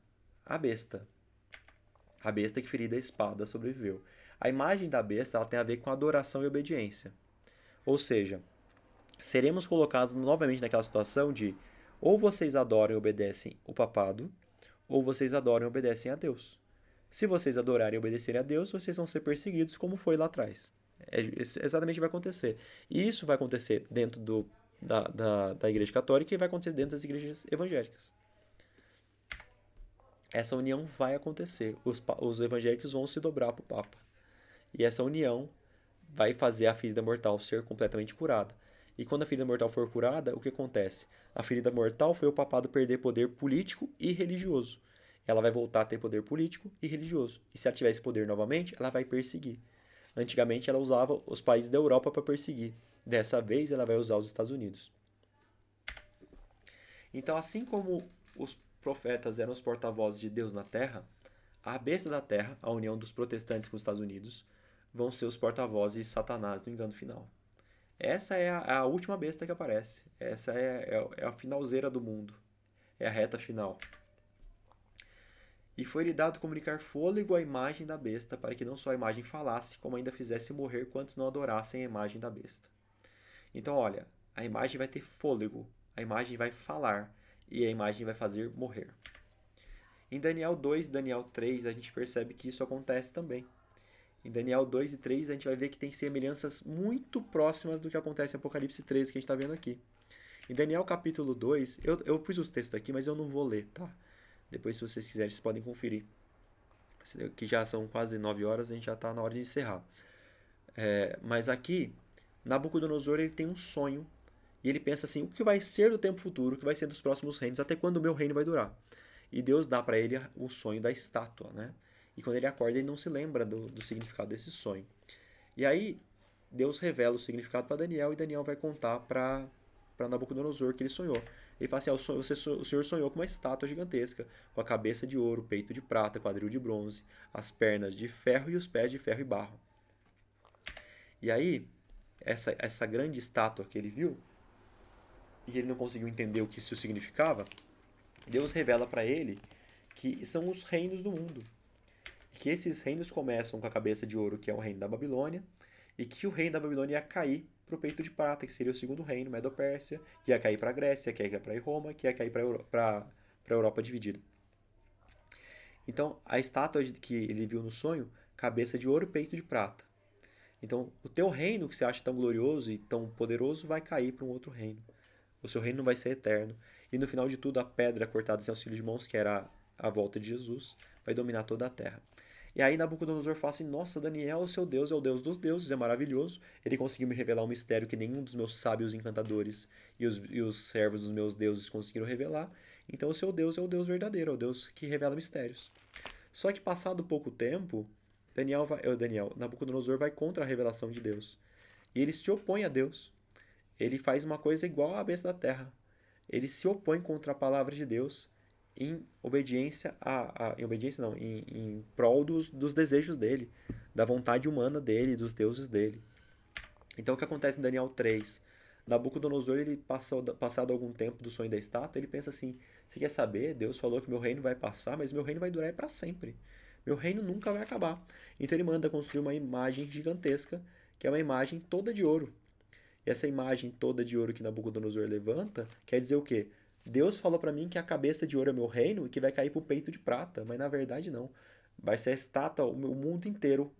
Speaker 2: a besta. A besta que ferida a espada sobreviveu. A imagem da besta ela tem a ver com adoração e obediência. Ou seja, seremos colocados novamente naquela situação de ou vocês adoram e obedecem o papado, ou vocês adoram e obedecem a Deus. Se vocês adorarem e obedecerem a Deus, vocês vão ser perseguidos como foi lá atrás. Exatamente o que vai acontecer. E isso vai acontecer dentro da Igreja Católica e vai acontecer dentro das igrejas evangélicas. Essa união vai acontecer. Os evangélicos vão se dobrar para o Papa. E essa união vai fazer a ferida mortal ser completamente curada. E quando a ferida mortal for curada, o que acontece? A ferida mortal foi o papado perder poder político e religioso. Ela vai voltar a ter poder político e religioso. E se ela tiver esse poder novamente, ela vai perseguir. Antigamente ela usava os países da Europa para perseguir. Dessa vez ela vai usar os Estados Unidos. Então, assim como os profetas eram os porta-vozes de Deus na Terra, a besta da Terra, a união dos protestantes com os Estados Unidos, vão ser os porta-vozes de Satanás no engano final. Essa é a última besta que aparece. Essa é a finalzeira do mundo. É a reta final. E foi-lhe dado comunicar fôlego à imagem da besta, para que não só a imagem falasse, como ainda fizesse morrer quantos não adorassem a imagem da besta. Então, olha, a imagem vai ter fôlego, a imagem vai falar, e a imagem vai fazer morrer. Em Daniel 2 e Daniel 3, a gente percebe que isso acontece também. Em Daniel 2 e 3, a gente vai ver que tem semelhanças muito próximas do que acontece em Apocalipse 13, que a gente está vendo aqui. Em Daniel capítulo 2, eu pus os textos aqui, mas eu não vou ler, tá? Depois, se vocês quiserem, vocês podem conferir. Que já são quase 9 horas, a gente já está na hora de encerrar. Mas aqui, Nabucodonosor ele tem um sonho, e ele pensa assim, o que vai ser do tempo futuro, o que vai ser dos próximos reinos, até quando o meu reino vai durar. E Deus dá para ele o sonho da estátua, né? E quando ele acorda, ele não se lembra do significado desse sonho. E aí, Deus revela o significado para Daniel, e Daniel vai contar para Nabucodonosor que ele sonhou. Ele fala assim, o senhor sonhou com uma estátua gigantesca, com a cabeça de ouro, peito de prata, quadril de bronze, as pernas de ferro e os pés de ferro e barro. E aí, essa grande estátua que ele viu, e ele não conseguiu entender o que isso significava, Deus revela para ele que são os reinos do mundo. Que esses reinos começam com a cabeça de ouro, que é o reino da Babilônia, e que o reino da Babilônia ia cair para o peito de prata, que seria o segundo reino, Medo-Pérsia, que ia cair para a Grécia, que ia cair para Roma, que ia cair para a Europa dividida. Então, a estátua que ele viu no sonho, cabeça de ouro, peito de prata. Então, o teu reino, que você acha tão glorioso e tão poderoso, vai cair para um outro reino. O seu reino não vai ser eterno. E no final de tudo, a pedra cortada sem auxílio de mãos, que era a volta de Jesus, vai dominar toda a terra. E aí Nabucodonosor fala assim, nossa, Daniel, o seu Deus é o Deus dos deuses, é maravilhoso. Ele conseguiu me revelar um mistério que nenhum dos meus sábios encantadores e os servos dos meus deuses conseguiram revelar. Então o seu Deus é o Deus verdadeiro, é o Deus que revela mistérios. Só que passado pouco tempo, Nabucodonosor vai contra a revelação de Deus. E ele se opõe a Deus. Ele faz uma coisa igual à besta da terra. Ele se opõe contra a palavra de Deus em obediência em prol dos desejos dele, da vontade humana dele, dos deuses dele. Então o que acontece em Daniel 3? Nabucodonosor, ele passado algum tempo do sonho da estátua, ele pensa assim, você quer saber? Deus falou que meu reino vai passar, mas meu reino vai durar para sempre. Meu reino nunca vai acabar. Então ele manda construir uma imagem gigantesca, que é uma imagem toda de ouro. E essa imagem toda de ouro que Nabucodonosor levanta, quer dizer o quê? Deus falou para mim que a cabeça de ouro é meu reino e que vai cair pro peito de prata, mas na verdade não. Vai ser a estátua, o mundo inteiro,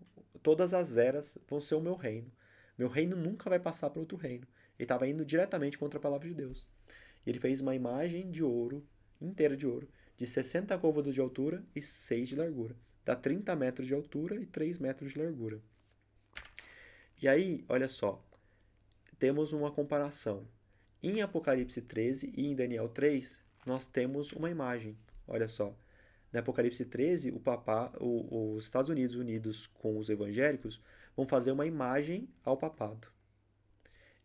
Speaker 2: todas as eras vão ser o meu reino. Meu reino nunca vai passar para outro reino. Ele estava indo diretamente contra a palavra de Deus. E ele fez uma imagem de ouro, inteira de ouro, de 60 côvados de altura e 6 de largura. Dá 30 metros de altura e 3 metros de largura. E aí, olha só, temos uma comparação. Em Apocalipse 13 e em Daniel 3, nós temos uma imagem. Olha só, no Apocalipse 13, os Estados Unidos unidos com os evangélicos vão fazer uma imagem ao papado.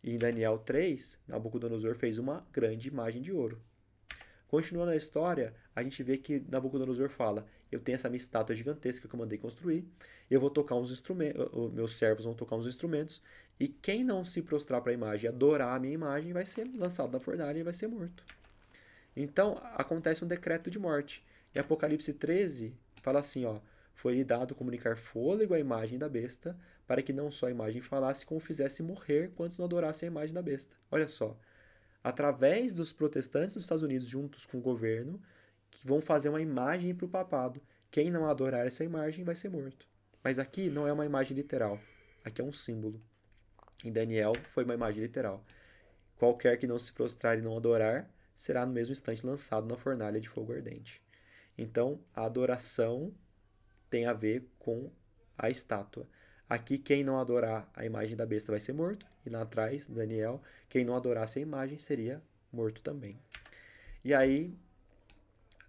Speaker 2: E em Daniel 3, Nabucodonosor fez uma grande imagem de ouro. Continuando a história, a gente vê que Nabucodonosor fala: eu tenho essa minha estátua gigantesca que eu mandei construir, eu vou tocar uns instrumentos, meus servos vão tocar uns instrumentos, e quem não se prostrar para a imagem e adorar a minha imagem vai ser lançado na fornalha e vai ser morto. Então, acontece um decreto de morte. E Apocalipse 13 fala assim, ó: foi-lhe dado comunicar fôlego à imagem da besta, para que não só a imagem falasse, como fizesse morrer quantos não adorassem a imagem da besta. Olha só, através dos protestantes dos Estados Unidos, juntos com o governo, que vão fazer uma imagem para o papado. Quem não adorar essa imagem vai ser morto. Mas aqui não é uma imagem literal, aqui é um símbolo. Em Daniel foi uma imagem literal. Qualquer que não se prostrar e não adorar, será no mesmo instante lançado na fornalha de fogo ardente. Então, a adoração tem a ver com a estátua. Aqui, quem não adorar a imagem da besta vai ser morto. E lá atrás, Daniel, quem não adorasse a imagem seria morto também. E aí,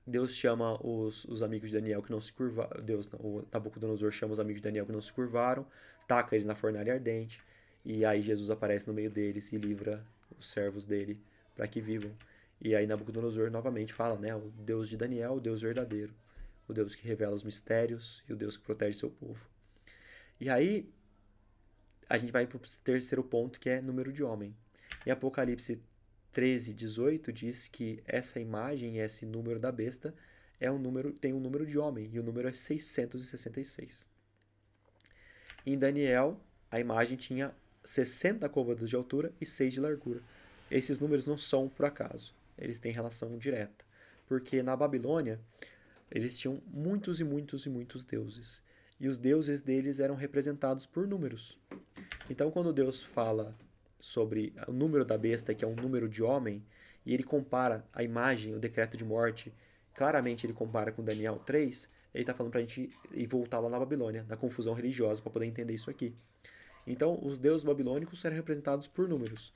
Speaker 2: Deus chama os amigos de Daniel que não se curvaram. O Nabucodonosor chama os amigos de Daniel que não se curvaram, taca eles na fornalha ardente. E aí Jesus aparece no meio deles e livra os servos dele para que vivam. E aí Nabucodonosor novamente fala, né? O Deus de Daniel, o Deus verdadeiro. O Deus que revela os mistérios e o Deus que protege seu povo. E aí, a gente vai para o terceiro ponto, que é número de homem. Em Apocalipse 13, 18, diz que essa imagem, esse número da besta, tem um número de homem, e o número é 666. Em Daniel, a imagem tinha 60 côvados de altura e 6 de largura. Esses números não são por acaso, eles têm relação direta. Porque na Babilônia, eles tinham muitos e muitos e muitos deuses. E os deuses deles eram representados por números. Então, quando Deus fala sobre o número da besta, que é um número de homem, e ele compara a imagem, o decreto de morte, claramente ele compara com Daniel 3, ele está falando para a gente ir voltar lá na Babilônia, na confusão religiosa, para poder entender isso aqui. Então, os deuses babilônicos eram representados por números.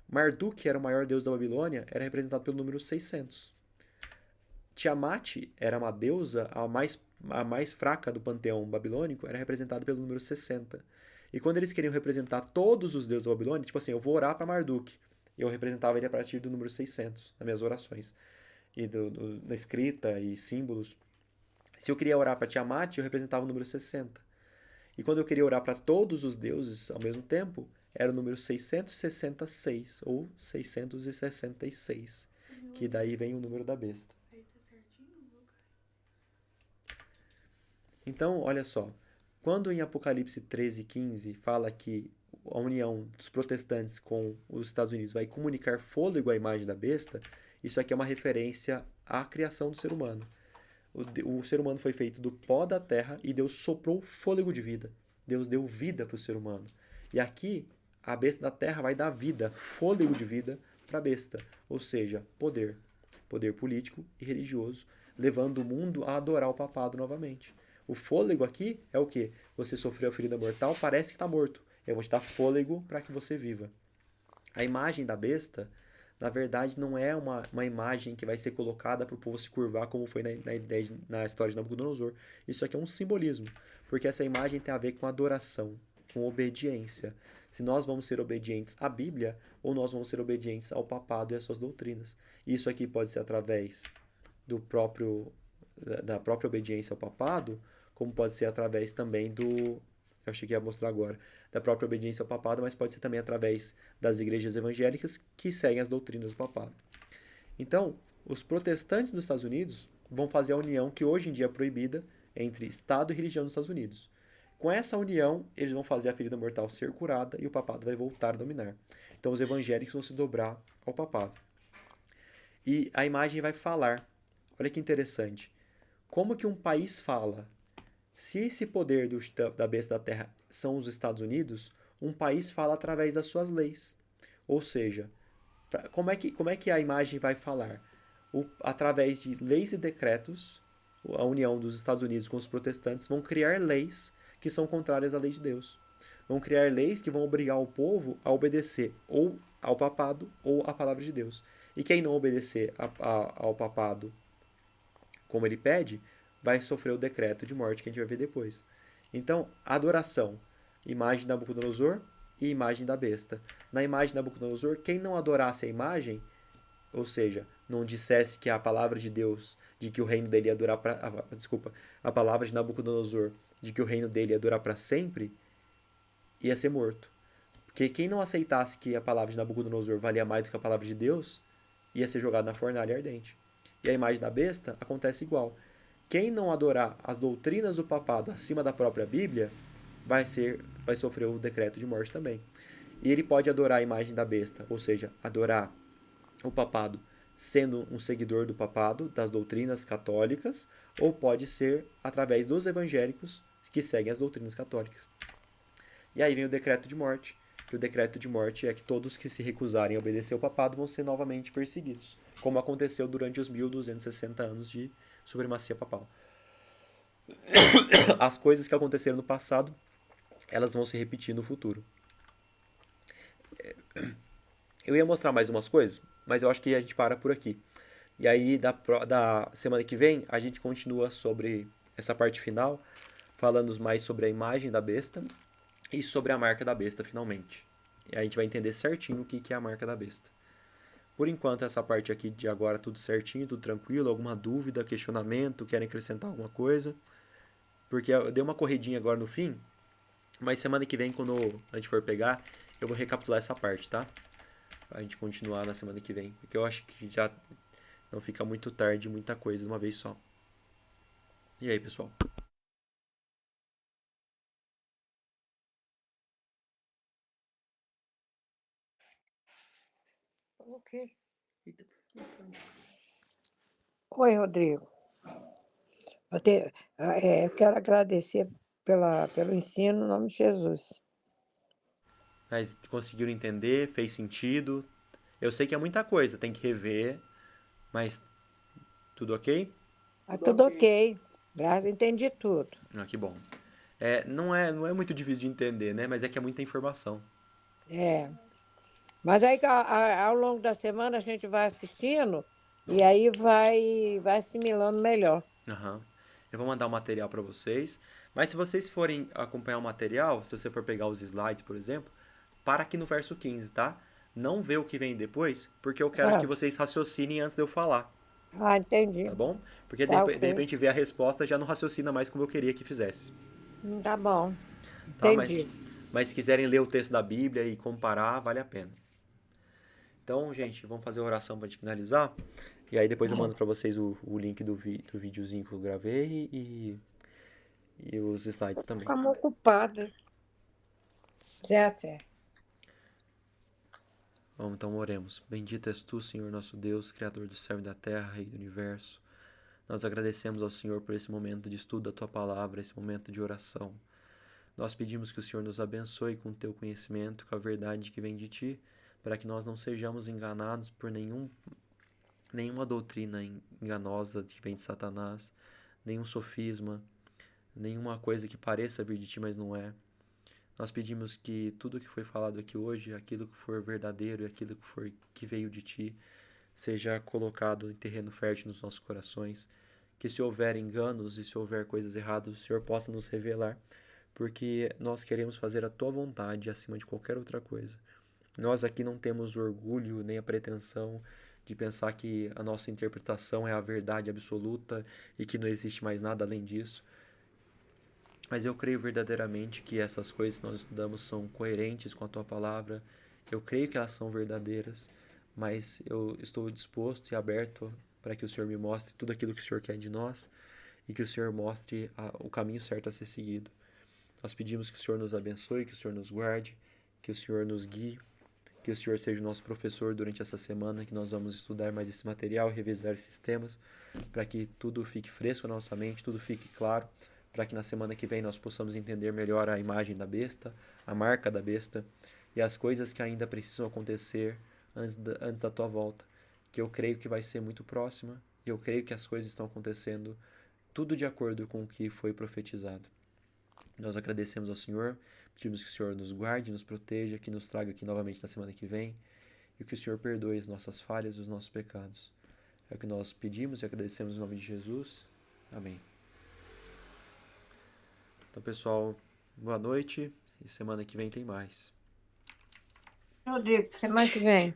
Speaker 2: Marduk, que era o maior deus da Babilônia, era representado pelo número 600. Tiamat era uma deusa, a mais fraca do panteão babilônico, era representada pelo número 60. E quando eles queriam representar todos os deuses da Babilônia, tipo assim, eu vou orar para Marduk, eu representava ele a partir do número 600, nas minhas orações, e na escrita e símbolos. Se eu queria orar para Tiamat, eu representava o número 60. E quando eu queria orar para todos os deuses ao mesmo tempo, era o número 666, ou 666, que daí vem o número da besta. Então, olha só, quando em Apocalipse 13, 15 fala que a união dos protestantes com os Estados Unidos vai comunicar fôlego à imagem da besta, isso aqui é uma referência à criação do ser humano. O ser humano foi feito do pó da terra e Deus soprou fôlego de vida. Deus deu vida para o ser humano. E aqui, a besta da terra vai dar vida, fôlego de vida para a besta, ou seja, poder político e religioso, levando o mundo a adorar o papado novamente. O fôlego aqui é o quê? Você sofreu a ferida mortal, parece que está morto. Eu vou te dar fôlego para que você viva. A imagem da besta, na verdade, não é uma imagem que vai ser colocada para o povo se curvar, como foi na história de Nabucodonosor. Isso aqui é um simbolismo, porque essa imagem tem a ver com adoração, com obediência. Se nós vamos ser obedientes à Bíblia, ou nós vamos ser obedientes ao papado e às suas doutrinas. Isso aqui pode ser através da própria obediência ao papado, como pode ser através também eu achei que ia mostrar agora, da própria obediência ao papado, mas pode ser também através das igrejas evangélicas que seguem as doutrinas do papado. Então, os protestantes dos Estados Unidos vão fazer a união que hoje em dia é proibida entre Estado e religião dos Estados Unidos. Com essa união, eles vão fazer a ferida mortal ser curada e o papado vai voltar a dominar. Então, os evangélicos vão se dobrar ao papado. E a imagem vai falar. Olha que interessante. Como que um país fala? Se esse poder da besta da terra são os Estados Unidos, um país fala através das suas leis. Ou seja, como é que a imagem vai falar? através de leis e decretos, a união dos Estados Unidos com os protestantes vão criar leis que são contrárias à lei de Deus. Vão criar leis que vão obrigar o povo a obedecer ou ao papado ou à palavra de Deus. E quem não obedecer ao papado como ele pede, vai sofrer o decreto de morte que a gente vai ver depois. Então, adoração, imagem de Nabucodonosor e imagem da besta. Na imagem de Nabucodonosor, quem não adorasse a imagem, ou seja, não dissesse que a palavra de Deus, de que o reino dele ia durar para... a palavra de Nabucodonosor, de que o reino dele ia durar para sempre, ia ser morto. Porque quem não aceitasse que a palavra de Nabucodonosor valia mais do que a palavra de Deus, ia ser jogado na fornalha ardente. E a imagem da besta acontece igual. Quem não adorar as doutrinas do papado acima da própria Bíblia, vai sofrer o decreto de morte também. E ele pode adorar a imagem da besta, ou seja, adorar o papado sendo um seguidor do papado, das doutrinas católicas, ou pode ser através dos evangélicos que seguem as doutrinas católicas. E aí vem o decreto de morte, que o decreto de morte é que todos que se recusarem a obedecer ao papado vão ser novamente perseguidos, como aconteceu durante os 1260 anos de supremacia papal. As coisas que aconteceram no passado, elas vão se repetir no futuro. Eu ia mostrar mais umas coisas, mas eu acho que a gente para por aqui. E aí, da semana que vem, a gente continua sobre essa parte final, falando mais sobre a imagem da besta e sobre a marca da besta, finalmente. E aí a gente vai entender certinho o que é a marca da besta. Por enquanto, essa parte aqui de agora, tudo certinho, tudo tranquilo. Alguma dúvida, questionamento, querem acrescentar alguma coisa? Porque eu dei uma corridinha agora no fim, mas semana que vem, quando a gente for pegar, eu vou recapitular essa parte, tá? Pra gente continuar na semana que vem. Porque eu acho que já não fica muito tarde, muita coisa de uma vez só. E aí, pessoal?
Speaker 1: Ok. Oi, Rodrigo. Eu quero agradecer pelo ensino, em nome de Jesus.
Speaker 2: Mas conseguiram entender? Fez sentido? Eu sei que é muita coisa, tem que rever, mas tudo ok?
Speaker 1: Tudo ok. Entendi tudo.
Speaker 2: Ah, que bom. Não é muito difícil de entender, né? Mas é que é muita informação.
Speaker 1: Mas aí ao longo da semana a gente vai assistindo e aí vai assimilando melhor.
Speaker 2: Aham. Eu vou mandar o material para vocês. Mas se vocês forem acompanhar o material, se você for pegar os slides, por exemplo, para aqui no verso 15, tá? Não vê o que vem depois, porque eu quero que vocês raciocinem antes de eu falar.
Speaker 1: Entendi.
Speaker 2: Tá bom? Porque
Speaker 1: Tá,
Speaker 2: de repente ver a resposta já não raciocina mais como eu queria que fizesse.
Speaker 1: Tá bom.
Speaker 2: Tá?
Speaker 1: Entendi.
Speaker 2: Mas se quiserem ler o texto da Bíblia e comparar, vale a pena. Então, gente, vamos fazer a oração para gente finalizar. E aí depois eu mando para vocês o link do videozinho que eu gravei e os slides também.
Speaker 1: Ficamos ocupados. Certo.
Speaker 2: Vamos, então oremos. Bendito és tu, Senhor nosso Deus, Criador do céu e da terra, Rei do universo. Nós agradecemos ao Senhor por esse momento de estudo da tua palavra, esse momento de oração. Nós pedimos que o Senhor nos abençoe com o teu conhecimento, com a verdade que vem de ti, para que nós não sejamos enganados por nenhuma doutrina enganosa que vem de Satanás, nenhum sofisma, nenhuma coisa que pareça vir de ti, mas não é. Nós pedimos que tudo que foi falado aqui hoje, aquilo que for verdadeiro e aquilo que veio de ti, seja colocado em terreno fértil nos nossos corações. Que se houver enganos e se houver coisas erradas, o Senhor possa nos revelar, porque nós queremos fazer a tua vontade acima de qualquer outra coisa. Nós aqui não temos orgulho nem a pretensão de pensar que a nossa interpretação é a verdade absoluta e que não existe mais nada além disso. Mas eu creio verdadeiramente que essas coisas que nós estudamos são coerentes com a tua palavra. Eu creio que elas são verdadeiras, mas eu estou disposto e aberto para que o Senhor me mostre tudo aquilo que o Senhor quer de nós e que o Senhor mostre o caminho certo a ser seguido. Nós pedimos que o Senhor nos abençoe, que o Senhor nos guarde, que o Senhor nos guie, que o Senhor seja o nosso professor durante essa semana, que nós vamos estudar mais esse material, revisar esses temas, para que tudo fique fresco na nossa mente, tudo fique claro, para que na semana que vem nós possamos entender melhor a imagem da besta, a marca da besta e as coisas que ainda precisam acontecer antes da tua volta. que eu creio que vai ser muito próxima, e eu creio que as coisas estão acontecendo tudo de acordo com o que foi profetizado. Nós agradecemos ao Senhor, pedimos que o Senhor nos guarde, nos proteja, que nos traga aqui novamente na semana que vem, e que o Senhor perdoe as nossas falhas e os nossos pecados. É o que nós pedimos e agradecemos em nome de Jesus. Amém. Então, pessoal, boa noite, e semana que vem tem mais.
Speaker 1: Rodrigo, semana que vem.